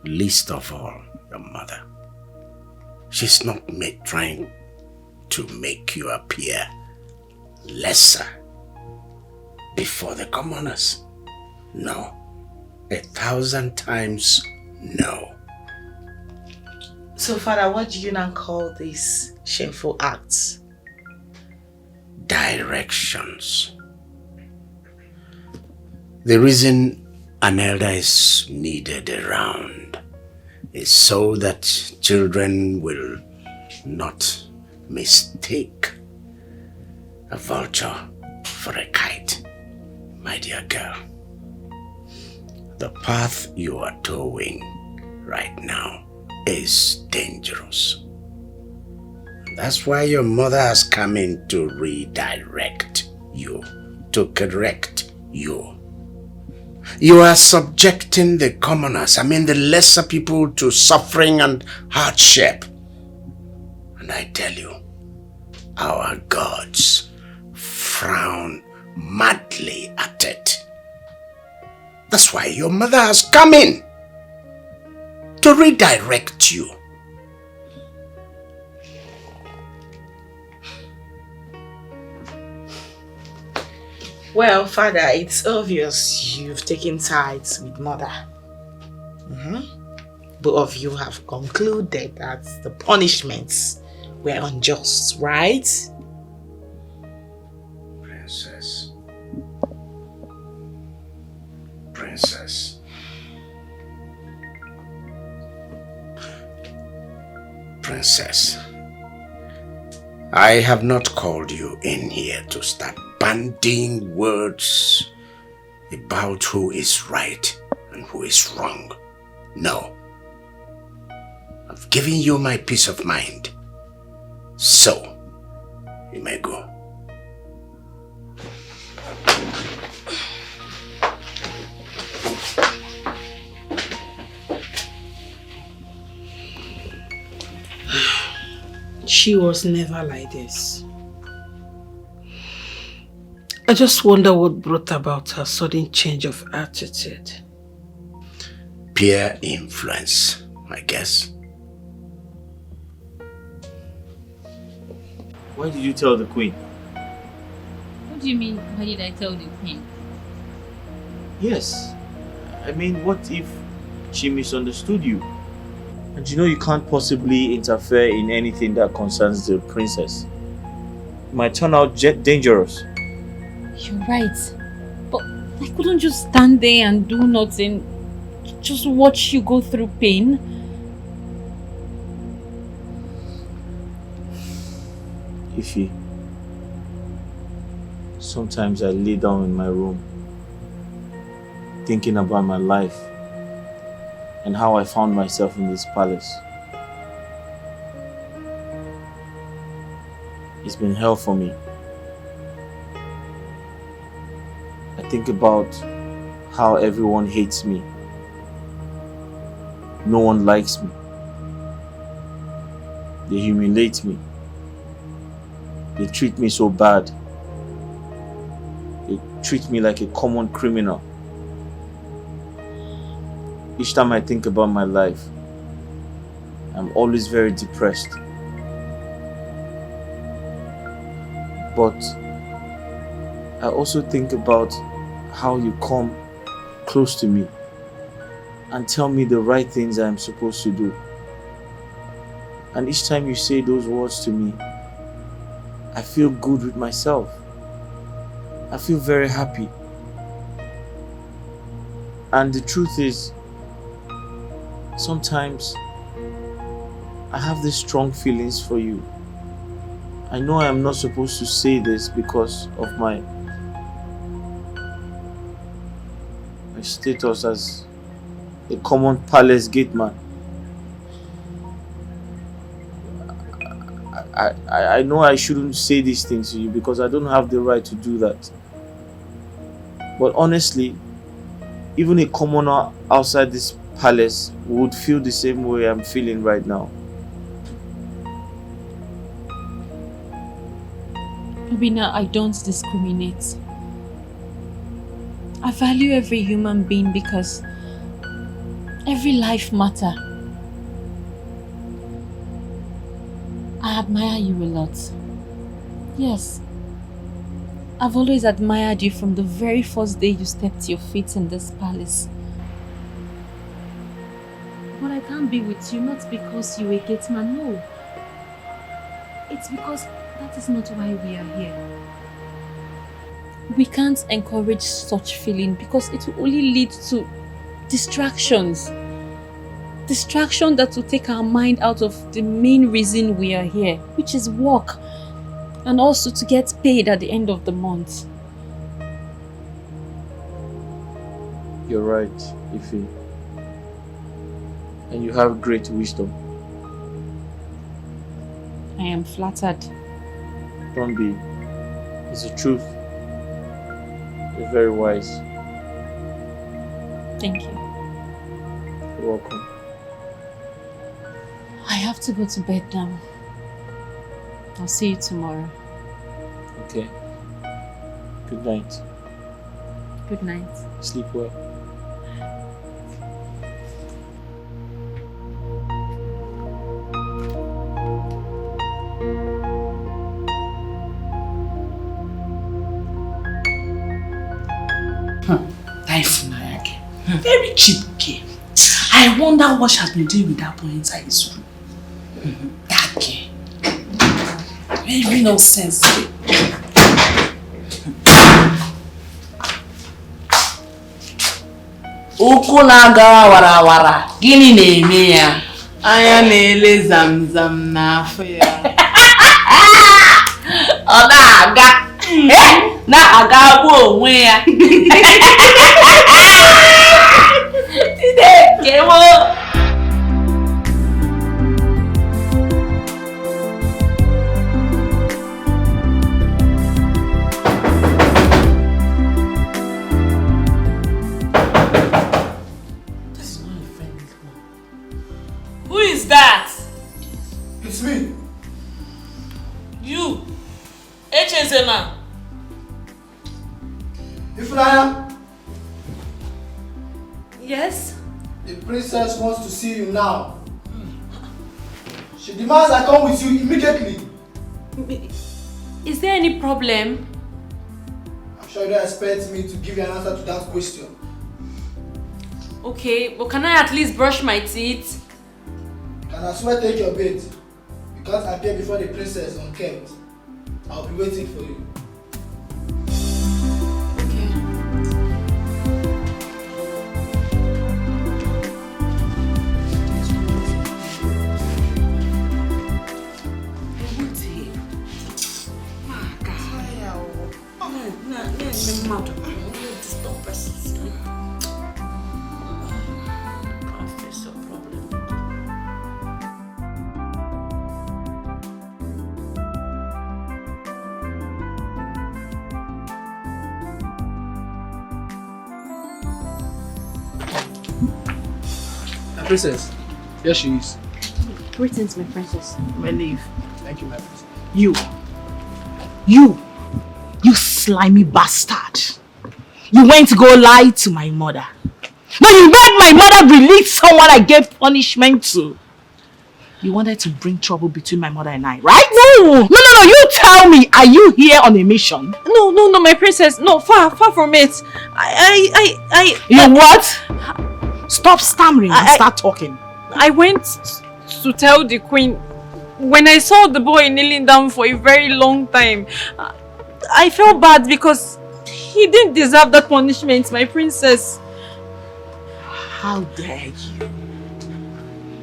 Least of all, your mother. She's not trying to make you appear lesser before the commoners. No. 1,000 times no. So, Father, what do you now call these shameful acts? Directions. The reason an elder is needed around is so that children will not mistake a vulture for a kite, my dear girl. The path you are towing right now is dangerous. That's why your mother has come in to redirect you, to correct you. You are subjecting the commoners, the lesser people, to suffering and hardship. And I tell you, our gods frown madly at it. That's why your mother has come in to redirect you. Well, Father, it's obvious you've taken sides with Mother. Both of you have concluded that the punishments were unjust, right? Princess. Princess. Princess. I have not called you in here to start bandying words about who is right and who is wrong. No. I've given you my peace of mind. So, you may go. She was never like this. I just wonder what brought about her sudden change of attitude. Peer influence, I guess. Why did you tell the queen? What do you mean, why did I tell the queen? Yes. What if she misunderstood you? And you can't possibly interfere in anything that concerns the princess. It might turn out dangerous. You're right. But I couldn't just stand there and do nothing. Just watch you go through pain. Ify, sometimes I lay down in my room thinking about my life and how I found myself in this palace. It's been hell for me. I think about how everyone hates me. No one likes me. They humiliate me. They treat me so bad. They treat me like a common criminal. Each time I think about my life, I'm always very depressed. But I also think about how you come close to me and tell me the right things I am supposed to do. And each time you say those words to me, I feel good with myself. I feel very happy. And the truth is, sometimes I have these strong feelings for you. I know I am not supposed to say this because of my status as a common palace gate man. I know I shouldn't say these things to you because I don't have the right to do that. But honestly, even a commoner outside this palace would feel the same way I'm feeling right now. Obina, I don't discriminate. I value every human being because every life matters. I admire you a lot. Yes. I've always admired you from the very first day you stepped your feet in this palace. But I can't be with you not because you're a gate man, no. It's because that is not why we are here. We can't encourage such feeling because it will only lead to distractions. Distraction that will take our mind out of the main reason we are here, which is work, and also to get paid at the end of the month. You're right, Ife. And you have great wisdom. I am flattered. Don't be. It's the truth. You're very wise. Thank you. You're welcome. I have to go to bed now. I'll see you tomorrow. Okay. Good night. Good night. Sleep well. Very cheap girl. I wonder what she has been doing with that boy inside his room. That girl. Very no sense. Ụkwụ na-aga warawara, gịnị na-eme ya? Anya na-ele zamzam n'afọ ya. Ọ na-aga. Na-aga bụ onwe ya. Who is that? It's me. You, Echezena. Ifnaya. Yes? The princess wants to see you now. She demands I come with you immediately. Is there any problem? I'm sure you don't expect me to give you an answer to that question. Okay, but can I at least brush my teeth? You can as well take your bait. You can't appear before the princess unkempt. I'll be waiting for you. Princess, here she is. Greetings, my princess. My leave. Thank you, my princess. You slimy bastard. You went to go lie to my mother. But you made my mother release someone I gave punishment to. You wanted to bring trouble between my mother and I, right? No, you tell me, are you here on a mission? No, my princess. No, far from it. You what? Stop stammering and start talking. I went to tell the queen when I saw the boy kneeling down for a very long time. I felt bad because he didn't deserve that punishment, my princess. How dare you?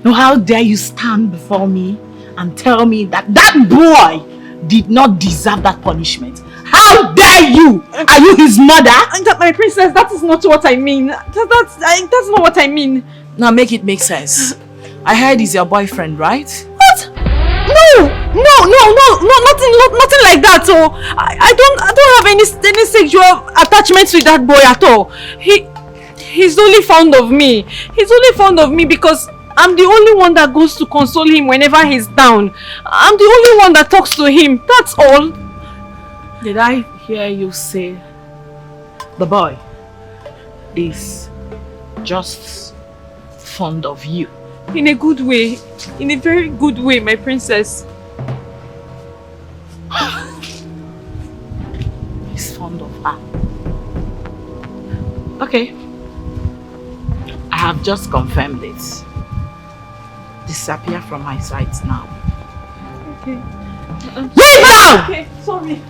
No, how dare you stand before me and tell me that boy did not deserve that punishment? How dare you? Are you his mother? My princess, that is not what I mean. That's not what I mean. Now make it make sense. I heard he's your boyfriend, right? What? No, nothing like that. So I don't have any sexual attachments with that boy at all. He's only fond of me. He's only fond of me because I'm the only one that goes to console him whenever he's down. I'm the only one that talks to him. That's all. Did I hear you say the boy is just fond of you? In a good way. In a very good way, my princess. He's fond of her. Okay. I have just confirmed it. Disappear from my sight now. Okay. Leave now! Okay, sorry.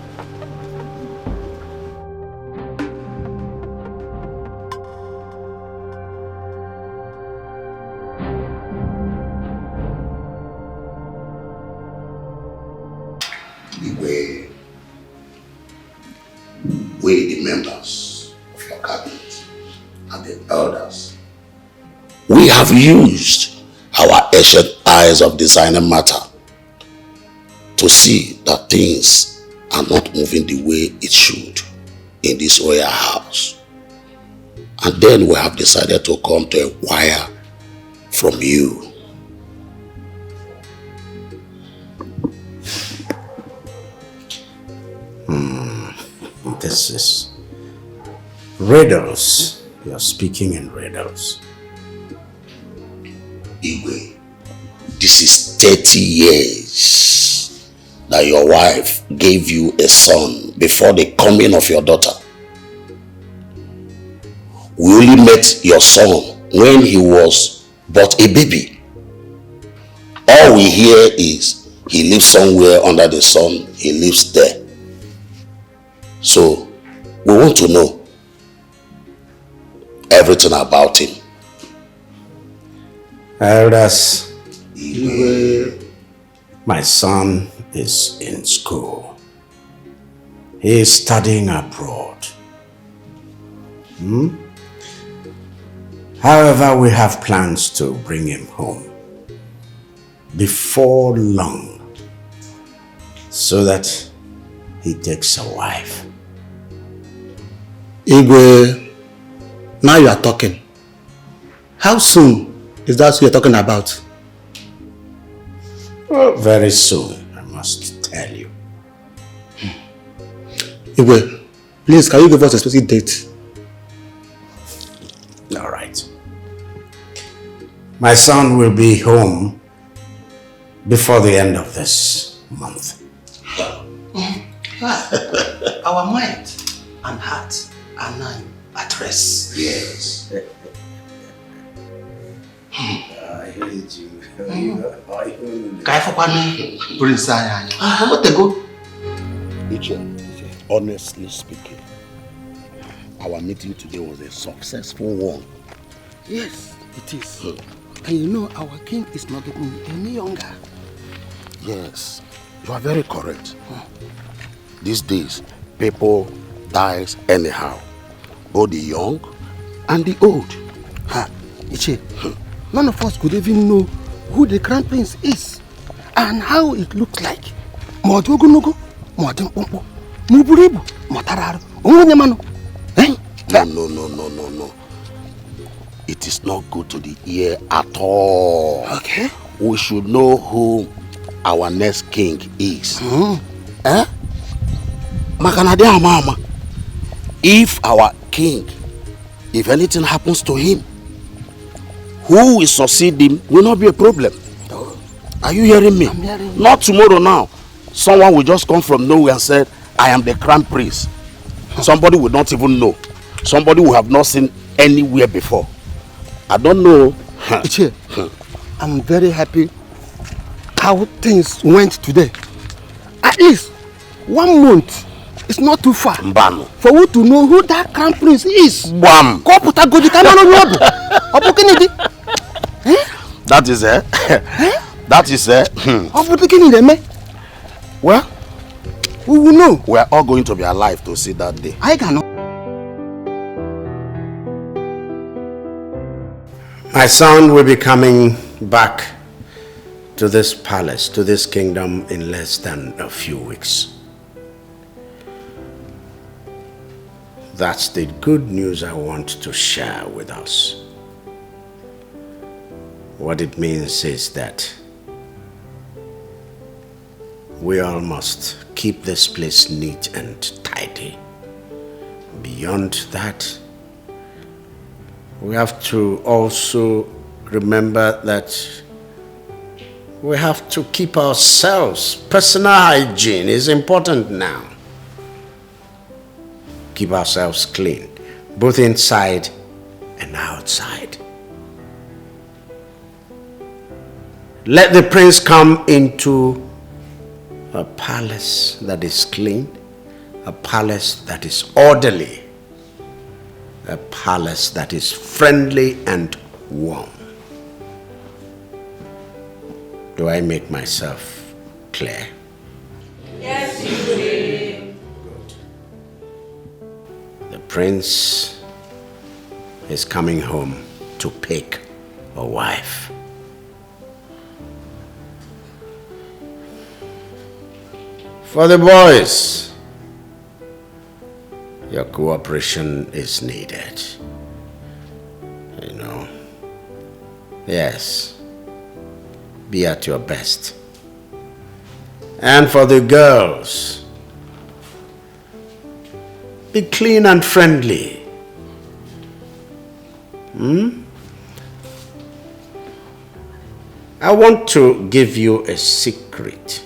We, the members of your cabinet and the elders, we have used our ancient eyes of designing matter to see that things are not moving the way it should in this royal house. And then we have decided to come to inquire from you. This is riddles. You're speaking in riddles. Igwe, this is 30 years that your wife gave you a son before the coming of your daughter. We only met your son when he was but a baby. All we hear is he lives somewhere under the sun, he lives there. So, we want to know everything about him. Elders, my son is in school. He is studying abroad. However, we have plans to bring him home before long so that he takes a wife. Igwe, now you are talking. How soon is that you're talking about? Well, very soon, I must tell you. Igwe, please, can you give us a specific date? All right. My son will be home before the end of this month. Our mind and heart are now at rest. Yes. I hate you. Honestly speaking, our meeting today was a successful one. Yes, it is. And you know, our king is not getting any younger. Yes, you are very correct. These days, people dies anyhow. Both the young and the old. Iche, none of us could even know who the crown prince is and how it looks like. No. It is not good to the ear at all. Okay. We should know who our next king is. If our king, if anything happens to him, who will succeed him will not be a problem. Are you hearing me? I'm hearing you. Not tomorrow now. Someone will just come from nowhere and say, I am the crown prince. Somebody will not even know. Somebody will have not seen anywhere before. I don't know. Ichie, I'm very happy how things went today. At least 1 month is not too far Mbano. for you to know who that crown prince is. Bam. That is it. That is it. Well, we will know. We are all going to be alive to see that day. I cannot. My son will be coming back to this palace, to this kingdom in less than a few weeks. That's the good news I want to share with us. What it means is that we all must keep this place neat and tidy. Beyond that, we have to also remember that we have to keep ourselves. Personal hygiene is important now. Keep ourselves clean, both inside and outside. Let the prince come into a palace that is clean, a palace that is orderly, a palace that is friendly and warm. Do I make myself clear? Yes, you will. The prince is coming home to pick a wife. For the boys, your cooperation is needed. You know, yes, be at your best. And for the girls, be clean and friendly. I want to give you a secret.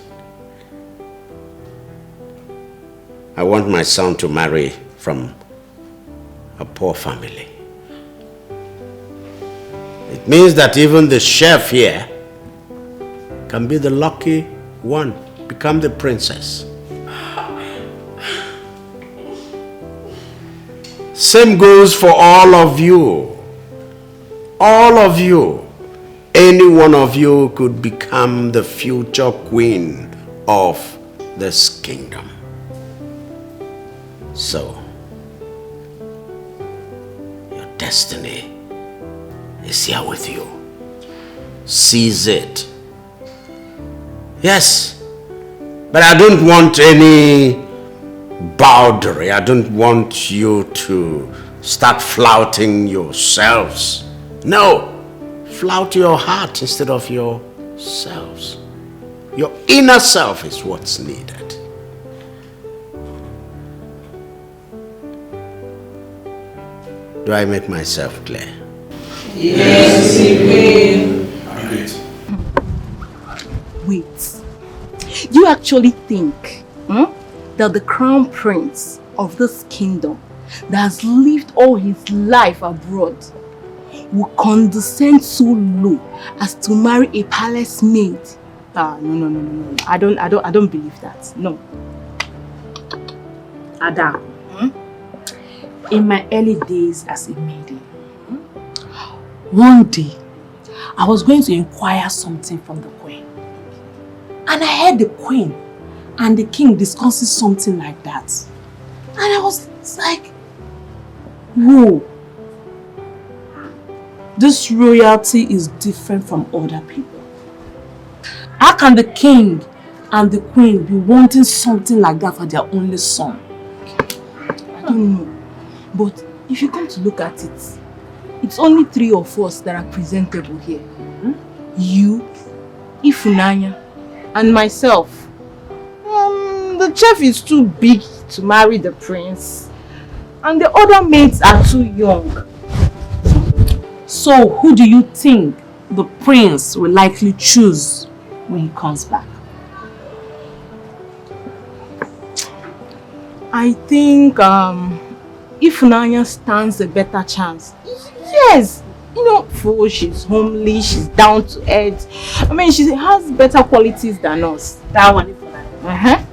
I want my son to marry from a poor family. It means that even the chef here can be the lucky one, become the princess. Same goes for all of you. All of you. Any one of you could become the future queen of this kingdom. So, your destiny is here with you. Seize it. Yes, but I don't want any bowdlery. I don't want you to start flouting yourselves. No, flout your heart instead of yourselves. Your inner self is what's needed. Do I make myself clear? Yes, you will. Wait. You actually think that the crown prince of this kingdom that has lived all his life abroad will condescend so low as to marry a palace maid? No. I don't believe that. No. Ada, in my early days as a maiden, one day I was going to inquire something from the queen. And I heard the queen and the king discussing something like that. And I was like, whoa. This royalty is different from other people. How can the king and the queen be wanting something like that for their only son? I don't know. But if you come to look at it, it's only 3 of us that are presentable here. You, Ifunanya, and myself. The chef is too big to marry the prince. And the other maids are too young. So who do you think the prince will likely choose? when he comes back? I think if Nanya stands a better chance. Yes, you know, for she's homely, she's down to earth. I mean, she has better qualities than us. That one is for that.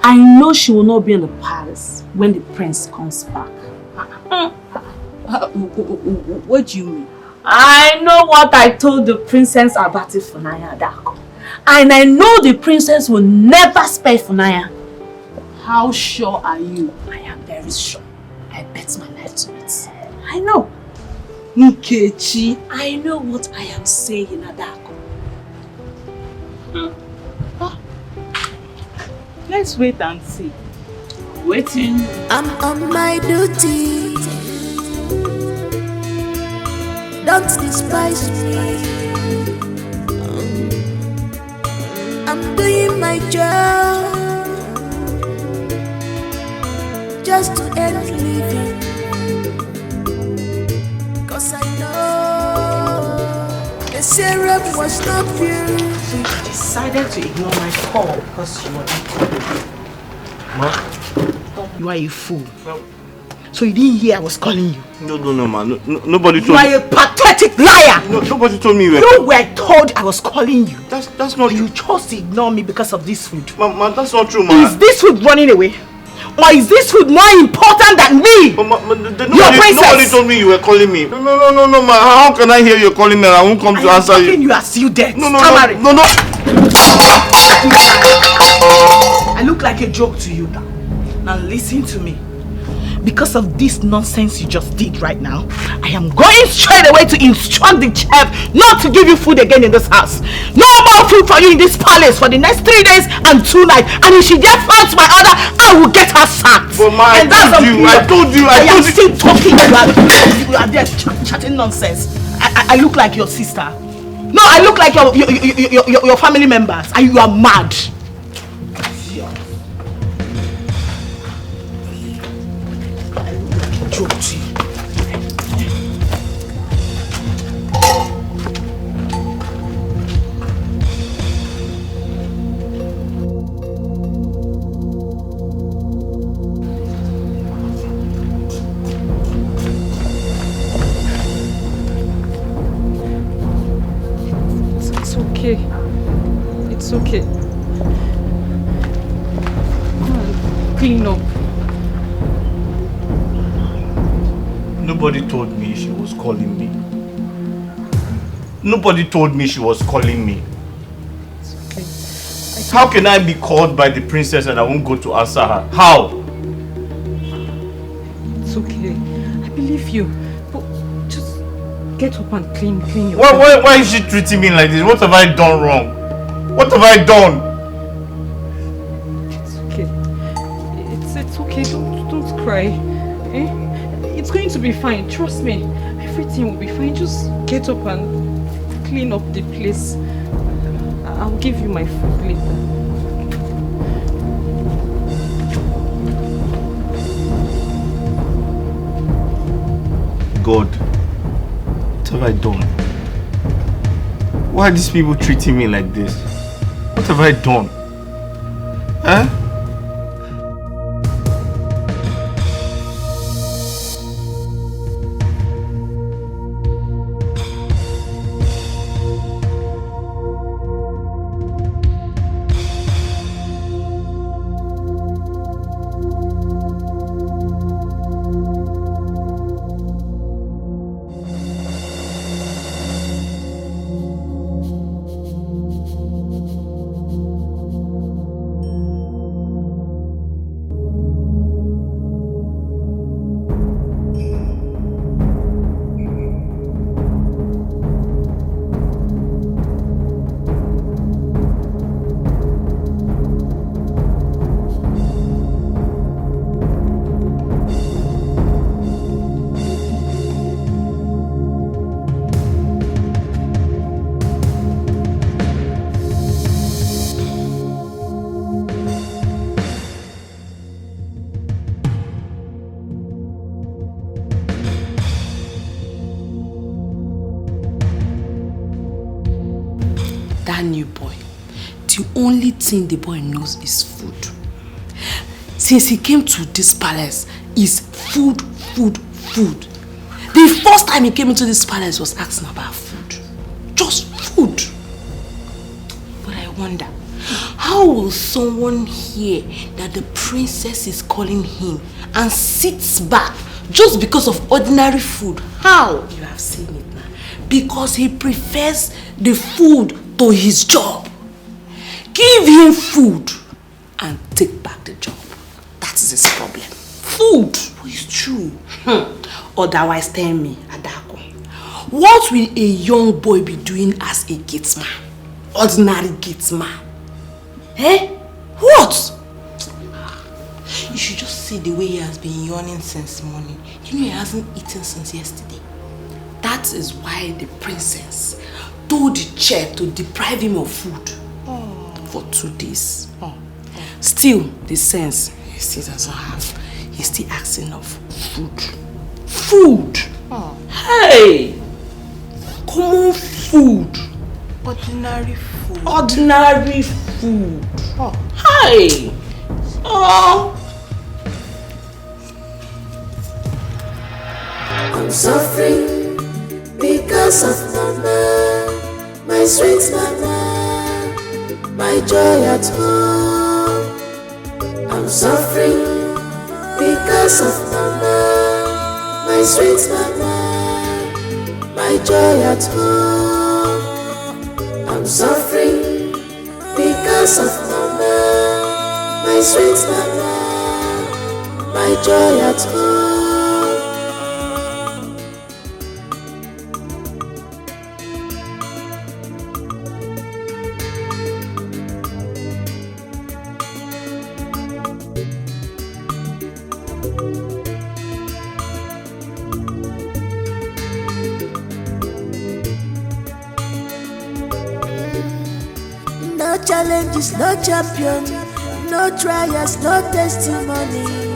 I know she will not be in the palace when the prince comes back. What do you mean? I know what I told the princess about it, Funaya Adako. And I know the princess will never spare Funaya. How sure are you? I am very sure. I bet my life to it. I know. Nkechi, I know what I am saying, Adako. Let's wait and see. Waiting. I'm on my duty. Don't despise me. I'm doing my job just to earn living. Cause I know the syrup was not pure. So you decided to ignore my call because you were not. Ma? You are a fool. No. So you didn't hear I was calling you? No, man. Nobody told me. You are a pathetic liar! No, nobody told me you were. You were told I was calling you. That's not true. You chose to ignore me because of this food. Man, that's not true, man. Is this food running away? Or is this food more important than me? Nobody told me you were calling me. No, man. How can I hear you calling me and I won't come to answer you? You are still dead. No. I look like a joke to you now. Now listen to me. Because of this nonsense you just did right now, I am going straight away to instruct the chef not to give you food again in this house. No more food for you in this palace for the next 3 days and 2 nights. And if she just fails my order, I will get her sacked. But ma, I told you. I am still talking. You are there chatting nonsense. I look like your sister. No, I look like your family members, and you are mad. Joke to you. It's okay. Come on, clean up. Nobody told me she was calling me. Nobody told me she was calling me. It's okay. How can I be called by the princess and I won't go to answer her? How? It's okay. I believe you. But just get up and clean your Why is she treating me like this? What have I done wrong? What have I done? It's okay. It's okay. Don't cry. Eh? It's going to be fine. Trust me. Everything will be fine. Just get up and clean up the place. I'll give you my food later. God, what have I done? Why are these people treating me like this? What have I done? Huh? That new boy, the only thing the boy knows is food. Since he came to this palace, is food, food, food. The first time he came into this palace was asking about food. Just food. But I wonder, how will someone hear that the princess is calling him and sits back just because of ordinary food? How? You have seen it now. Because he prefers the food to his job. Give him food and take back the job. That is his problem. Food. It's true. Otherwise, tell me, Adako, what will a young boy be doing as a gatesman? Ordinary gatesman. Eh? What? You should just see the way he has been yawning since morning. You know he hasn't eaten since yesterday. That is why the princess told the chef to deprive him of food for 2 days. Still, the sense he still doesn't have. He's still asking of food. Food! Hey! Common food. Ordinary food. Ordinary food. Hey! I'm suffering because of mama, my sweet mama, my joy at home. I'm suffering because of mama, my sweet mama, my joy at home. I'm suffering because of mama, my sweet mama, my joy at home. No challenges, no champion, no trials, no testimonies.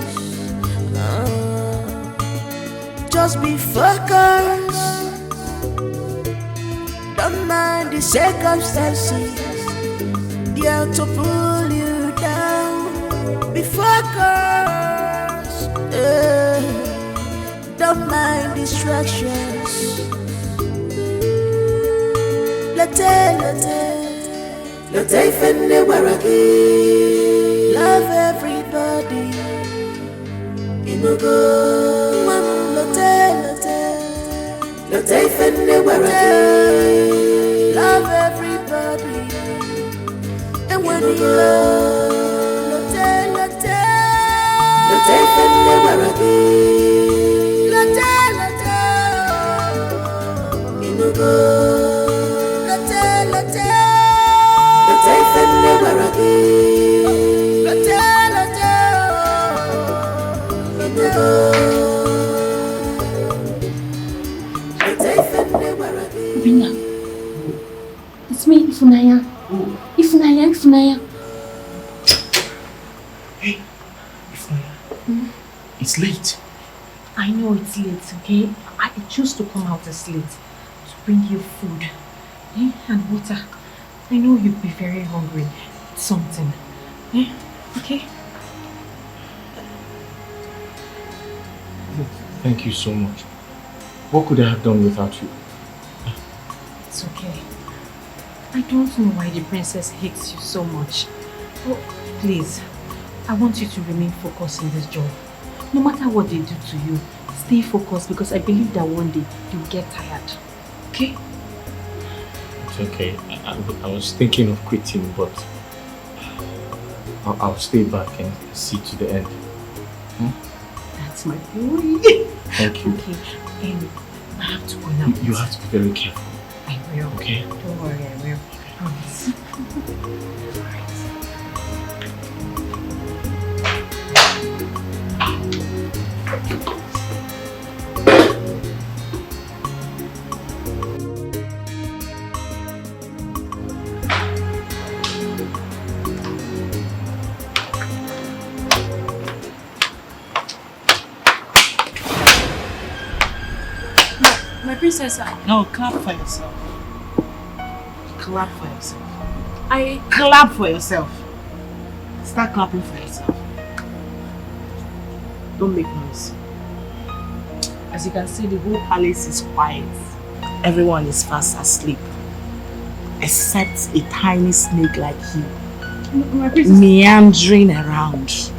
Just be focused. Don't mind the circumstances. They are to pull you down. Be focused. Don't mind distractions. Late fenne waragi. Love everybody. Inugo. Late fenne waragi. Love everybody. And when you love, late fenne waragi. Inugo. Obina, it's me, Ifunaya. Ifunaya. Hey, Ifunaya. It's late. I know it's late, okay? I chose to come out as late to bring you food and water. I know you'll be very hungry. It's something. Okay? Thank you so much. What could I have done without you? It's okay. I don't know why the princess hates you so much. Oh, please, I want you to remain focused in this job. No matter what they do to you, stay focused because I believe that one day you'll get tired. Okay? It's okay. I was thinking of quitting, but I'll stay back and see to the end. That's my boy. Thank you. Okay, I have to go now. You have to be very careful. I will. Okay? Don't worry, I will. I promise. My princess, No, clap for yourself. clap for yourself. Clap for yourself. Start clapping for yourself. Don't make noise. As you can see, the whole palace is quiet. Everyone is fast asleep. Except a tiny snake like you. Meandering around.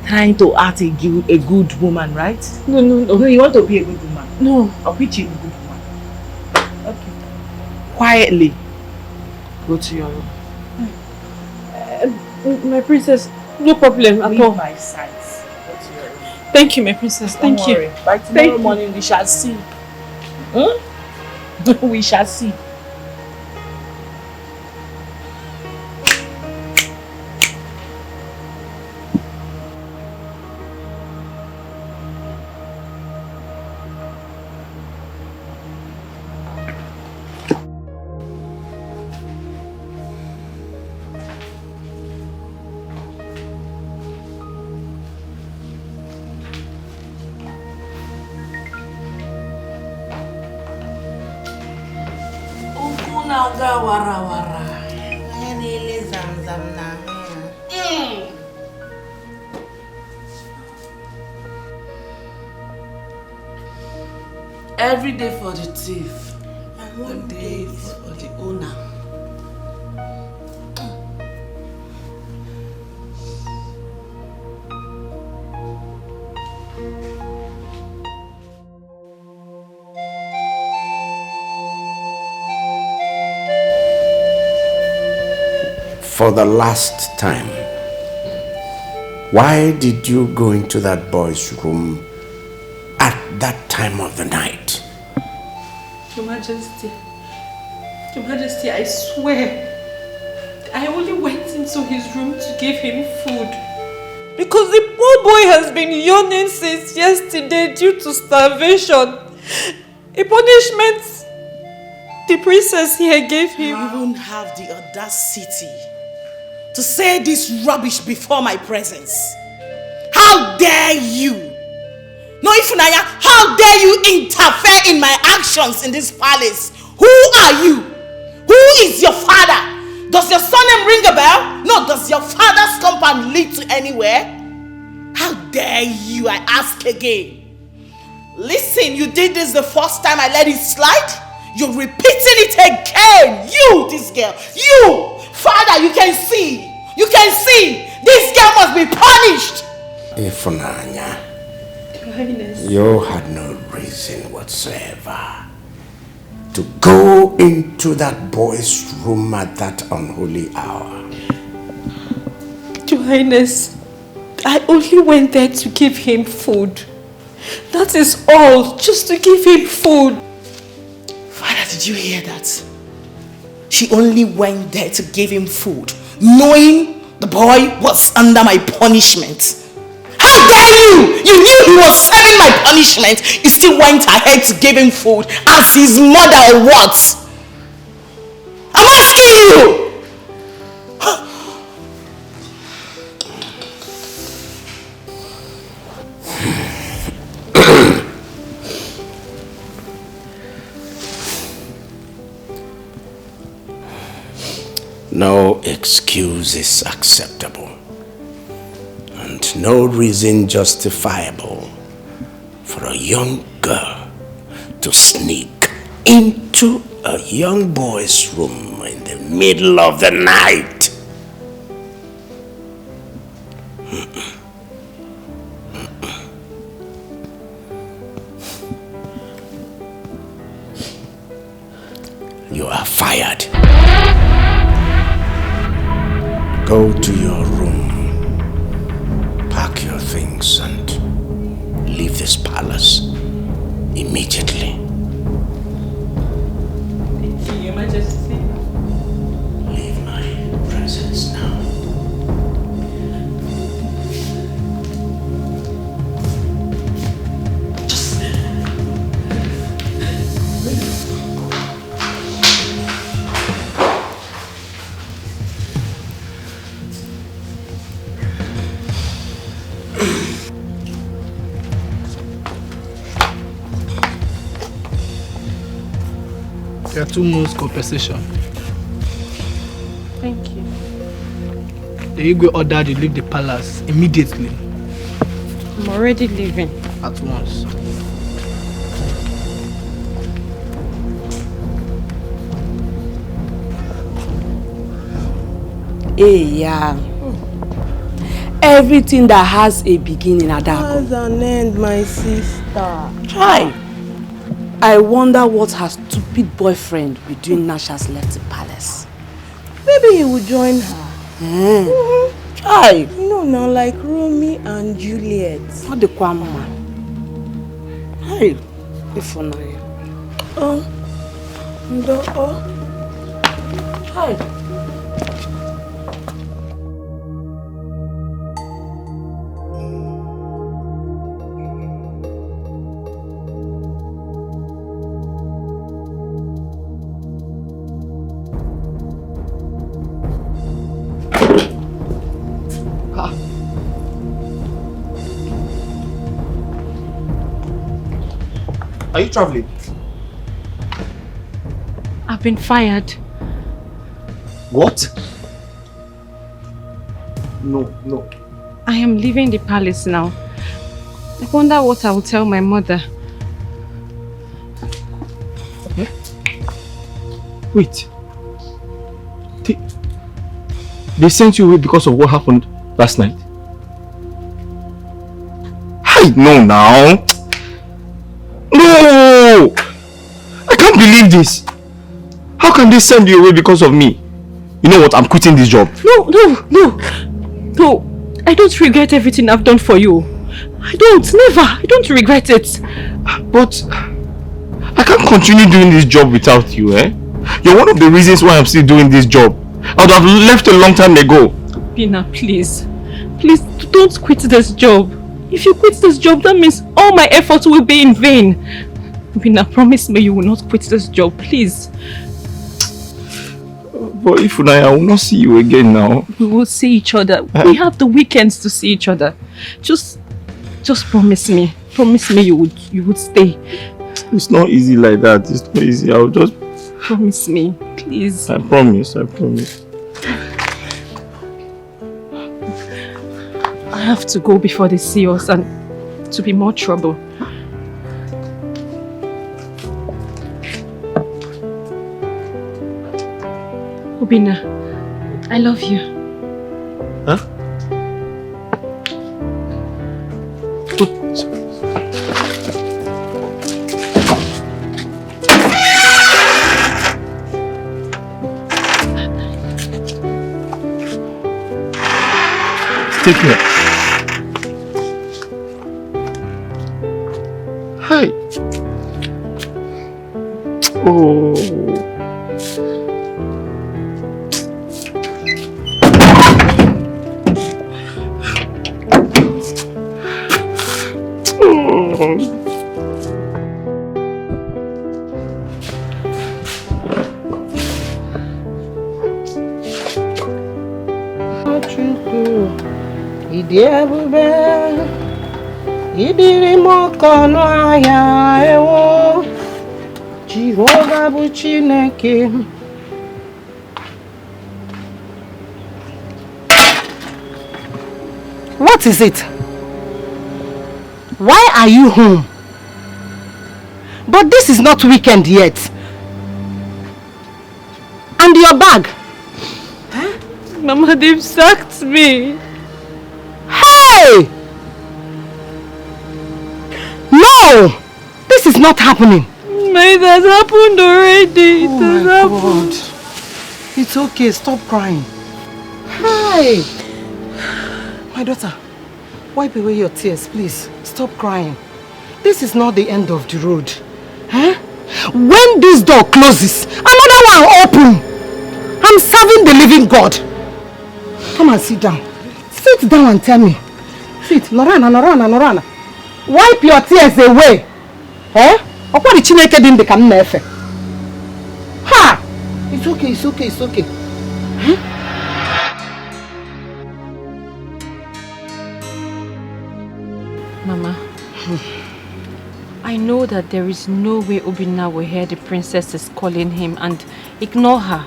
Trying to act a good woman, right? No. No, you want to be a good woman? No. I'll pitch you a good woman. Okay. Quietly. Go to your room. My princess, no problem at all. My sides. Go to your room. Thank you, my princess. Thank you. Worry. By tomorrow morning, we shall see. We shall see. Every day for the thief, and one day for the owner. For the last time, why did you go into that boy's room at that time of the night? Your Majesty, I swear, I only went into his room to give him food. Because the poor boy has been yawning since yesterday due to starvation. A punishment the princess here gave him. You won't have the audacity to say this rubbish before my presence. How dare you? No, Ifunanya, how dare you interfere in my actions in this palace? Who are you? Who is your father? Does your surname ring a bell? No, does your father's compound lead to anywhere? How dare you, I ask again. Listen, you did this the first time I let it slide. You're repeating it again. You, this girl. You, father, you can see. You can see. This girl must be punished. Ifunanya, you had no reason whatsoever to go into that boy's room at that unholy hour. Your Highness, I only went there to give him food. That is all, just to give him food. Father, did you hear that? She only went there to give him food, knowing the boy was under my punishment. How dare you! You knew he was serving my punishment. You still went ahead to give him food as his mother or what? I'm asking you! No excuse is acceptable, and no reason justifiable for a young girl to sneak into a young boy's room in the middle of the night. You are fired. Go to your room, pack your things, and leave this palace immediately. Thank you, Your Majesty. Leave my presence now. There are 2 months compensation. Thank you. The Igwe ordered you leave the palace immediately. I'm already leaving. At once. Hey, yeah. Everything that has a beginning, Adako. Has an end, my sister. Try. I wonder what her stupid boyfriend will do now she has left the palace. Maybe he will join her. Try. You know now, like Romeo and Juliet. What the Kwama? Hey, if I know. Hi. Are you traveling? I've been fired. What? No. I am leaving the palace now. I wonder what I will tell my mother. Wait. They sent you away because of what happened last night? I know now. No! I can't believe this. How can they send you away because of me? You know what? I'm quitting this job. No. I don't regret everything I've done for you. I don't regret it. But I can't continue doing this job without you, eh? You're one of the reasons why I'm still doing this job. I would have left a long time ago. Bina, please. Please don't quit this job. If you quit this job, that means all my efforts will be in vain. Bina, promise me you will not quit this job, please. But if I will not see you again now. We will see each other. We have the weekends to see each other. Just promise me. Promise me you would stay. It's not easy like that. It's not easy. I'll just... Promise me, please. I promise. I have to go before they see us and to be more trouble. Obina, I love you. Huh? Take care. Hi. Oh. What is it? Why are you home? But this is not weekend yet. And your bag? Huh? Mama, they've sacked me. Hey! No! This is not happening. It has happened already. It has happened. God. It's okay. Stop crying. Hi! My daughter, wipe away your tears, please. Stop crying. This is not the end of the road. Huh? When this door closes, another one will open. I'm serving the living God. Come and sit down. Sit down and tell me. Sit. Norana. Wipe your tears away. Eh? Okwari Chineke din de ka mmefe. Ha! It's okay. Huh? Mama, I know that there is no way Obina will hear the princess is calling him and ignore her.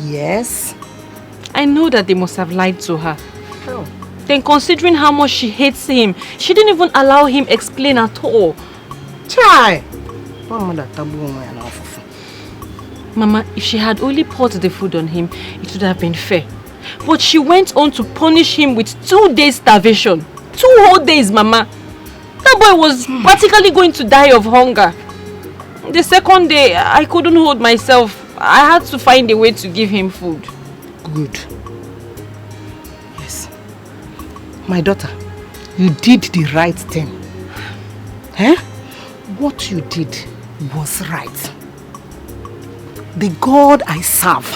Yes, I know that they must have lied to her. Oh. Then considering how much she hates him, she didn't even allow him explain at all. Try. Mama, if she had only poured the food on him, it would have been fair. But she went on to punish him with 2 days starvation. 2 whole days, Mama. That boy was practically going to die of hunger. The second day, I couldn't hold myself. I had to find a way to give him food. Good. Yes. My daughter, you did the right thing. Eh? What you did was right. The God I serve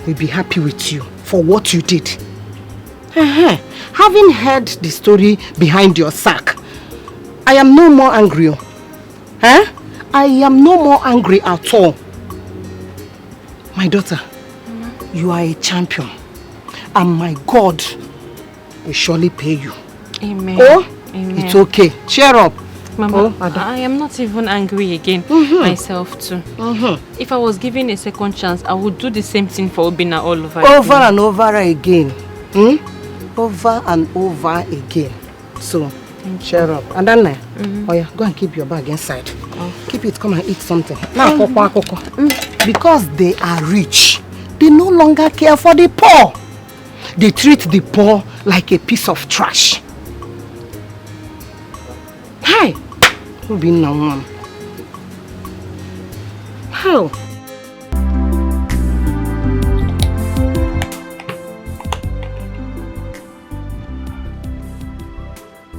will be happy with you for what you did. Having heard the story behind your sack, I am no more angry. I am no more angry at all. My daughter, you are a champion, and my God will surely pay you. Amen. Oh, Amen. It's okay. Cheer up. Mama, I am not even angry again, myself too. If I was given a second chance, I would do the same thing for Obina all over again. Over and over again. Over and over again. So, cheer up. And then, oh yeah, go and keep your bag inside. Keep it, come and eat something. Now, because they are rich, they no longer care for the poor. They treat the poor like a piece of trash. Hi. Obina, mom. How?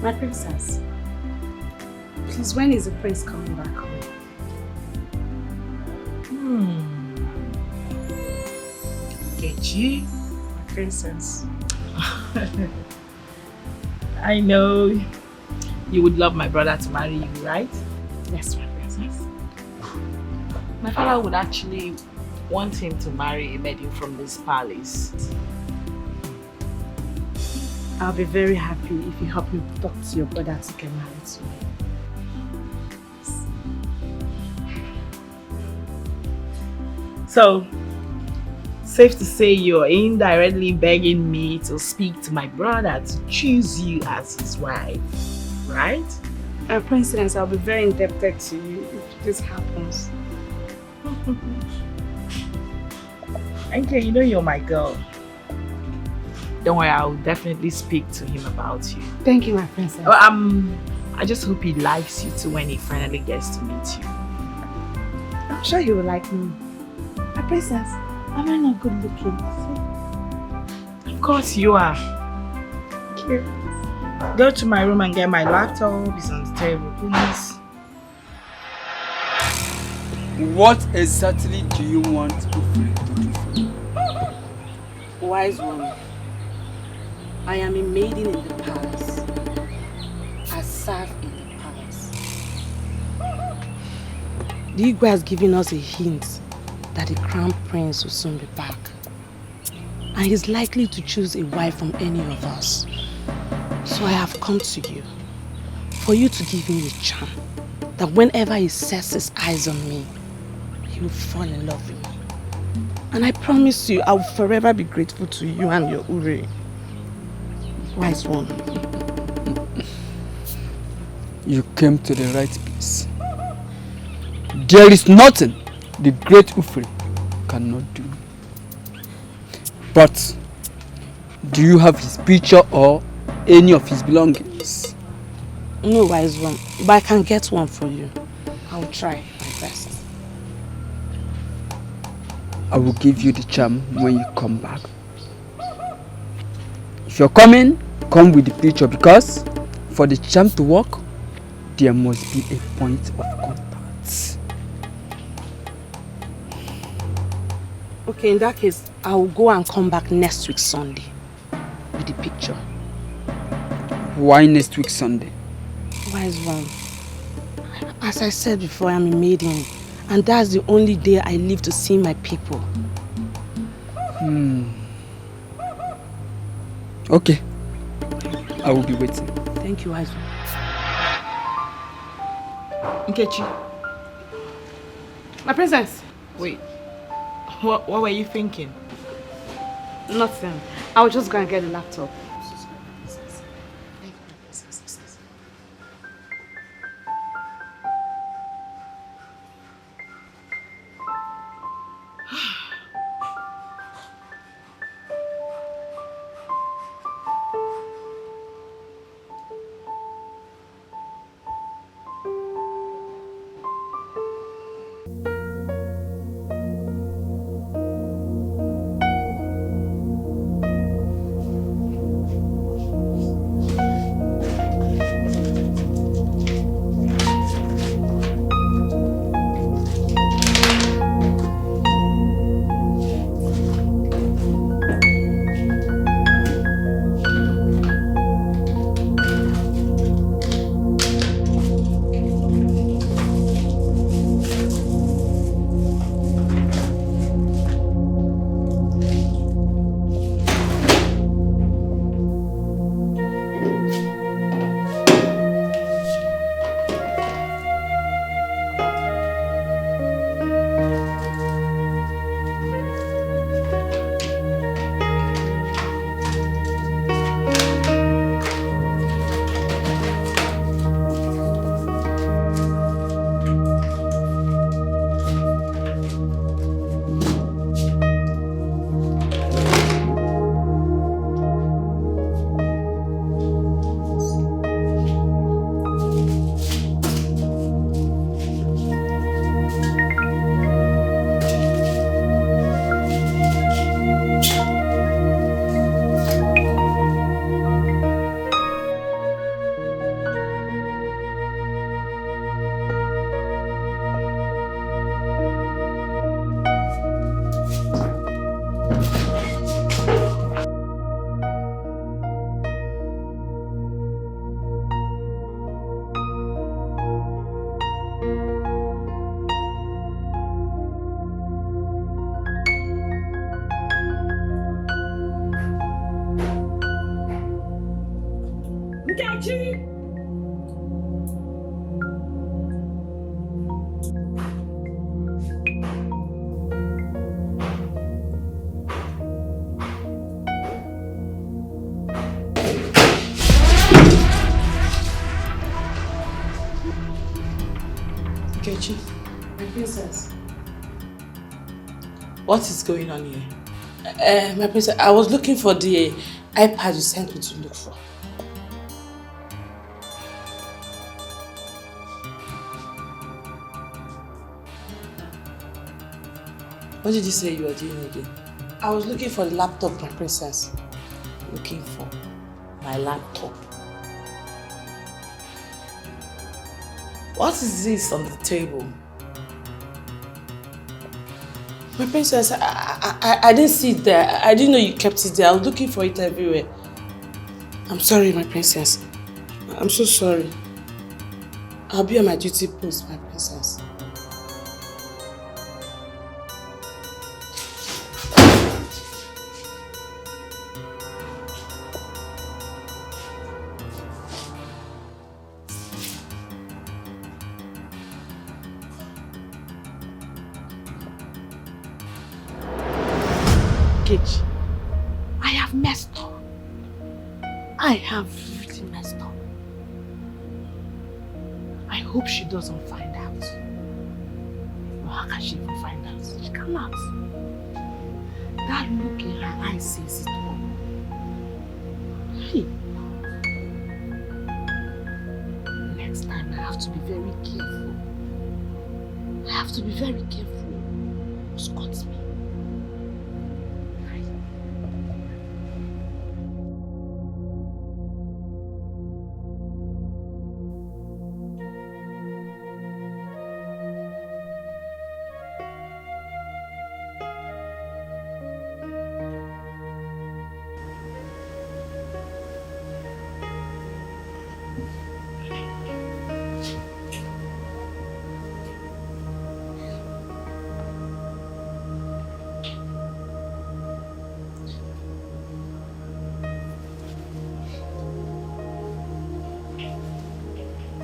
My princess, please, when is the prince coming back home? Kechi, my princess. I know you would love my brother to marry you, right? Yes, my princess. My father would actually want him to marry a maiden from this palace. I'll be very happy if you help me talk to your brother to get married to me. So, safe to say you're indirectly begging me to speak to my brother to choose you as his wife, right? Princess, I'll be very indebted to you if this happens. Okay, you know you're my girl. Don't worry, I'll definitely speak to him about you. Thank you, my princess. I just hope he likes you too when he finally gets to meet you. I'm sure he will like me. My princess, am I not good looking? Of course you are. Thank you. Go to my room and get my laptop. It's on the table, please. What exactly do you want Ufre to do for you? Wise one, I am a maiden in the palace. I serve in the palace. The Igwe has given us a hint that the crown prince will soon be back. And he's likely to choose a wife from any of us. So I have come to you for you to give me a charm that whenever he sets his eyes on me, he will fall in love with me. And I promise you, I will forever be grateful to you and your Ure. Wise one. You came to the right place. There is nothing the great Ufre cannot do. But, do you have his picture or any of his belongings? No, wise one, but I can get one for you. I will try my best. I will give you the charm when you come back. If you're coming, come with the picture, because for the charm to work, there must be a point of contact. Okay, in that case, I will go and come back next week Sunday with the picture. Why next week Sunday? Wise one, as I said before, I'm a maiden, and that's the only day I live to see my people. Okay, I will be waiting. Thank you, wise one. Nkechi. My princess. Wait. What were you thinking? Nothing. I'll just go and get the laptop. My princess. What is going on here? My princess, I was looking for the iPad you sent me to look for. What did you say you were doing again? I was looking for the laptop, my princess. Looking for my laptop. What is this on the table? My princess, I didn't see it there. I didn't know you kept it there. I was looking for it everywhere. I'm sorry, my princess. I'm so sorry. I'll be on my duty post, my princess. I have messed up. I have really messed up. I hope she doesn't find out. Or how can she even find out? She cannot. That look in her eyes says it all. Hey. Next time I have to be very careful. I have to be very careful. Scott me.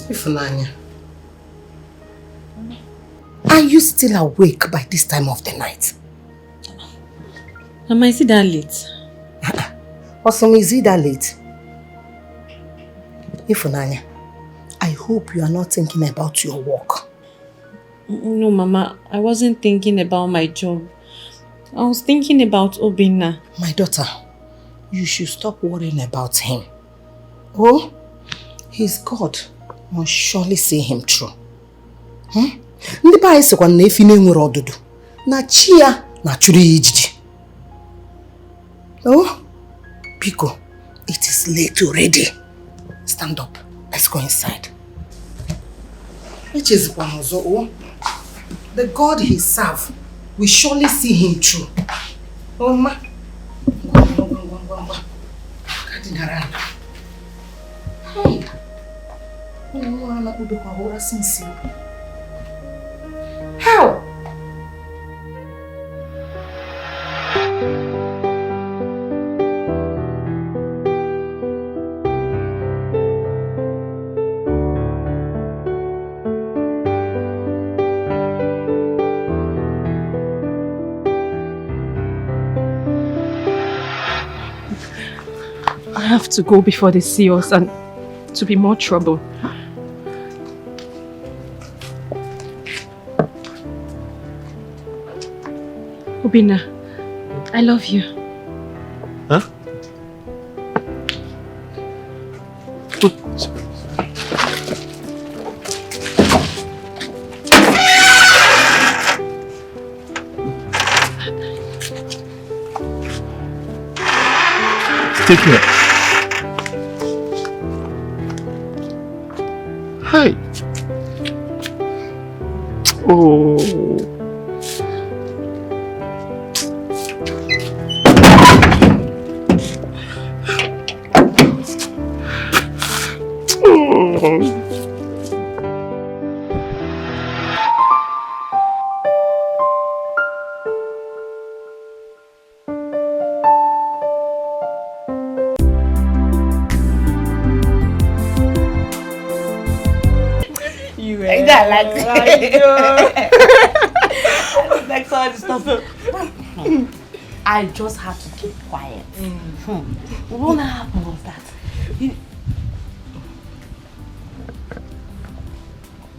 Ifunanya, are you still awake by this time of the night? Am I still that late? Awesome, is it that late? Ifunanya, I hope you are not thinking about your work. No, Mama, I wasn't thinking about my job. I was thinking about Obina. My daughter, you should stop worrying about him. Oh, his God must surely see him through. Ndị pa anyị sịkwa na efi na-enwere ọdụdụ na chi ya na chụrụ ya ijiji. Oh, Biko, it is late already. Stand up. Let's go inside. The God he serves will surely see him through. Oh, ma. Hey. How? I have to go before they see us and to be more trouble. Obina, I love you. Huh? Take care. Hi. Oh. Like all this stuff. I just have to keep quiet. What happened was that?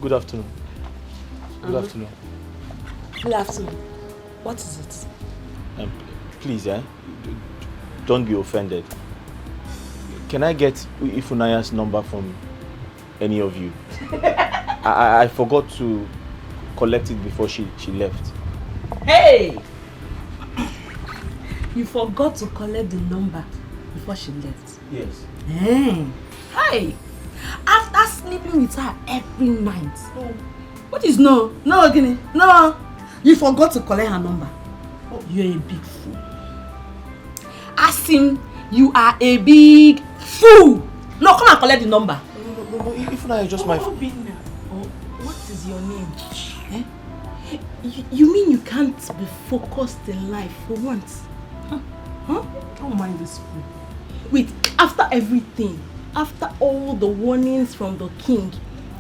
Good afternoon. Good afternoon. Good afternoon. What is it? Please, don't be offended. Can I get Ifunaya's number from any of you? I forgot to collect it before she left. Hey! You forgot to collect the number before she left? Yes. Hey! After sleeping with her every night. What is no? No, Guinea. No! You forgot to collect her number. You're a big fool. Ask him, you are a big fool! No, come and collect the number. No, Ifunaya is just my... Obina. What is your name? You mean you can't be focused in life for once? Don't mind this fool. Wait, after everything, after all the warnings from the king,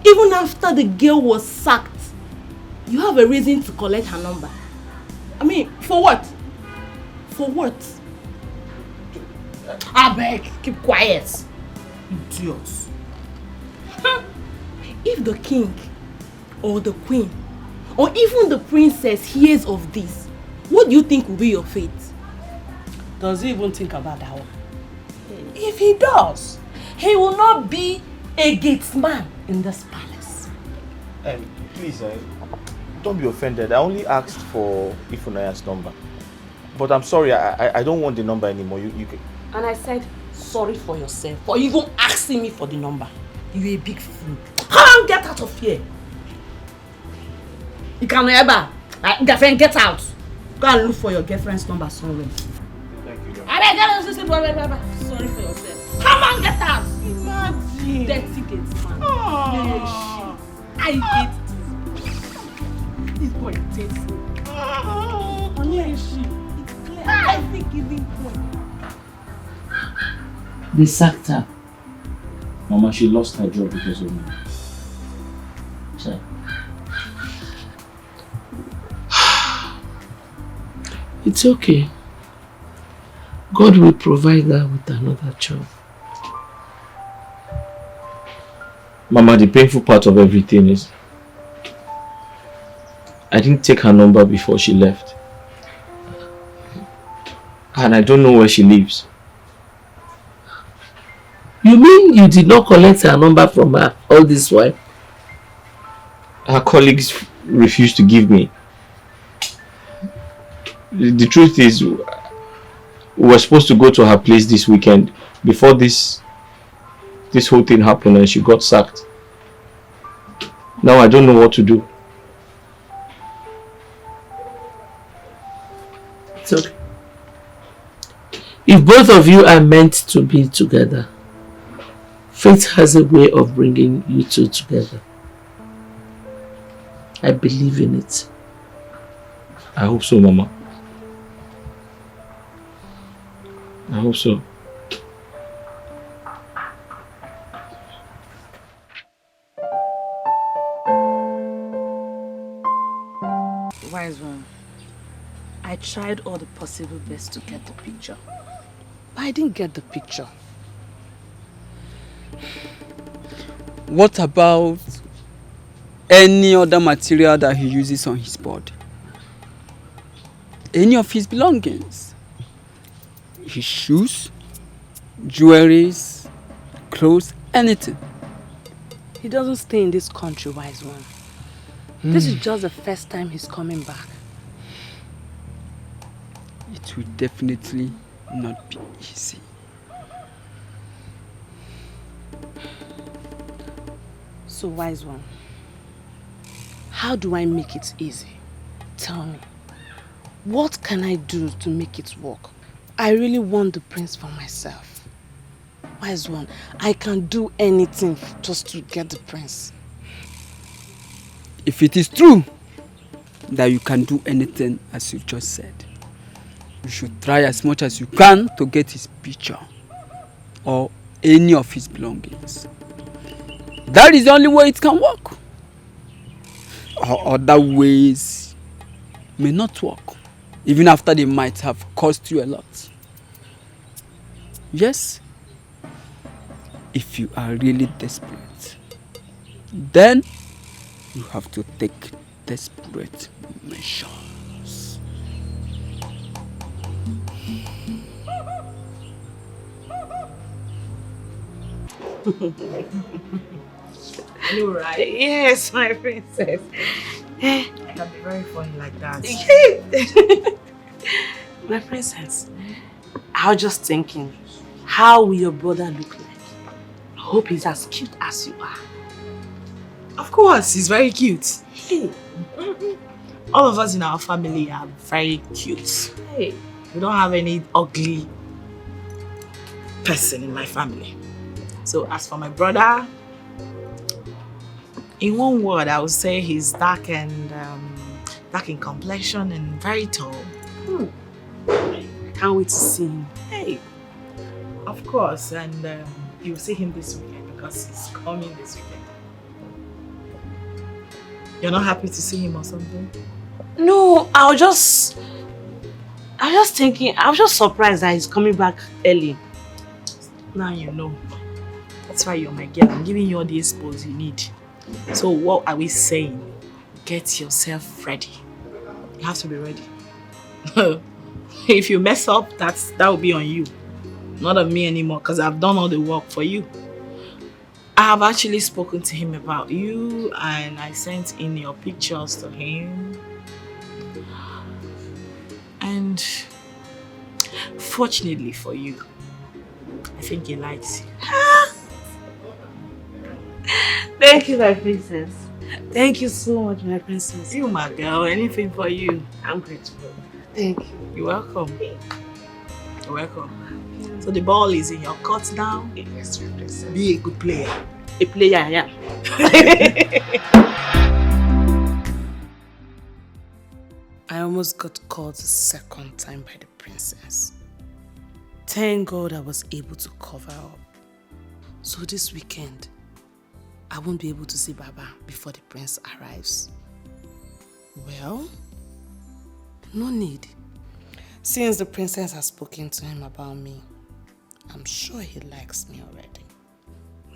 even after the girl was sacked, you have a reason to collect her number. I mean, for what? For what? I beg, keep quiet. Idiots. If the king or the queen or even the princess hears of this, what do you think will be your fate? Does he even think about that one? If he does, he will not be a gatesman in this palace. Please, don't be offended. I only asked for Ifunaya's number. But I'm sorry, I don't want the number anymore. You can... And I said, sorry for yourself for even asking me for the number. You're a big fool. Come on, get out of here. You can never. Girlfriend, get out. Go and look for your girlfriend's number somewhere. Thank you. Sorry for yourself. Come on, get out. Imagine. Dirty gates, man. I hate this boy. Takes me. It's clear. I think giving point. They sacked her. Mama, she lost her job because of me. So. It's okay. God will provide her with another job. Mama, the painful part of everything is I didn't take her number before she left. And I don't know where she lives. You mean you did not collect her number from her all this while? Her colleagues refused to give me. The truth is, we were supposed to go to her place this weekend before this whole thing happened and she got sacked. Now I don't know what to do. It's okay. If both of you are meant to be together, fate has a way of bringing you two together. I believe in it. I hope so, Mama. I hope so. Wise one. I tried all the possible best to get the picture, but I didn't get the picture. What about any other material that he uses on his board? Any of his belongings? His shoes, jewelries, clothes, anything? He doesn't stay in this country, wise one. This is just the first time he's coming back. It will definitely not be easy. So, wise one, how do I make it easy? Tell me. What can I do to make it work? I really want the prince for myself. Wise one, I can do anything just to get the prince. If it is true that you can do anything as you just said, you should try as much as you can to get his picture or any of his belongings. That is the only way it can work. Or other ways may not work, even after they might have cost you a lot. Yes, if you are really desperate, then you have to take desperate measures. You right? Yes, my princess. I can be very funny like that. My princess, I was just thinking, how will your brother look like? I hope he's as cute as you are. Of course, he's very cute. Hey. All of us in our family are very cute. Hey. We don't have any ugly person in my family. So as for my brother, in one word, I would say he's dark and dark in complexion and very tall. I can't wait to see him. Hey, of course, and you'll see him this weekend because he's coming this weekend. You're not happy to see him or something? No, I was just thinking, I was just surprised that he's coming back early. Now you know. That's why you're my girl. I'm giving you all the expos you need. So what are we saying? Get yourself ready. You have to be ready. If you mess up, that will be on you. Not on me anymore, because I've done all the work for you. I have actually spoken to him about you and I sent in your pictures to him. And fortunately for you, I think he likes you. Thank you, my princess. Thank you so much, my princess. You, my girl, anything for you. I'm grateful. Thank you. You're welcome. You're welcome. So the ball is in your court now. Yes, my princess. Be a good player. A player, yeah. I almost got caught the second time by the princess. Thank God I was able to cover up. So this weekend, I won't be able to see Baba before the prince arrives. Well, no need. Since the princess has spoken to him about me, I'm sure he likes me already.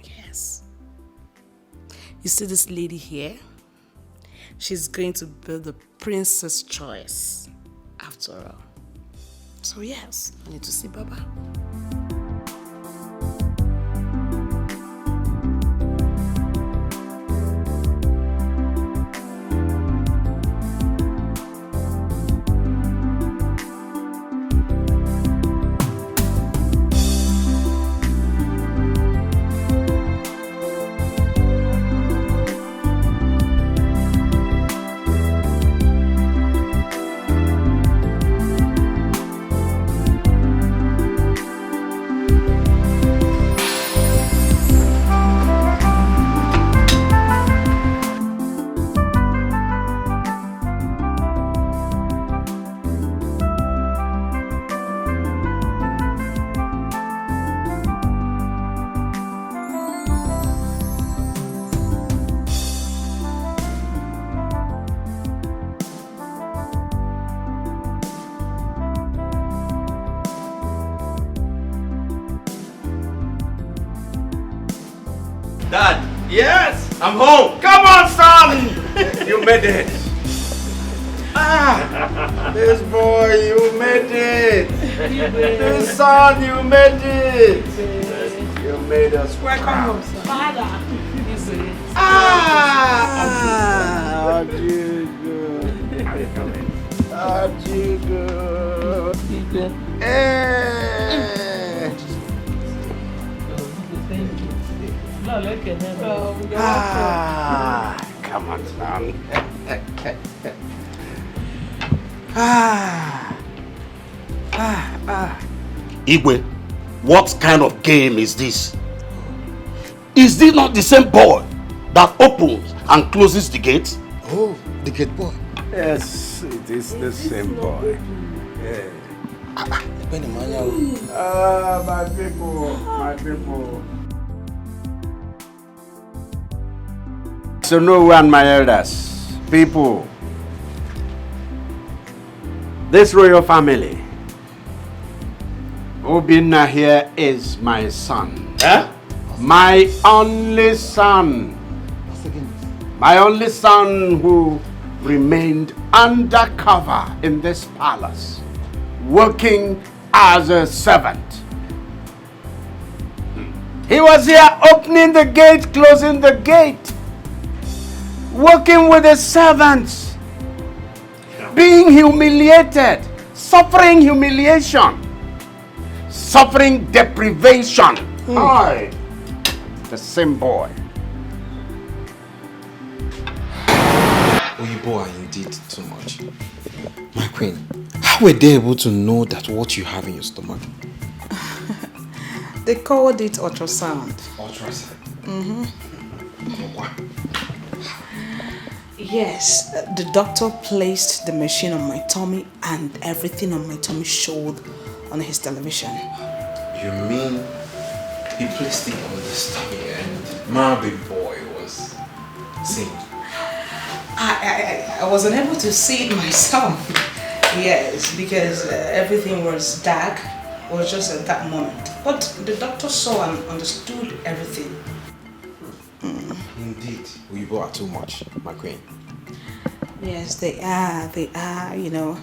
Yes. You see this lady here? She's going to be the princess choice after all. So yes, I need to see Baba. Dad, yes, I'm home. Come on, son. You made it. This boy, you made it. This son, you made it. You made us proud. Father. Come on, son. Igwe, what kind of game is this? Is this not the same boy that opens and closes the gate? Oh, the gate boy. Yes, it is the same boy. Yeah. My people. So no one, my elders, people, this royal family, Obina here is my son. Huh? My only son. My only son who remained undercover in this palace, working as a servant. He was here opening the gate, closing the gate, working with the servants, being humiliated, suffering humiliation, suffering deprivation. Aye, the same boy. Oyibo are indeed too much. My queen, how were they able to know that what you have in your stomach? They called it ultrasound. Ultrasound? Mm-hmm. Yes, the doctor placed the machine on my tummy and everything on my tummy showed on his television. You mean he placed it on the stomach and my big boy was seeing? I wasn't able to see it myself. Yes, because everything was dark. It was just at that moment. But the doctor saw and understood everything. Indeed, we are too much, my queen. Yes, they are, you know.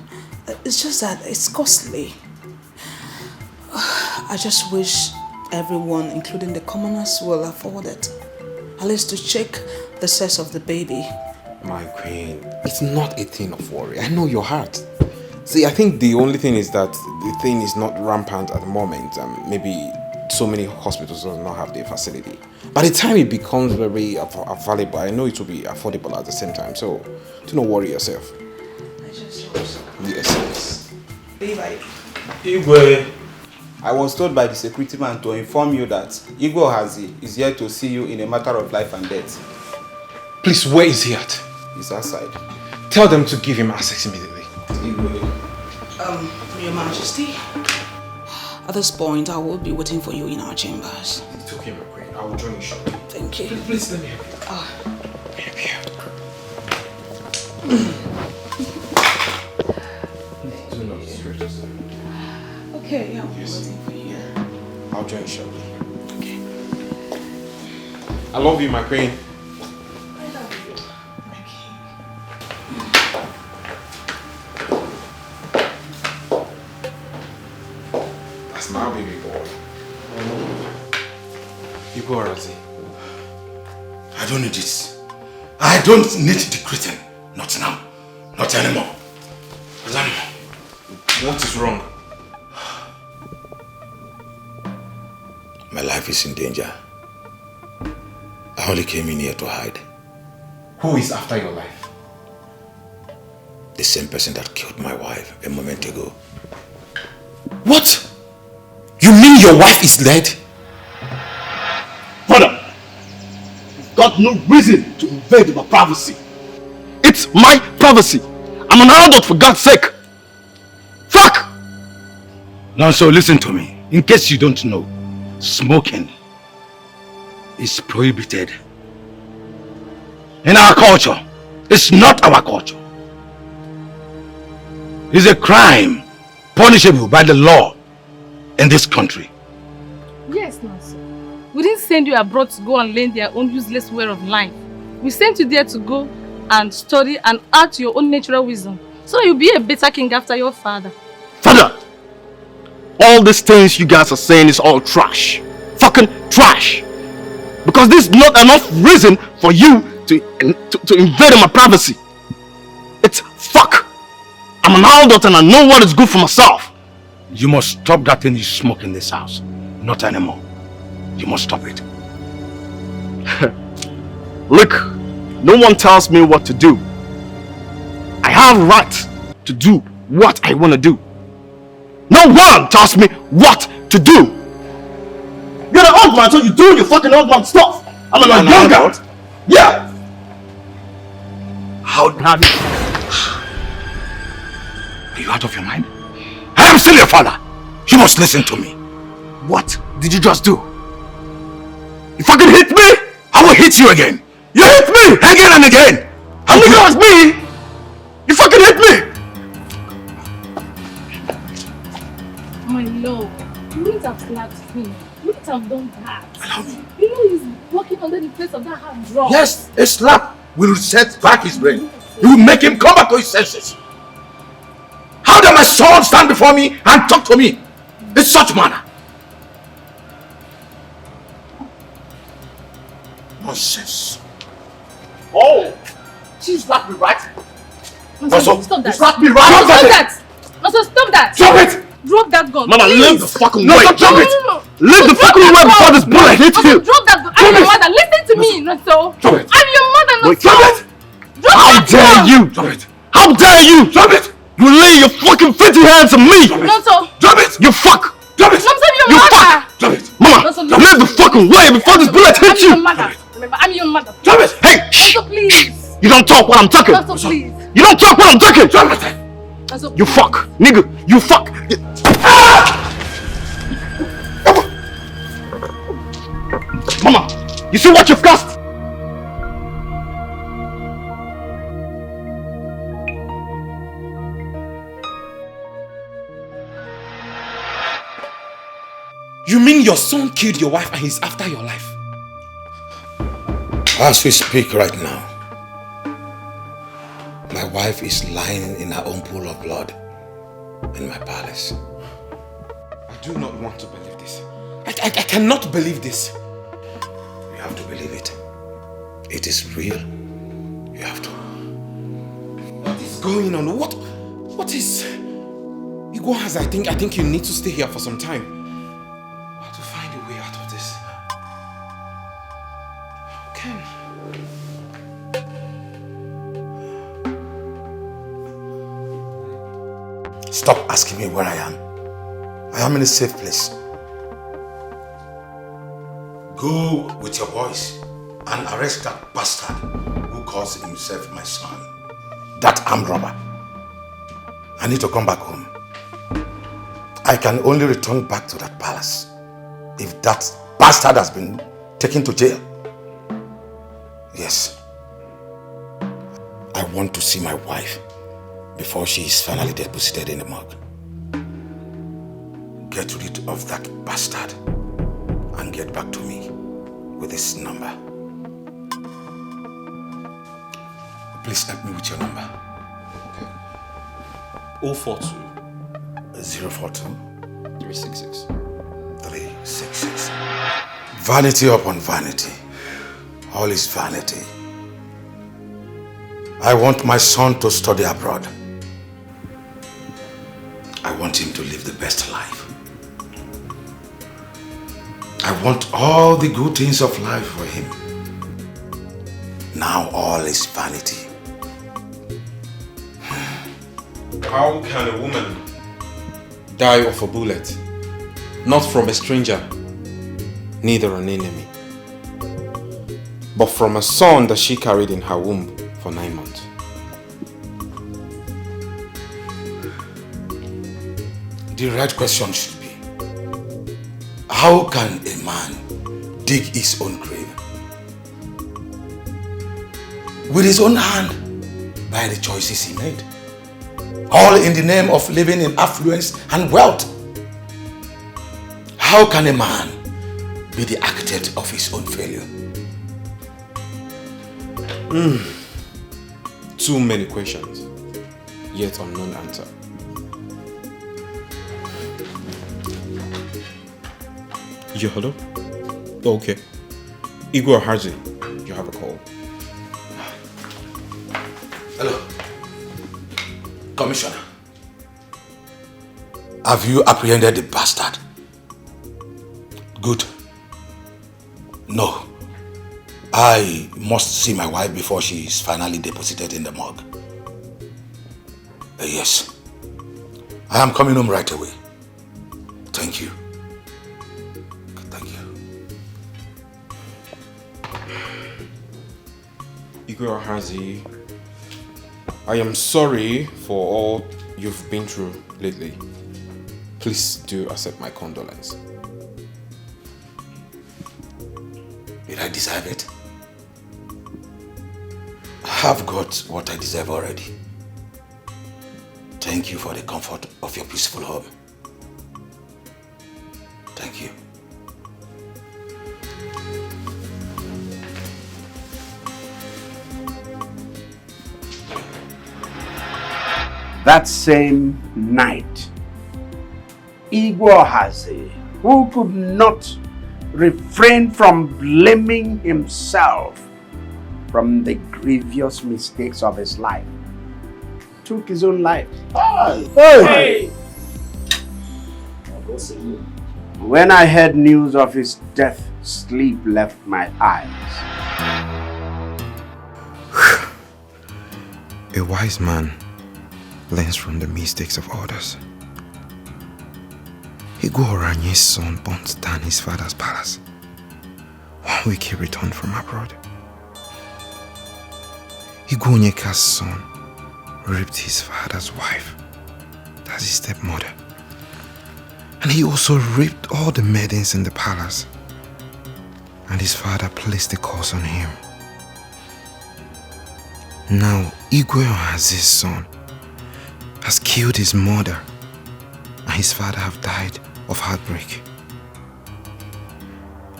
It's just that it's costly. I just wish everyone, including the commoners, will afford it. At least to check the sex of the baby. My queen, it's not a thing of worry. I know your heart. See, I think the only thing is that the thing is not rampant at the moment. Maybe so many hospitals do not have the facility. By the time it becomes very available, I know it will be affordable at the same time. So, do not worry yourself. I just hope so. Yes. Igwe, I was told by the security man to inform you that Igwe Hazi is here to see you in a matter of life and death. Please, where is he at? He's outside. Tell them to give him access immediately. Igwe. Your Majesty, at this point, I will be waiting for you in our chambers. It's okay, my queen. I will join you shortly. Thank you. Please let me help you. Do not distress yourself. Okay, yeah. Yes. I'll join shortly. Okay. I love you, my queen. I love you. That's my baby boy. You go, Razi. I don't need this. I don't need the greeting. Not now. Not anymore. Not anymore. What is wrong? My life is in danger. I only came in here to hide. Who is after your life? The same person that killed my wife a moment ago. What? You mean your wife is dead? Father, you've got no reason to invade my privacy. It's my privacy. I'm an adult, for God's sake. Fuck! Now, so listen to me. In case you don't know, smoking is prohibited. In our culture, it's not our culture. It's a crime punishable by the law in this country. Yes, Nancy. We didn't send you abroad to go and learn their own useless way of life. We sent you there to go and study and add to your own natural wisdom, so that you'll be a better king after your father. Father, all these things you guys are saying is all trash. Fucking trash. Because this is not enough reason for you to invade my privacy. It's fuck. I'm an adult and I know what is good for myself. You must stop that thing you smoke in this house. Not anymore. You must stop it. Look, no one tells me what to do. I have right to do what I want to do. No one tells me what to do. You're an old man, so you do your fucking old man stuff. I'm a younger. Yeah. How have you? Are you out of your mind? I am still your father. You must listen to me. What did you just do? You fucking hit me, I will hit you again. You hit me again and again. And look at me. You fucking hit me. My love, you wouldn't have slapped him. You wouldn't have done that. Allow me. You know he's walking under the place of that hard drug. Yes, a slap will set back his brain. It will make him come back to his senses. How dare my son stand before me and talk to me in such manner? Nonsense. Oh, she slapped me, right? Stop that. You slapped me, right? Stop that. Also, stop that. Drop it. Drop that gun. Mama, please. leave the fucking way. Drop it. Leave the fucking way before this bullet hits you. Drop that gun. I'm your mother. Listen to me, Naso. Drop it. I'm your mother, Naso. Wait, drop it. How dare you? Drop it. How dare you? Drop it. You lay your fucking filthy hands on me. Naso. Drop it. You fuck. Drop it. Naso, your You mother. fuck. Drop it. Mama, leave the fucking way before this bullet hits you. I'm your mother. Remember, I'm your mother. Drop it. Hey, shh. Naso, please. You don't talk when I'm talking. Naso, please. You don't talk when I'm talking. Drop it. Naso, You fuck. Nigga, you fuck. Mama, you see what you've cost? You mean your son killed your wife and he's after your life? As we speak right now, my wife is lying in her own pool of blood in my palace. I do not want to believe this. I cannot believe this. You have to believe it. It is real. You have to. What is going on? What is... Iguahas, I think you need to stay here for some time. I have to find a way out of this. Okay. Stop asking me where I am. I am in a safe place. Go with your boys and arrest that bastard who calls himself my son. That armed robber. I need to come back home. I can only return back to that palace if that bastard has been taken to jail. Yes. I want to see my wife before she is finally deposited in the morgue. get rid of that bastard and get back to me with his number. Please help me with your number. 042 042 366. 366. Vanity upon vanity. All is vanity. I want my son to study abroad. I want him to live the best life. I want all the good things of life for him. Now all is vanity. How can a woman die of a bullet? Not from a stranger, neither an enemy, but from a son that she carried in her womb for 9 months. The right question should be, how can a man dig his own grave? With his own hand, by the choices he made. All in the name of living in affluence and wealth. How can a man be the architect of his own failure? Too many questions, yet unknown answer. Yeah, hello? Okay. Igor Harzi, you have a call. Hello. Commissioner. Have you apprehended the bastard? Good. No. I must see my wife before she is finally deposited in the morgue. Yes. I am coming home right away. Thank you. Thank you. Igor Harzi, I am sorry for all you've been through lately. Please do accept my condolence. Did I deserve it? I have got what I deserve already. Thank you for the comfort of your peaceful home. Thank you. That same night, Igor Harzi, who could not refrain from blaming himself from the grievous mistakes of his life, took his own life. Hey! When I heard news of his death, sleep left my eyes. A wise man learns from the mistakes of others. Igor Oranye's son burnt down his father's palace 1 week he returned from abroad. Igor Onyeka's son raped his father's wife, that's his stepmother. And he also raped all the maidens in the palace. And his father placed the curse on him. Now Igor Harzi's son has killed his mother, and his father have died of heartbreak.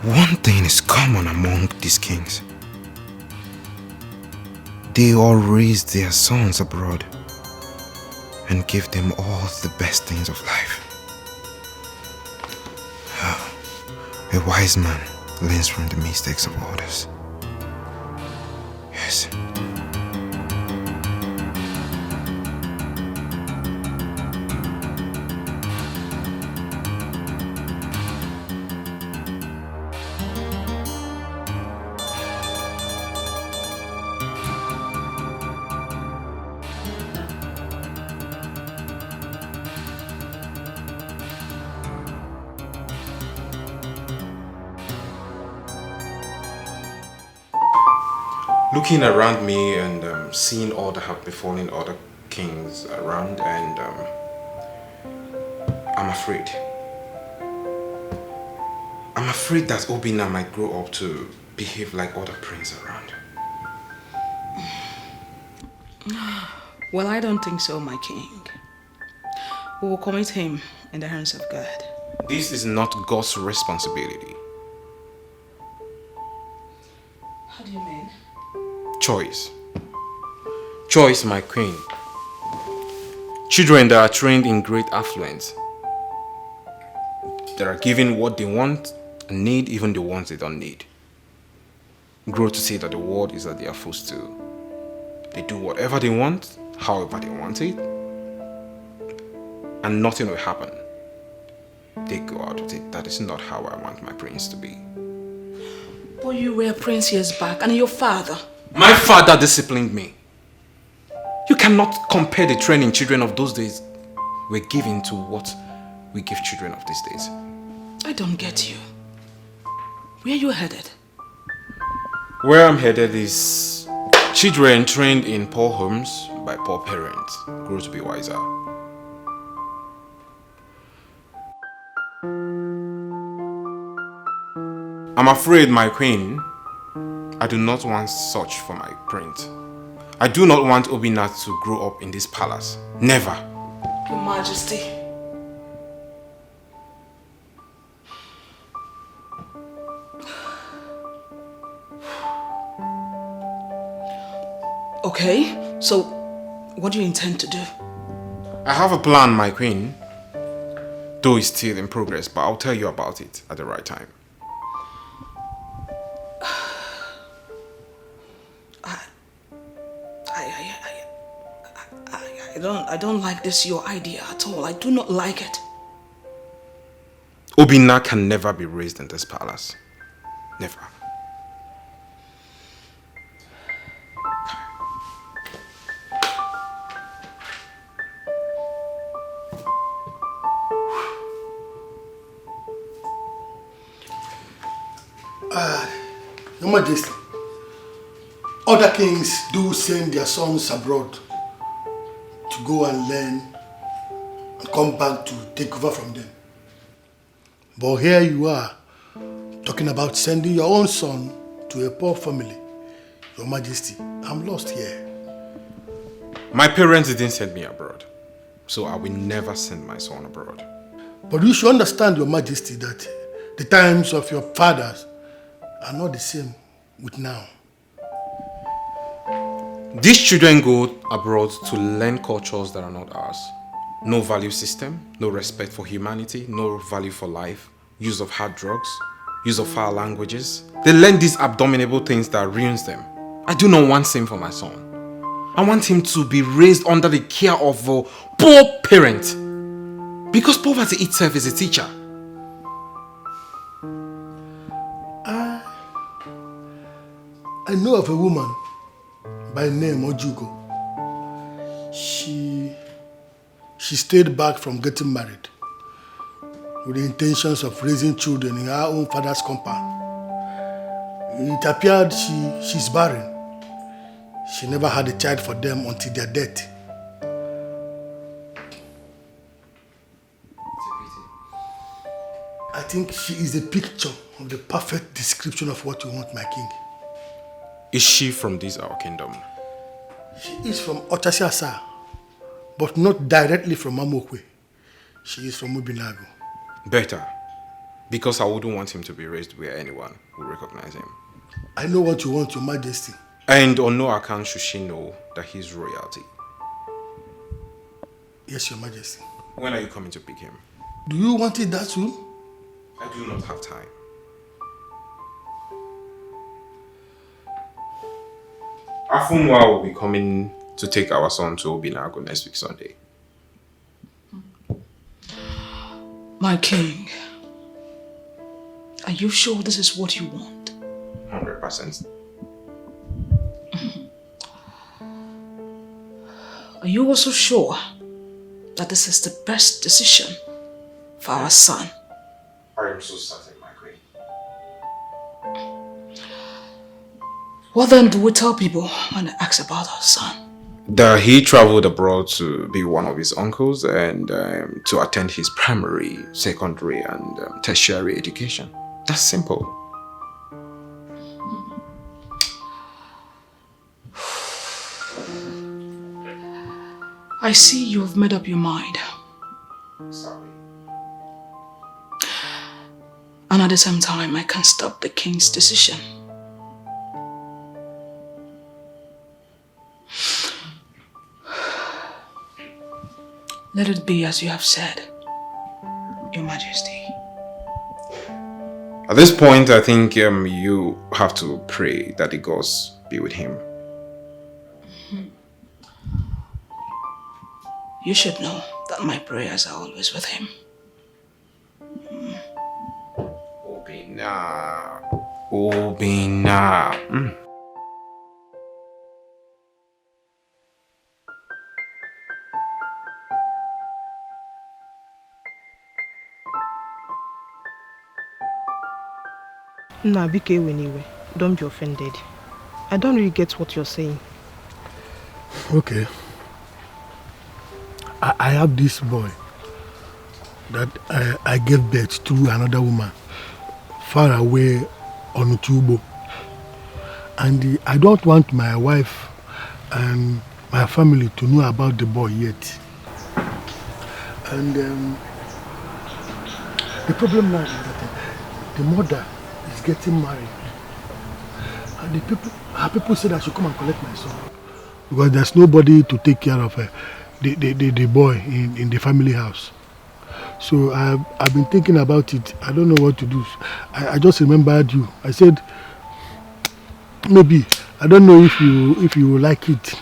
One thing is common among these kings. They all raised their sons abroad and gave them all the best things of life. A wise man learns from the mistakes of others. Yes. Looking around me and seeing all that have befallen other kings around, and I'm afraid. I'm afraid that Obina might grow up to behave like other princes around. Well, I don't think so, my king. We will commit him in the hands of God. This is not God's responsibility. How do you mean? Choice. Choice, my queen. Children that are trained in great affluence, that are given what they want and need, even the ones they don't need, grow to see that the world is at their footstool. They do whatever they want, however they want it, and nothing will happen. They go out with it. That is not how I want my prince to be. But you were a prince years back, and your father. My father disciplined me. You cannot compare the training children of those days were given to what we give children of these days. I don't get you. Where are you headed? Where I'm headed is children trained in poor homes by poor parents grow to be wiser. I'm afraid, my queen, I do not want such for my prince. I do not want Obina to grow up in this palace. Never. Your Majesty. Okay, so what do you intend to do? I have a plan, my queen. Though it's still in progress, but I'll tell you about it at the right time. I don't like this, your idea at all. I do not like it. Obina can never be raised in this palace. Never. Your Majesty, other kings do send their sons abroad to go and learn and come back to take over from them. But here you are, talking about sending your own son to a poor family. Your Majesty, I'm lost here. My parents didn't send me abroad, so I will never send my son abroad. But you should understand, Your Majesty, that the times of your fathers are not the same with now. These children go abroad to learn cultures that are not ours. No value system, no respect for humanity, no value for life, use of hard drugs, use of foul languages. They learn these abominable things that ruins them. I do not want same for my son. I want him to be raised under the care of a poor parent. Because poverty itself is a teacher. I know of a woman by name Ojugo. She stayed back from getting married with the intentions of raising children in her own father's compound. It appeared she's barren. She never had a child for them until their death. I think she is a picture of the perfect description of what you want, my king. Is she from this our kingdom? She is from Otasiasa, but not directly from Amokwe. She is from Obinago. Better, because I wouldn't want him to be raised where anyone will recognize him. I know what you want, Your Majesty. And on no account should she know that he's royalty. Yes, Your Majesty. When are you coming to pick him? Do you want it that soon? I do not have time. Afunwa will be coming to take our son to Obinago next week Sunday. My king, are you sure this is what you want? 100%. Are you also sure that this is the best decision for our son? I am so certain, my queen. What then do we tell people when they ask about our son? That he traveled abroad to be one of his uncles and to attend his primary, secondary and tertiary education. That's simple. I see you have made up your mind. Sorry. And at the same time, I can stop the king's decision. Let it be as you have said, Your Majesty. At this point, I think you have to pray that the gods be with him. You should know that my prayers are always with him. Obina. Obina. Nah, BK anyway. Don't be offended. I don't really get what you're saying. Okay. I have this boy that I gave birth to another woman far away on Tubo. And I don't want my wife and my family to know about the boy yet. And the problem now is that the mother is getting married. And her people said I should come and collect my son. Because there's nobody to take care of the boy in the family house. So I've been thinking about it. I don't know what to do. I just remembered you. I said, maybe, I don't know if you like it.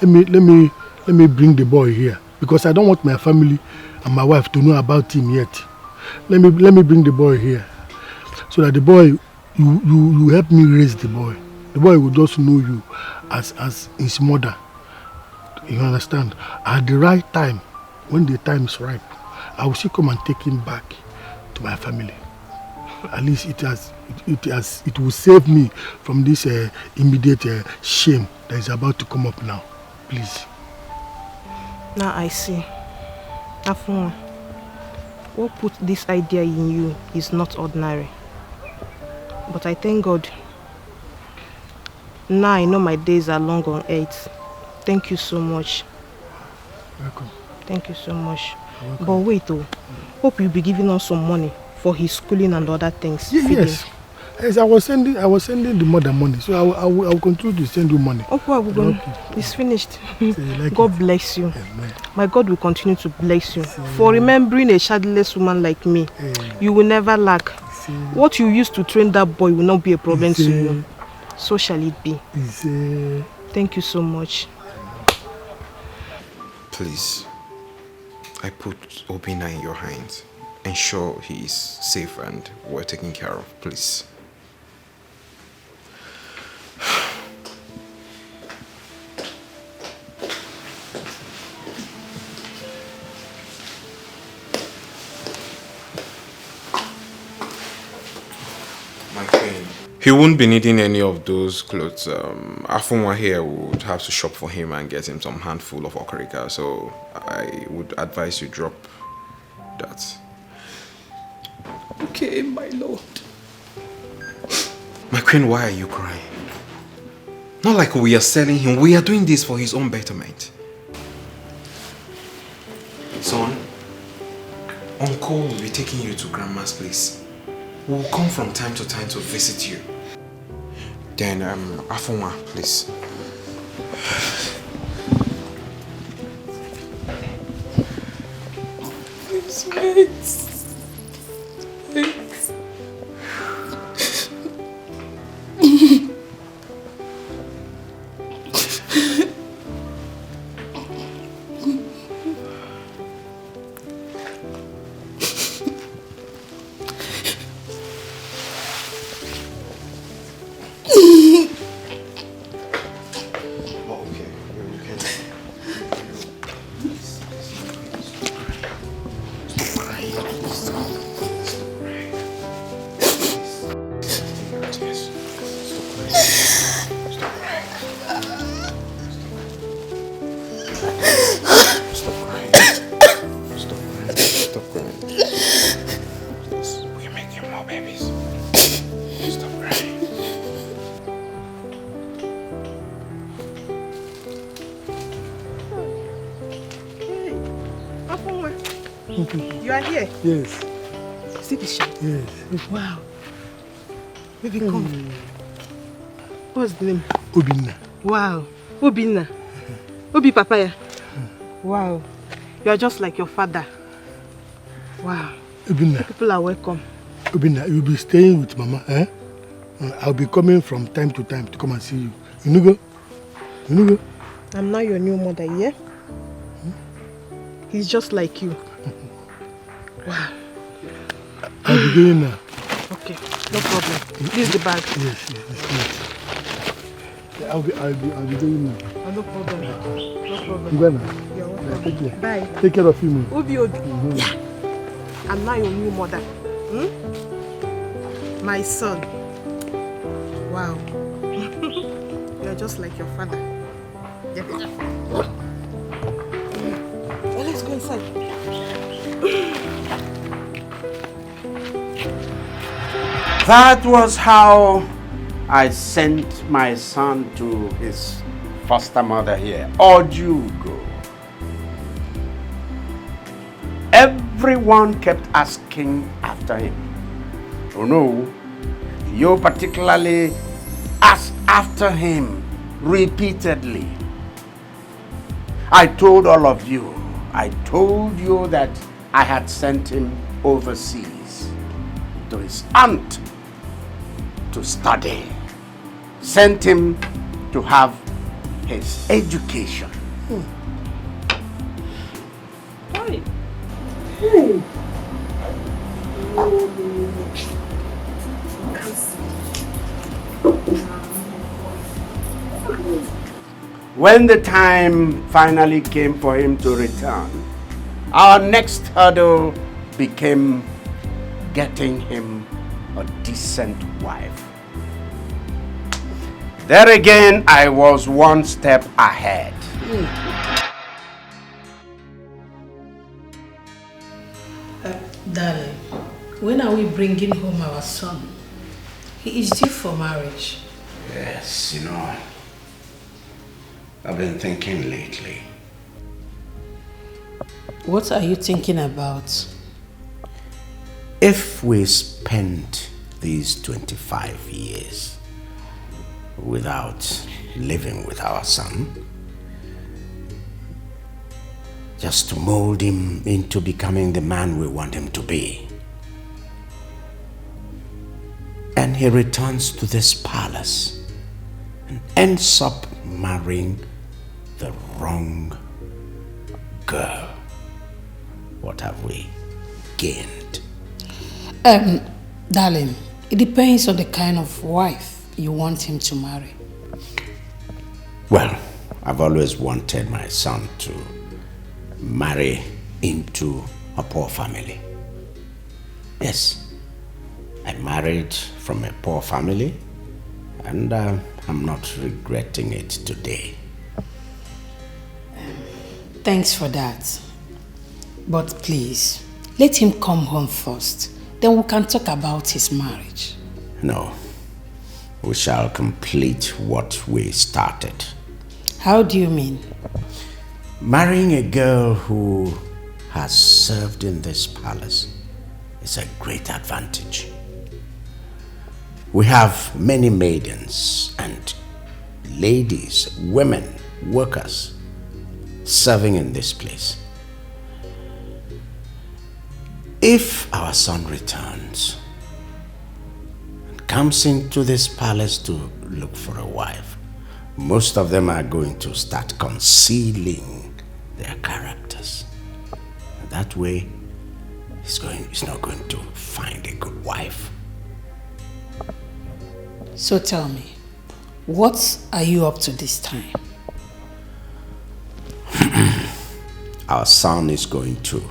Let me bring the boy here. Because I don't want my family and my wife to know about him yet. Let me bring the boy here. So that the boy, you help me raise the boy. The boy will just know you as his mother. You understand? At the right time, when the time is ripe, I will still come and take him back to my family. At least it will save me from this immediate shame that is about to come up now. Please. Now I see. Afun, what put this idea in you is not ordinary. But I thank God. Now I know my days are long on earth. Thank you so much. Welcome. Thank you so much. But wait though, hope you'll be giving us some money for his schooling and other things. Yes. Yes, I was sending the mother money, so I will continue to send you money. Okay, it's finished. God bless you. Amen. My God will continue to bless you. For remembering a childless woman like me, you will never lack. What you used to train that boy will not be a problem to you. So shall it be. Thank you so much. Please, I put Obina in your hands. Ensure he is safe and well taken care of, please. My queen. He won't be needing any of those clothes. Afunwa here would have to shop for him and get him some handful of okarika, so I would advise you drop that. Okay, my lord. My queen, why are you crying? Not like we are selling him. We are doing this for his own betterment. Son, Uncle will be taking you to Grandma's place. We will come from time to time to visit you. Then, Afunwa, please. Please, wait. Wait. You are here? Yes. See the shirt? Yes. Wow. Baby, come. What's the name? Obina. Wow. Obina. Obi Papaya. Wow. You are just like your father. Wow. Obina. People are welcome. Obina, you'll be staying with Mama, eh? I'll be coming from time to time to come and see you. You know go? You know go? I'm now your new mother, yeah? He's just like you. Wow. I'll be going now. Okay, no problem. This is the bag. Yes, yeah, I'll be going now. Oh, no problem. No problem. You go now. You're welcome. Yeah, take care. Bye. Take care of you, man. Obi. Yeah. I'm now your new mother. My son. Wow. You're just like your father. Well, let's go inside. That was how I sent my son to his foster mother here, Ojugo. Everyone kept asking after him. Oh no, you particularly asked after him repeatedly. I told all of you, I told you that I had sent him overseas to his aunt to study, sent him to have his education. Hi. When the time finally came for him to return, our next hurdle became getting him a decent wife. There again, I was one step ahead. Darling, when are we bringing home our son? He is due for marriage. Yes, you know, I've been thinking lately. What are you thinking about? If we spend these 25 years without living with our son, just to mold him into becoming the man we want him to be, and he returns to this palace and ends up marrying the wrong girl, what have we gained? Darling, it depends on the kind of wife you want him to marry. Well, I've always wanted my son to marry into a poor family. Yes, I married from a poor family, and I'm not regretting it today. Thanks for that. But please, let him come home first. Then we can talk about his marriage. No, we shall complete what we started. How do you mean? Marrying a girl who has served in this palace is a great advantage. We have many maidens and ladies, women, workers serving in this place. If our son returns and comes into this palace to look for a wife, most of them are going to start concealing their characters. And that way, he's not going to find a good wife. So tell me, what are you up to this time? Our son is going to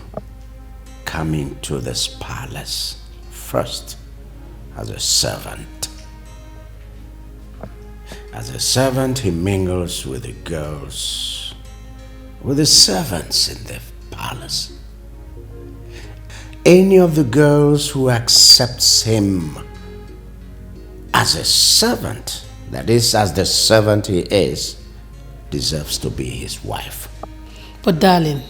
come into this palace first as a servant. As a servant, he mingles with the girls, with the servants in the palace. Any of the girls who accepts him as a servant, that is, as the servant he is, deserves to be his wife. But darling,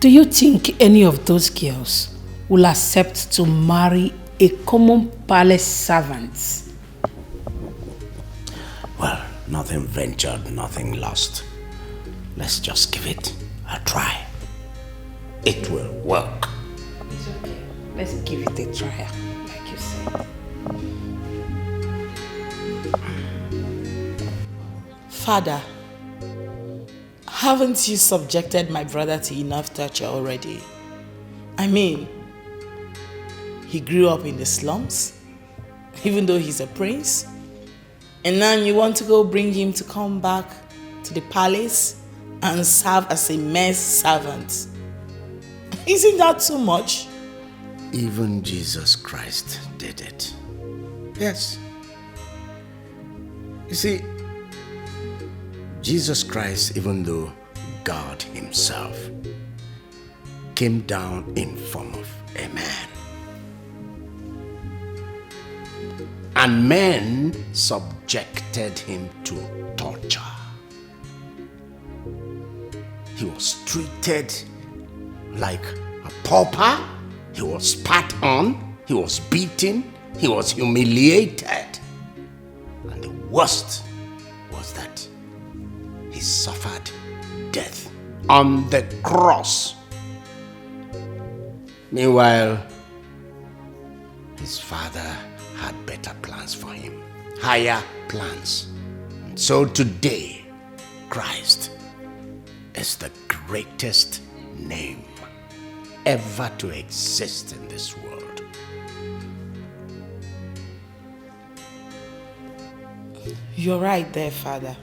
do you think any of those girls will accept to marry a common palace servant? Well, nothing ventured, nothing lost. Let's just give it a try. It will work. It's okay. Let's give it a try, like you say. Father, haven't you subjected my brother to enough torture already? I mean, he grew up in the slums, even though he's a prince. And now you want to go bring him to come back to the palace and serve as a mess servant. Isn't that too much? Even Jesus Christ did it. Yes. You see, Jesus Christ, even though God himself, came down in form of a man. And men subjected him to torture. He was treated like a pauper. He was spat on. He was beaten. He was humiliated. And the worst was that he suffered death on the cross. Meanwhile, his father had better plans for him, higher plans. And so today, Christ is the greatest name ever to exist in this world. You're right there, Father.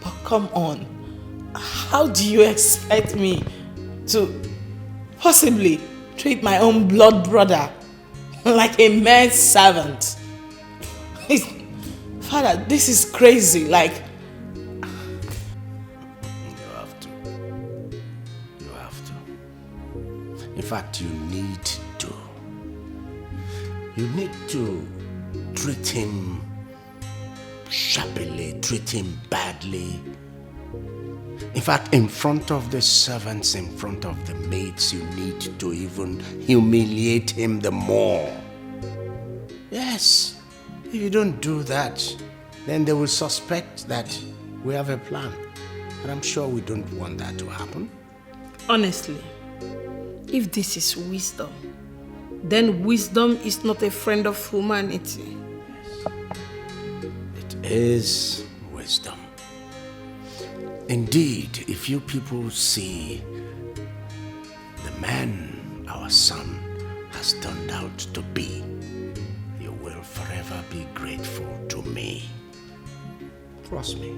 But come on, how do you expect me to possibly treat my own blood brother like a mere servant? Father, this is crazy. Like, In fact, you need to. You need to treat him sharply, treat him badly. In fact, in front of the servants, in front of the maids, you need to even humiliate him the more. Yes, if you don't do that, then they will suspect that we have a plan. And I'm sure we don't want that to happen. Honestly, if this is wisdom, then wisdom is not a friend of humanity. It is wisdom. Indeed, if you people see the man our son has turned out to be, you will forever be grateful to me. Trust me.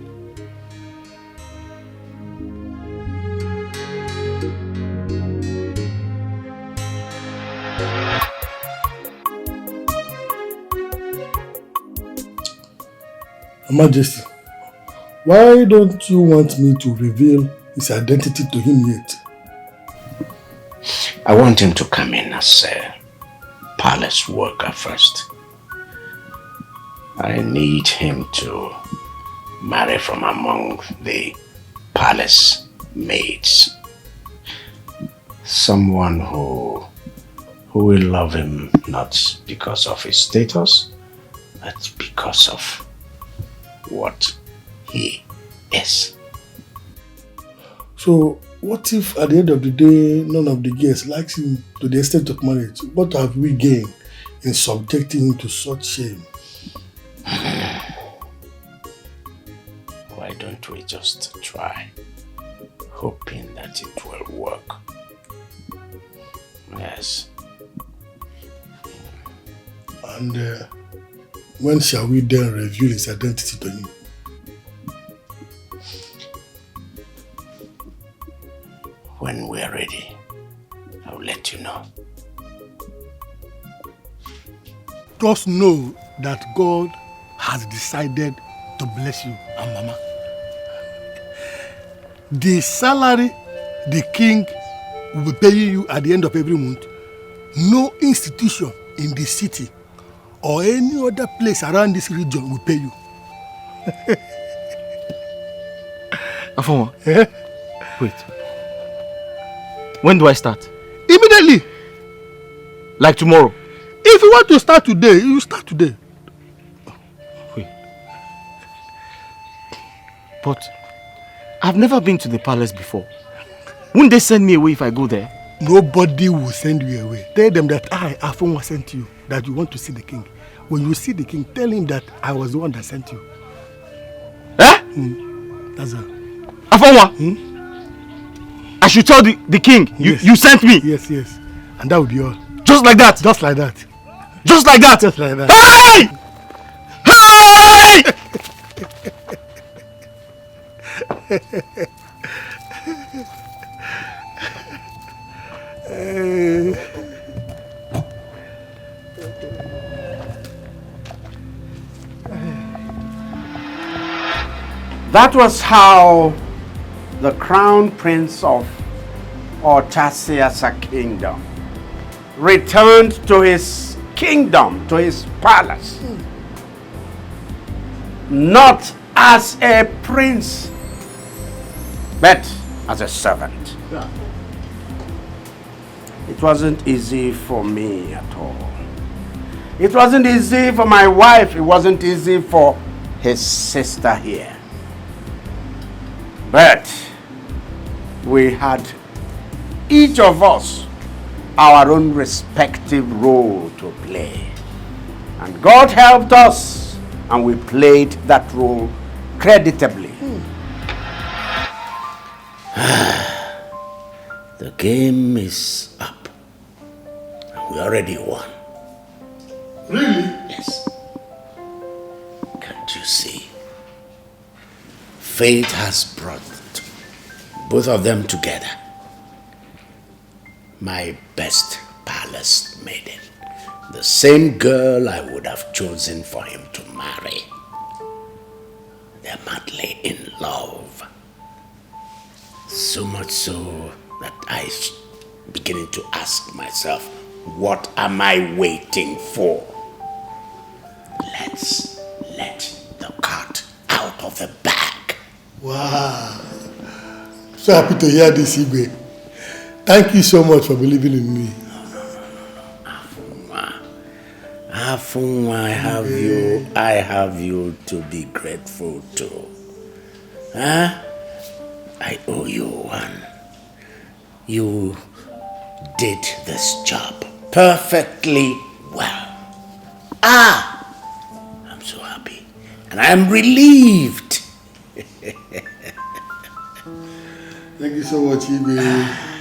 Your Majesty, why don't you want me to reveal his identity to him yet? I want him to come in as a palace worker first. I need him to marry from among the palace maids. Someone who will love him not because of his status, but because of what he is. So, what if at the end of the day, none of the guests likes him to the extent of marriage? What have we gained in subjecting him to such shame? Why don't we just try, hoping that it will work? Yes. And when shall we then reveal his identity to him? When we're ready, I'll let you know. Just know that God has decided to bless you and Mama. The salary the king will be paying you at the end of every month, no institution in the city or any other place around this region will pay you. Afoma, wait. When do I start? Immediately Immediately. Like tomorrow? If you want to start today, you start today. Wait. But I've never been to the palace before. Wouldn't they send me away if I go there? Nobody will send you away. Tell them that I, Afonwa, sent you, that you want to see the king. When you see the king, tell him that I was the one that sent you. Eh? That's all. Afonwa? I should tell the king, yes. you sent me? Yes, yes. And that would be all. Just like that? Just like that. Just like that? Just like that. Hey! Hey! That was how the crown prince of Ortasiasa kingdom returned to his kingdom, to his palace. Not as a prince, but as a servant. Yeah. It wasn't easy for me at all. It wasn't easy for my wife. It wasn't easy for his sister here. But we had each of us our own respective role to play. And God helped us, and we played that role creditably. The game is up. We already won. Really? Yes. Can't you see? Fate has brought both of them together. My best palace maiden. The same girl I would have chosen for him to marry. They're madly in love. So much so that I'm beginning to ask myself, what am I waiting for? Let's let the cat out of the bag. Wow. So happy to hear this, Igwe. Thank you so much for believing in me. Afunwa, I have you to be grateful to. Huh? I owe you one. You did this job perfectly well. I'm so happy. And I'm relieved. Thank you so much, Igwe.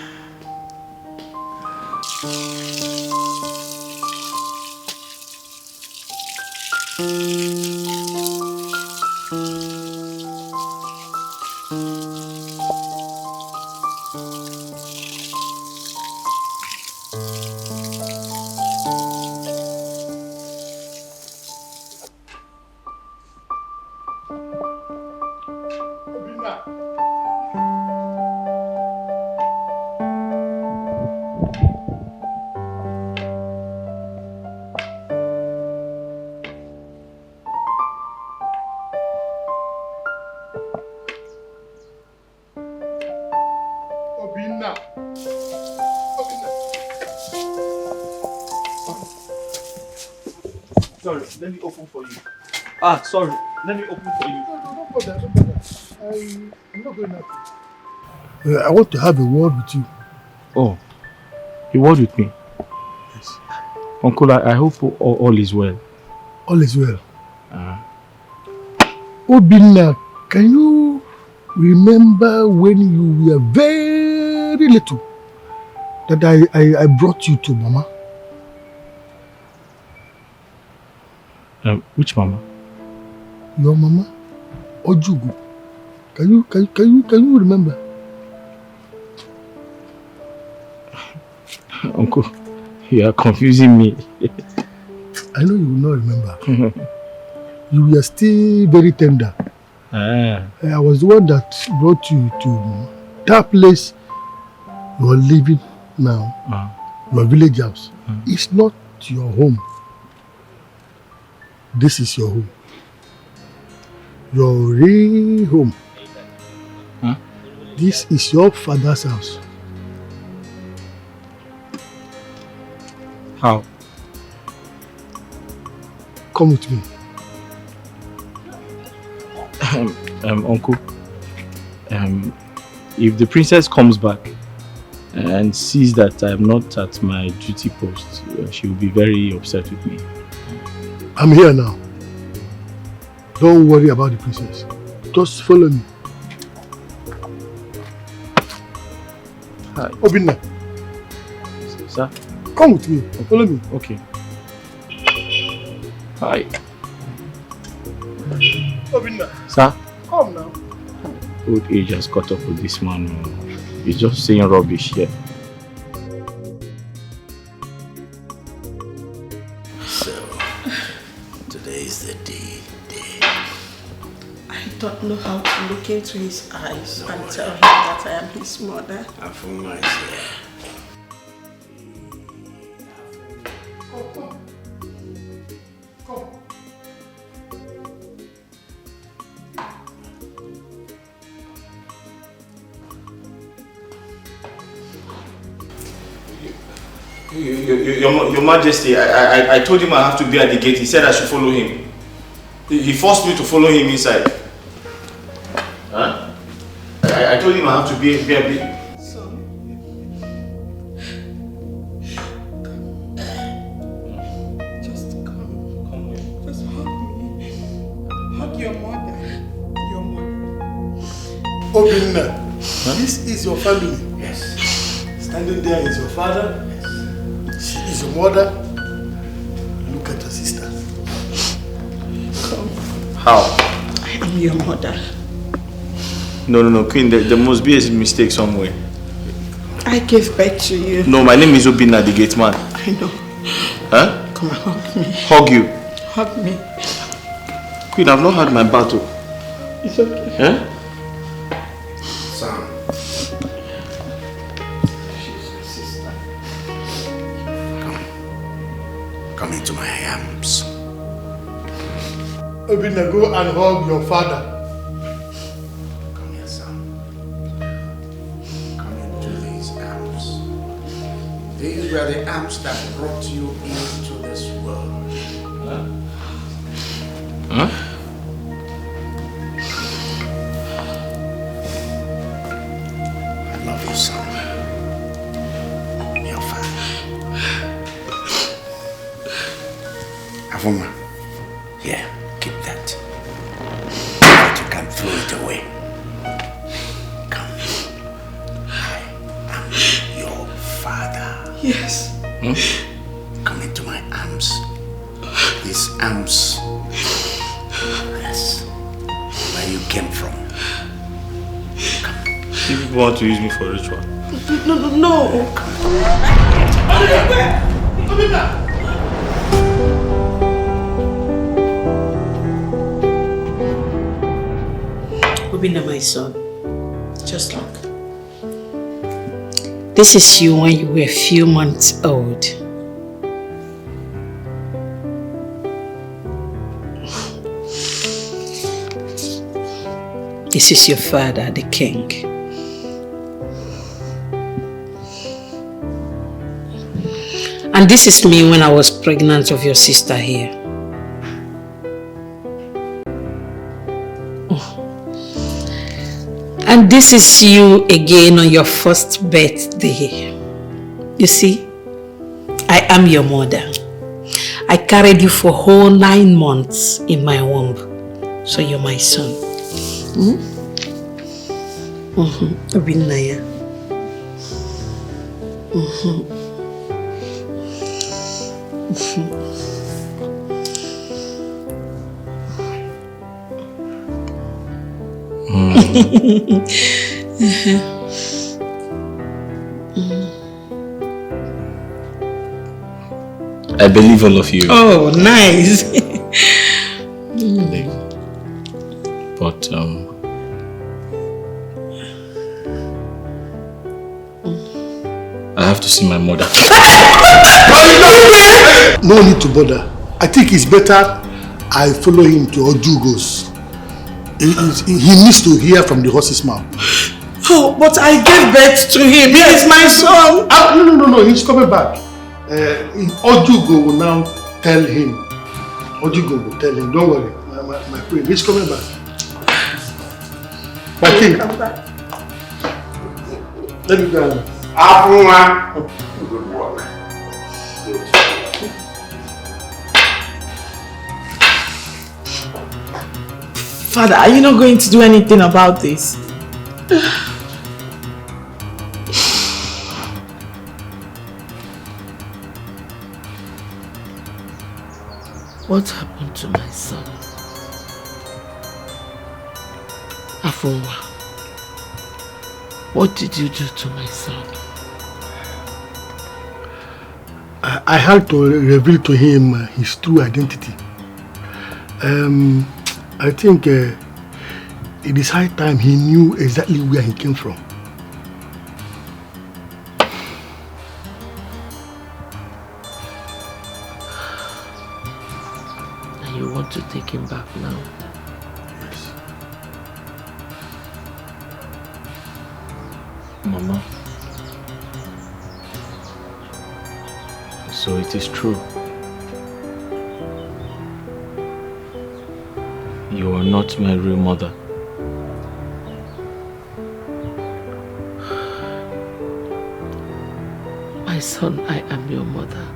Sorry, let me open for you. Sorry, let me open for you. No, don't bother. I'm not going out. I want to have a word with you. Oh, a word with me? Yes. Uncle, I hope all is well. All is well. Obina, can you remember when you were very little that I brought you to Mama? Which Mama? Your Mama, Ojugu. Can you remember? Uncle, you are confusing me. I know you will not remember. You were still very tender. I was the one that brought you to that place you are living now. Your village house. It's not your home. This is your home. Your real home. This is your father's house. How? Come with me. Uncle, if the princess comes back and sees that I'm not at my duty post, she will be very upset with me. I'm here now. Don't worry about the princess. Just follow me. Hi. Obina. Sir? Come with me. Follow me. Okay. Hi. Obina. Sir? Come now. Old age has caught up with this man. He's just saying rubbish here. So, today is the day. I don't know how to look into his eyes and tell him that I am his mother. Afuma is here. Your Majesty, I told him I have to be at the gate. He said I should follow him. He forced me to follow him inside. Huh? I told him I have to be at the... Just come. Just hug me. Hug your mother. Your mother. Obina, this is your family. Yes. Standing there is your father. She is your mother. Look at your sister. Come. How? I am your mother. No, Queen, there must be a mistake somewhere. I gave birth to you. No, my name is Obina, the gate man. I know. Huh? Come and hug me. Hug you. Hug me. Queen, I've not had my battle. It's okay. Huh? Son. Come into my arms. Obina, go and hug your father. Come here, son. Come into these arms. These were the arms that brought you into this world. Huh? I love you, son. Your father. Afuma, here, keep that. But you can throw it away. Come. I am your father. Yes. Come into my arms. These arms. Yes. Where you came from. You people want to use me for ritual. No. Obina, my son, just look. This is you when you were a few months old. This is your father, the king. And this is me when I was pregnant of your sister here. And this is you again on your first birthday. You see, I am your mother. I carried you for whole 9 months in my womb. So you're my son. Obina. I believe all of you. Oh, nice. But I have to see my mother. No need to bother. I think it's better I follow him to Ojugo's. He needs to hear from the horse's mouth. Oh, but I gave birth to him. He is my son. No. He's coming back. Ojugo will now tell him. Ojugo will tell him, don't worry, my queen, he's coming back. My king. Let me go. Good work. Father, are you not going to do anything about this? What happened to my son? Afonwa, what did you do to my son? I had to reveal to him his true identity. I think it is high time he knew exactly where he came from. And you want to take him back now? Yes. Mama. So it is true. You are not my real mother. My son, I am your mother.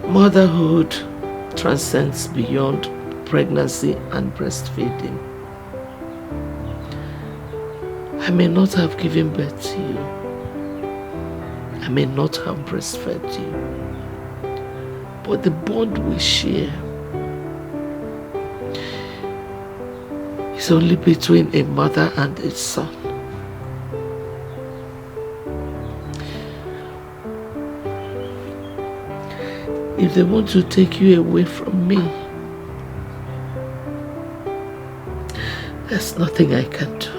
Motherhood transcends beyond pregnancy and breastfeeding. I may not have given birth to you. I may not have breastfed you. But the bond we share is only between a mother and a son. If they want to take you away from me, there's nothing I can do.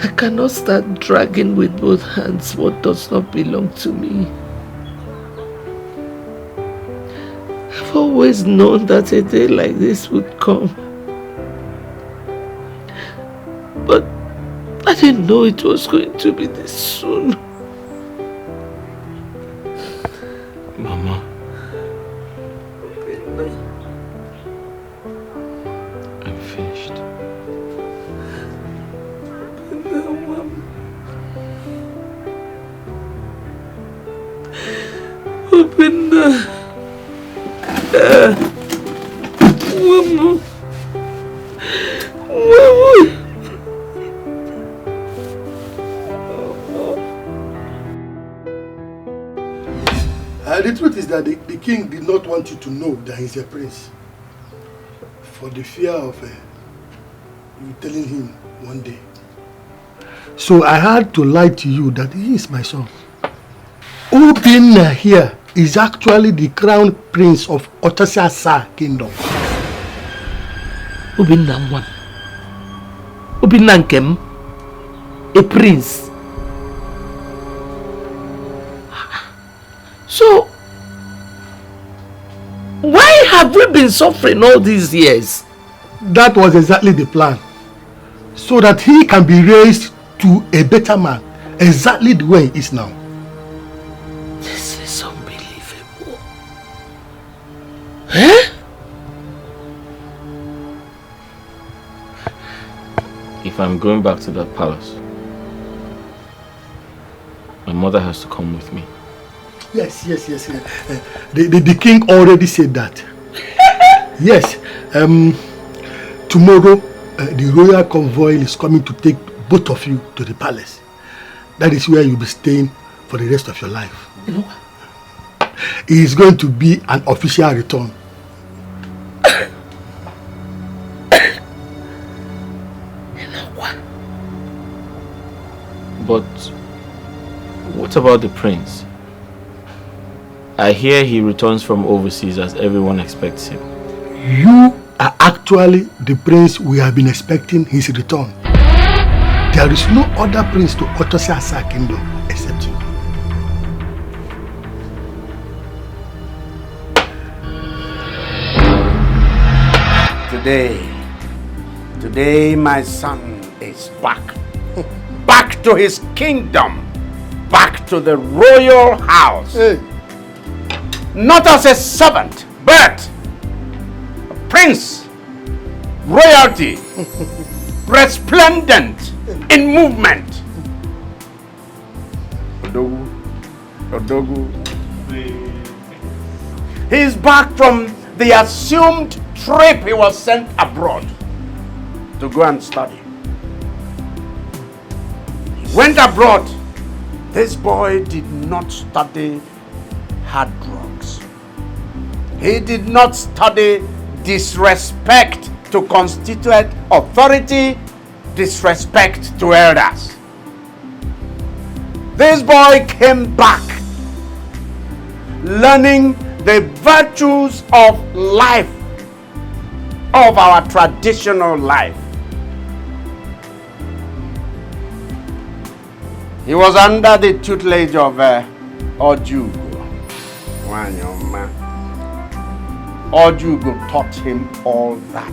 I cannot start dragging with both hands what does not belong to me. I've always known that a day like this would come. But I didn't know it was going to be this soon. Mama. I'm finished. Obina. Mama. The truth is that the king did not want you to know that he's a prince, for the fear of you telling him one day. So I had to lie to you that he is my son. Obina here is actually the crown prince of Otasasa kingdom. Obina one. Obina Nkem, a prince. So, why have we been suffering all these years? That was exactly the plan. So that he can be raised to a better man, exactly the way he is now. This is unbelievable. Eh? If I'm going back to that palace, my mother has to come with me. Yes. The king already said that. Yes. Tomorrow, the royal convoy is coming to take both of you to the palace. That is where you'll be staying for the rest of your life. You know what? It is going to be an official return. But what about the prince? I hear he returns from overseas as everyone expects him. You are actually the prince we have been expecting his return. There is no other prince to Otasasa kingdom except you. Today my son place back. Back to his kingdom. Back to the royal house. Hey. Not as a servant, but a prince. Royalty. Resplendent in movement. Odogu. He's back from the assumed trip he was sent abroad to go and study. He went abroad. This boy did not study hard drugs. He did not study disrespect to constituent authority, disrespect to elders. This boy came back learning the virtues of life, of our traditional life. He was under the tutelage of Ojugo. Wanyoma. Ojugo taught him all that.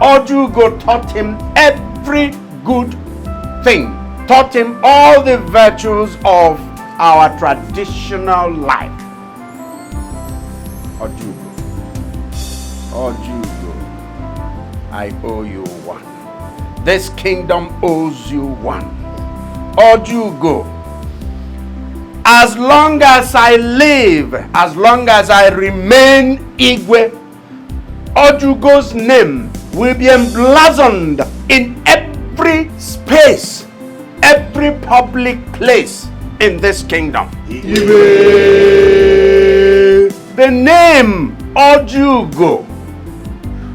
Ojugo taught him every good thing. Taught him all the virtues of our traditional life. Ojugo. Ojugo. I owe you one. This kingdom owes you one. Ojugo. As long as I live, as long as I remain Igwe, Ojugo's name will be emblazoned in every space, every public place in this kingdom. Igwe. The name Ojugo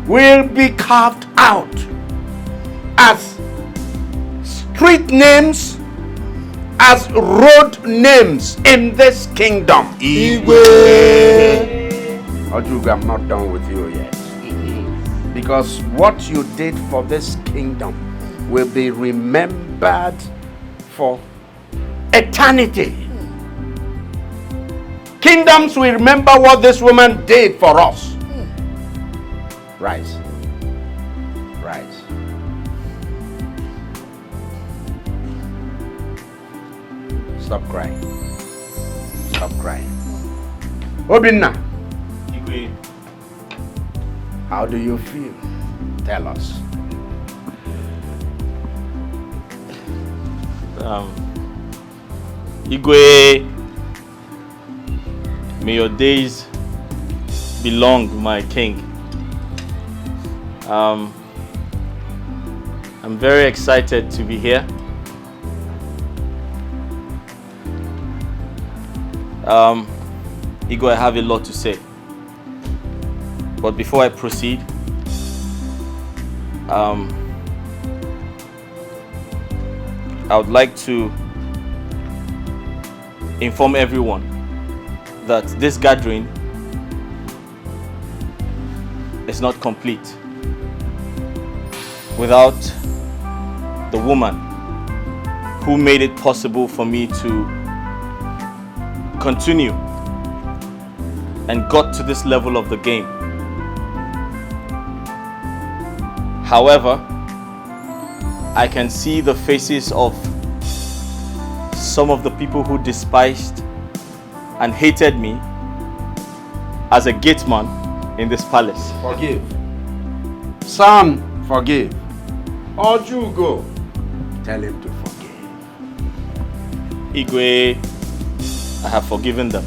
will be carved out as street names, as road names in this kingdom. Igwe. Ojugo, I'm not done with you yet. Because what you did for this kingdom will be remembered for eternity. Kingdoms will remember what this woman did for us. Rise. Rise. Stop crying. Stop crying. Obina. How do you feel? Tell us. Igwe, may your days be long, my king. I'm very excited to be here. Igwe, I have a lot to say. But before I proceed, I would like to inform everyone that this gathering is not complete without the woman who made it possible for me to continue and got to this level of the game. However, I can see the faces of some of the people who despised and hated me as a gateman in this palace. Forgive. Son, forgive. Ojugo, tell him to forgive. Igwe, I have forgiven them.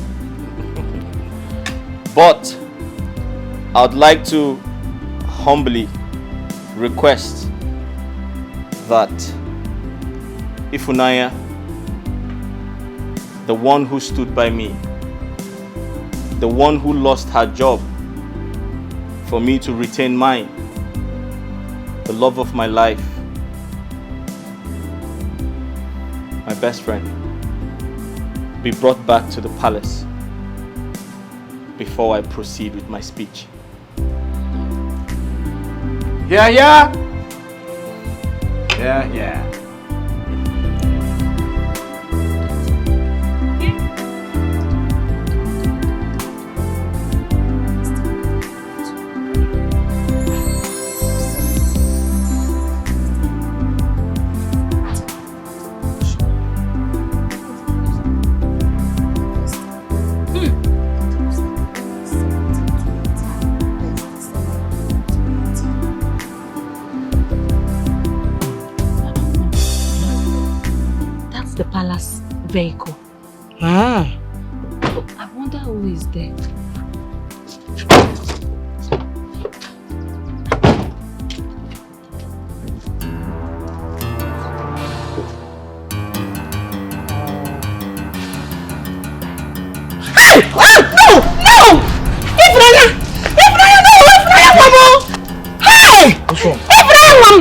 But I would like to humbly request that Ifunanya, the one who stood by me, the one who lost her job for me to retain mine, the love of my life, my best friend, be brought back to the palace before I proceed with my speech. Yeah, yeah. Yeah, yeah. the palace vehicle. Ah. I wonder who is there. Hey! No! No! Ifraya! Ifraya, no! Ifraya, Mama! Hey! What's wrong? Ifraya, Mom!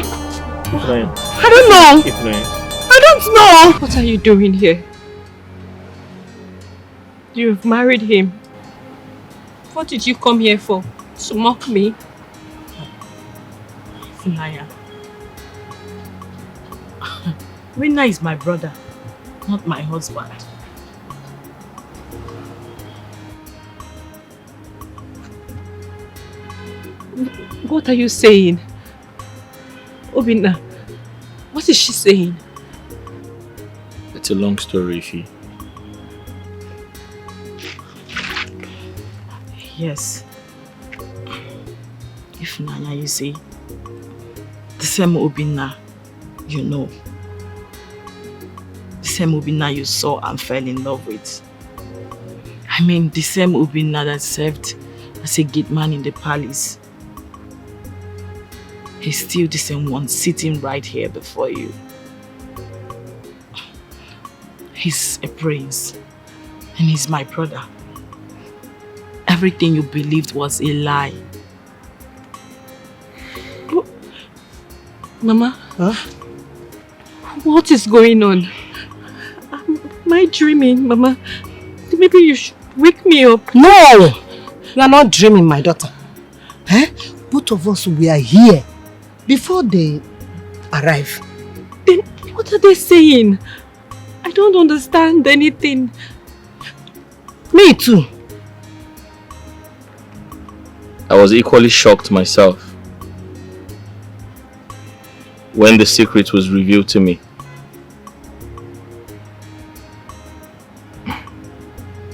Ifraya. I don't know. Ifraya. I don't know. What are you doing here? You've married him. What did you come here for? To mock me? Funaya. Rina is my brother, not my husband. What are you saying? Obina, what is she saying? It's a long story, Ifi. Yes. If Nanya, you see, the same Obina you know, the same Obina you saw and fell in love with. I mean, the same Obina that served as a gate man in the palace. He's still the same one sitting right here before you. He's a prince and he's my brother. Everything you believed was a lie. Mama? Huh? What is going on? Am I dreaming, Mama? Maybe you should wake me up. No! You are not dreaming, my daughter. Eh? Both of us were here before they arrive. Then what are they saying? I don't understand anything. Me too. I was equally shocked myself when the secret was revealed to me.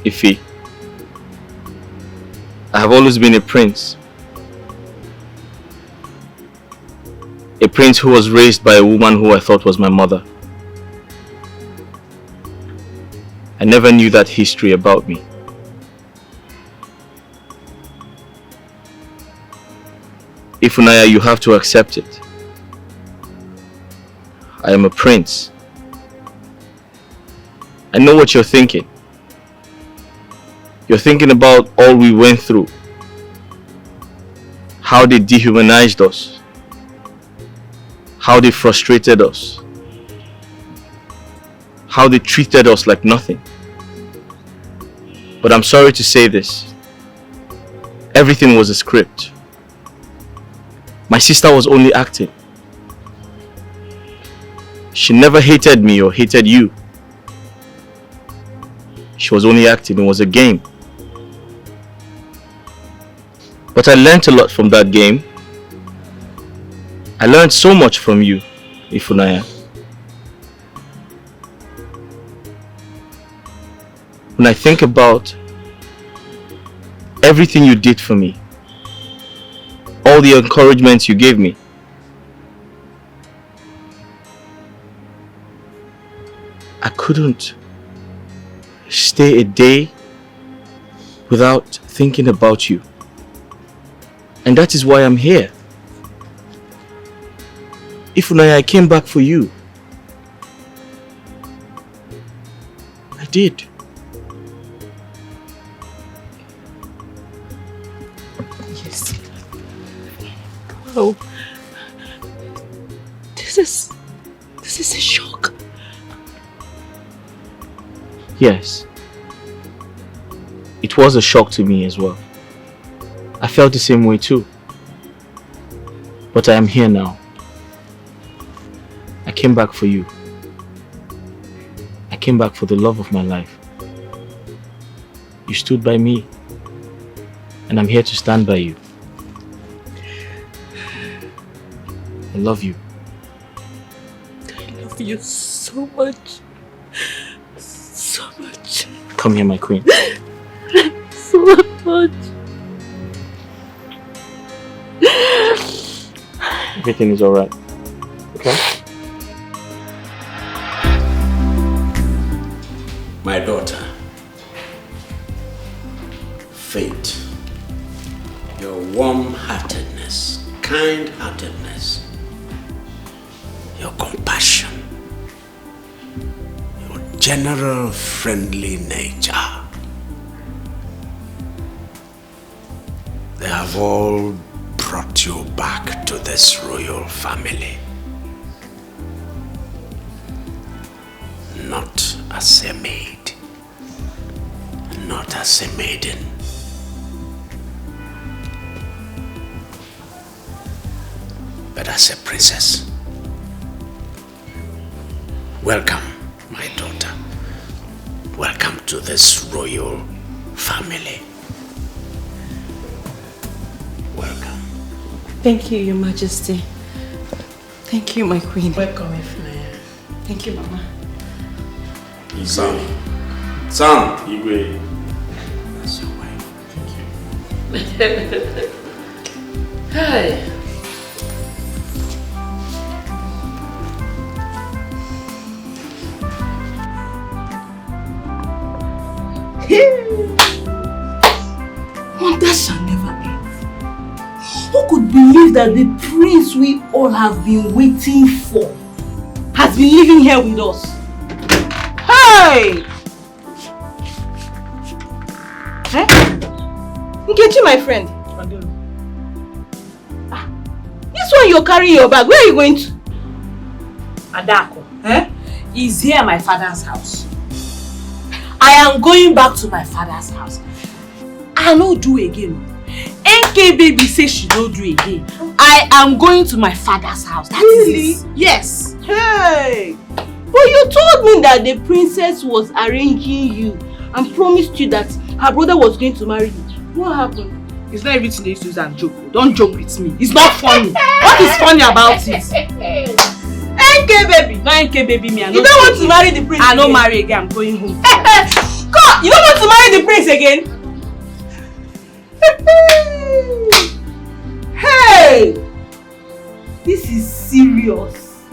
Ifi, I have always been a prince. A prince who was raised by a woman who I thought was my mother. I never knew that history about me. Ifunaya, you have to accept it. I am a prince. I know what you're thinking. You're thinking about all we went through. How they dehumanized us. How they frustrated us. How they treated us like nothing. But I'm sorry to say this. Everything was a script. My sister was only acting. She never hated me or hated you. She was only acting. It was a game. But I learned a lot from that game. I learned so much from you, Ifunaya. When I think about everything you did for me, all the encouragements you gave me, I couldn't stay a day without thinking about you. And that is why I'm here. Ifunaya, I came back for you. I did. Yes. Wow. This is a shock. Yes. It was a shock to me as well. I felt the same way too. But I am here now. I came back for you. I came back for the love of my life. You stood by me. And I'm here to stand by you. I love you. I love you so much. So much. Come here, my queen. So much. Everything is alright. Okay? your compassion, your general friendly nature. They have all brought you back to this royal family. Not as a maid, not as a maiden. But as a princess. Welcome, my daughter. Welcome to this royal family. Welcome. Thank you, Your Majesty. Thank you, my queen. Welcome, Ifnaya. Thank you, Mama. Son. Son. Igwe. That's your wife. Thank you. Hi. Wonder shall never end. Who could believe that the prince we all have been waiting for has been living here with us? Hey! Eh? Nkechi, my friend. This one you're carrying your bag, where are you going to? Adako, is here my father's house. I am going back to my father's house. I no do again. NK baby says she no do again. I am going to my father's house. That Really? is it. Yes. Hey! But you told me that the princess was arranging you and promised you that her brother was going to marry you. What happened? It's not everything they use and joke. Don't joke with me. It's not funny. What is funny about it? NK baby. Not NK baby me. You don't want to marry the prince I don't again? marry again. I'm going home. God, you don't want to marry the prince again? Hey! This is serious.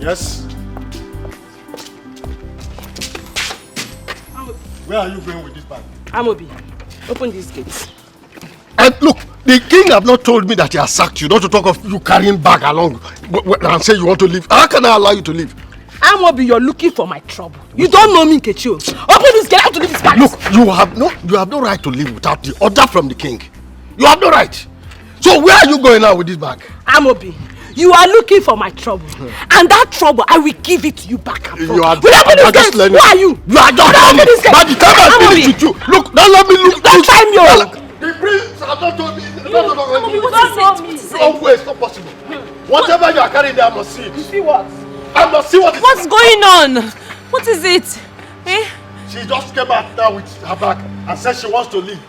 Yes? Where are you going with this bag? Amobi, open these gates. And look, the king have not told me that he has sacked you, not to talk of you carrying bag along and say you want to leave. How can I allow you to leave? Amobi, you're looking for my trouble. You don't know me, Nkechi. Open this gate, I have to leave this palace. Look, you have no right to leave without the order from the king. You have no right. So where are you going now with this bag? Amobi, you are looking for my trouble. And that trouble, I will give it to you back and forth. You are Will you open this just gate? learning. Who are you? You are just learning. By the time I finish with you, look, don't let me look. Don't try me. The prince has not told me. No way, it's not possible. Whatever you are carrying there, I must see it. You see what? I must see what is. What's going on? What is it? Eh? She just came out now with her bag and said she wants to leave.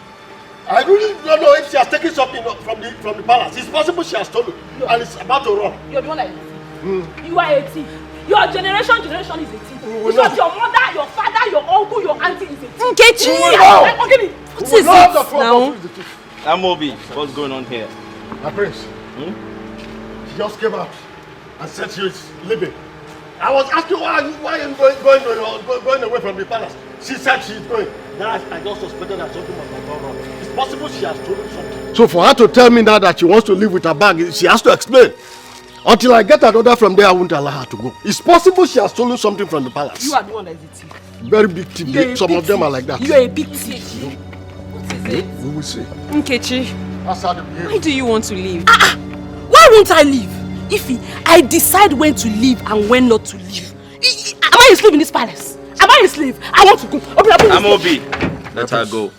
I really don't know if she has taken something from the palace. It's possible she has stolen and it's about to run. You're the one like this. You are a thief. Your generation is a thief. Because your mother, your father, your uncle, your auntie is a thief. Nkechi! What is it now? Amobi, what's going on here? My prince, she just came out and said she is leaving. I was asking why are you going away from the palace? She said she's going. Then I just suspected that something must have gone wrong. It's possible she has stolen something. So for her to tell me now that she wants to leave with her bag, she has to explain. Until I get an order from there, I won't allow her to go. It's possible she has stolen something from the palace. You are the one that is a thief. Very big thief. Some of them are like that. You are a big thief. What is it? We will see. Nkechi, That's how they behave. why do you want to leave? Why won't I leave? Ify, I decide when to leave and when not to leave. Am I a slave in this palace? Am I a slave? I want to go. Amobi, let her go.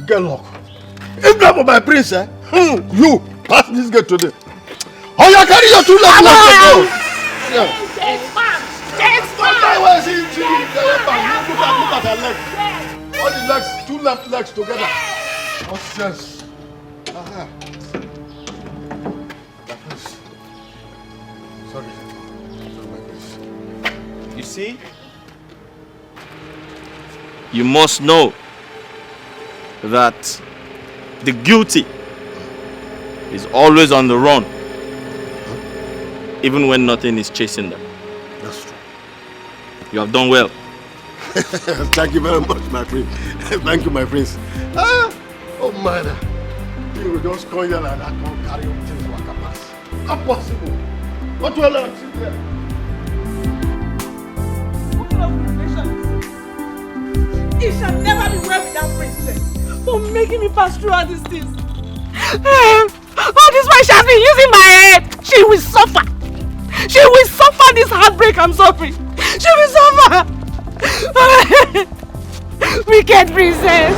Get luck. If not for my prince, you pass this gate today. Oh, you carry your two legs to go. Yeah. Look at her legs. All the legs, two left legs together. Nonsense. Sorry. You see? You must know that the guilty is always on the run, even when nothing is chasing them. That's true. You have done well. Thank you very much, my prince. Thank you, my prince. Ah, oh man, you will just come here and I can't carry on things like a pass. Not possible. What will I see here? What kind of relation is this? It shall never be well with that princess for making me pass through all these things. All this while she has been using my head. She will suffer. She will suffer this heartbreak I'm suffering. She will suffer. Wicked princess.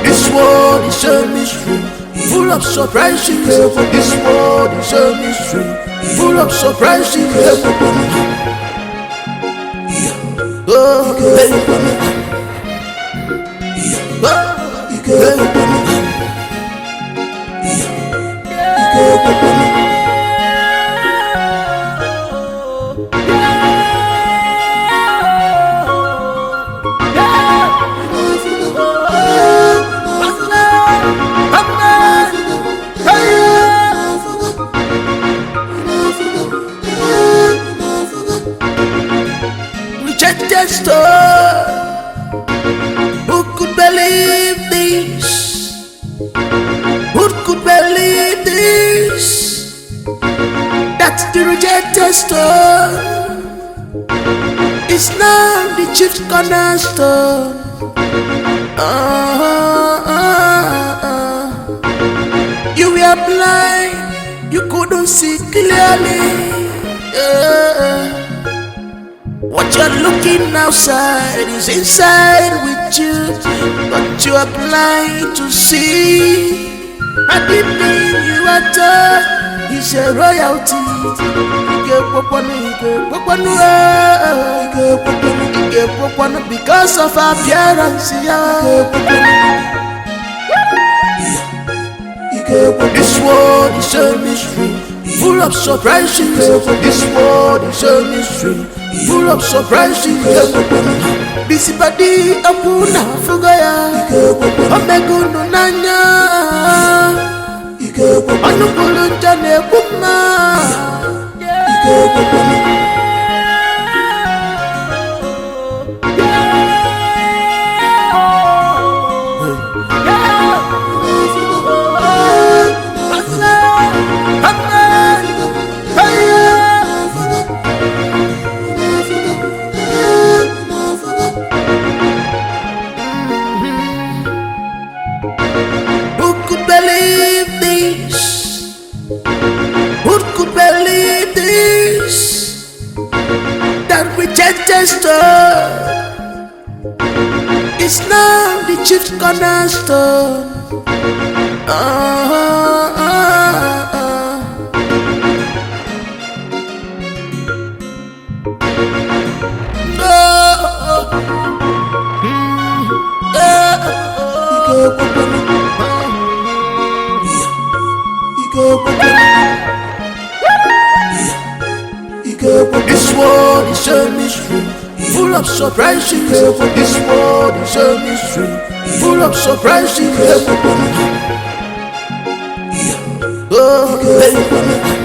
This world is a mystery, full of surprises. This world is a mystery, full of surprises. Rejected star, who could believe this? Who could believe this? That's the rejected star. It's now the chief cornerstone. You were blind, you couldn't see clearly. What you're looking outside is inside with you, but you are blind to see. And the thing you are taught is a royalty. Because of appearance. This world is a mystery, full of surprises. This world is a mystery, full of surprises. Busy body Obina fugaya, Omegundu nanya, Anukulu jane kuma. Who could believe this? Who could believe this? That rejected star is now the chief cornerstone. This world is a mystery, full of surprises. This world is a mystery, full of surprises. Oh,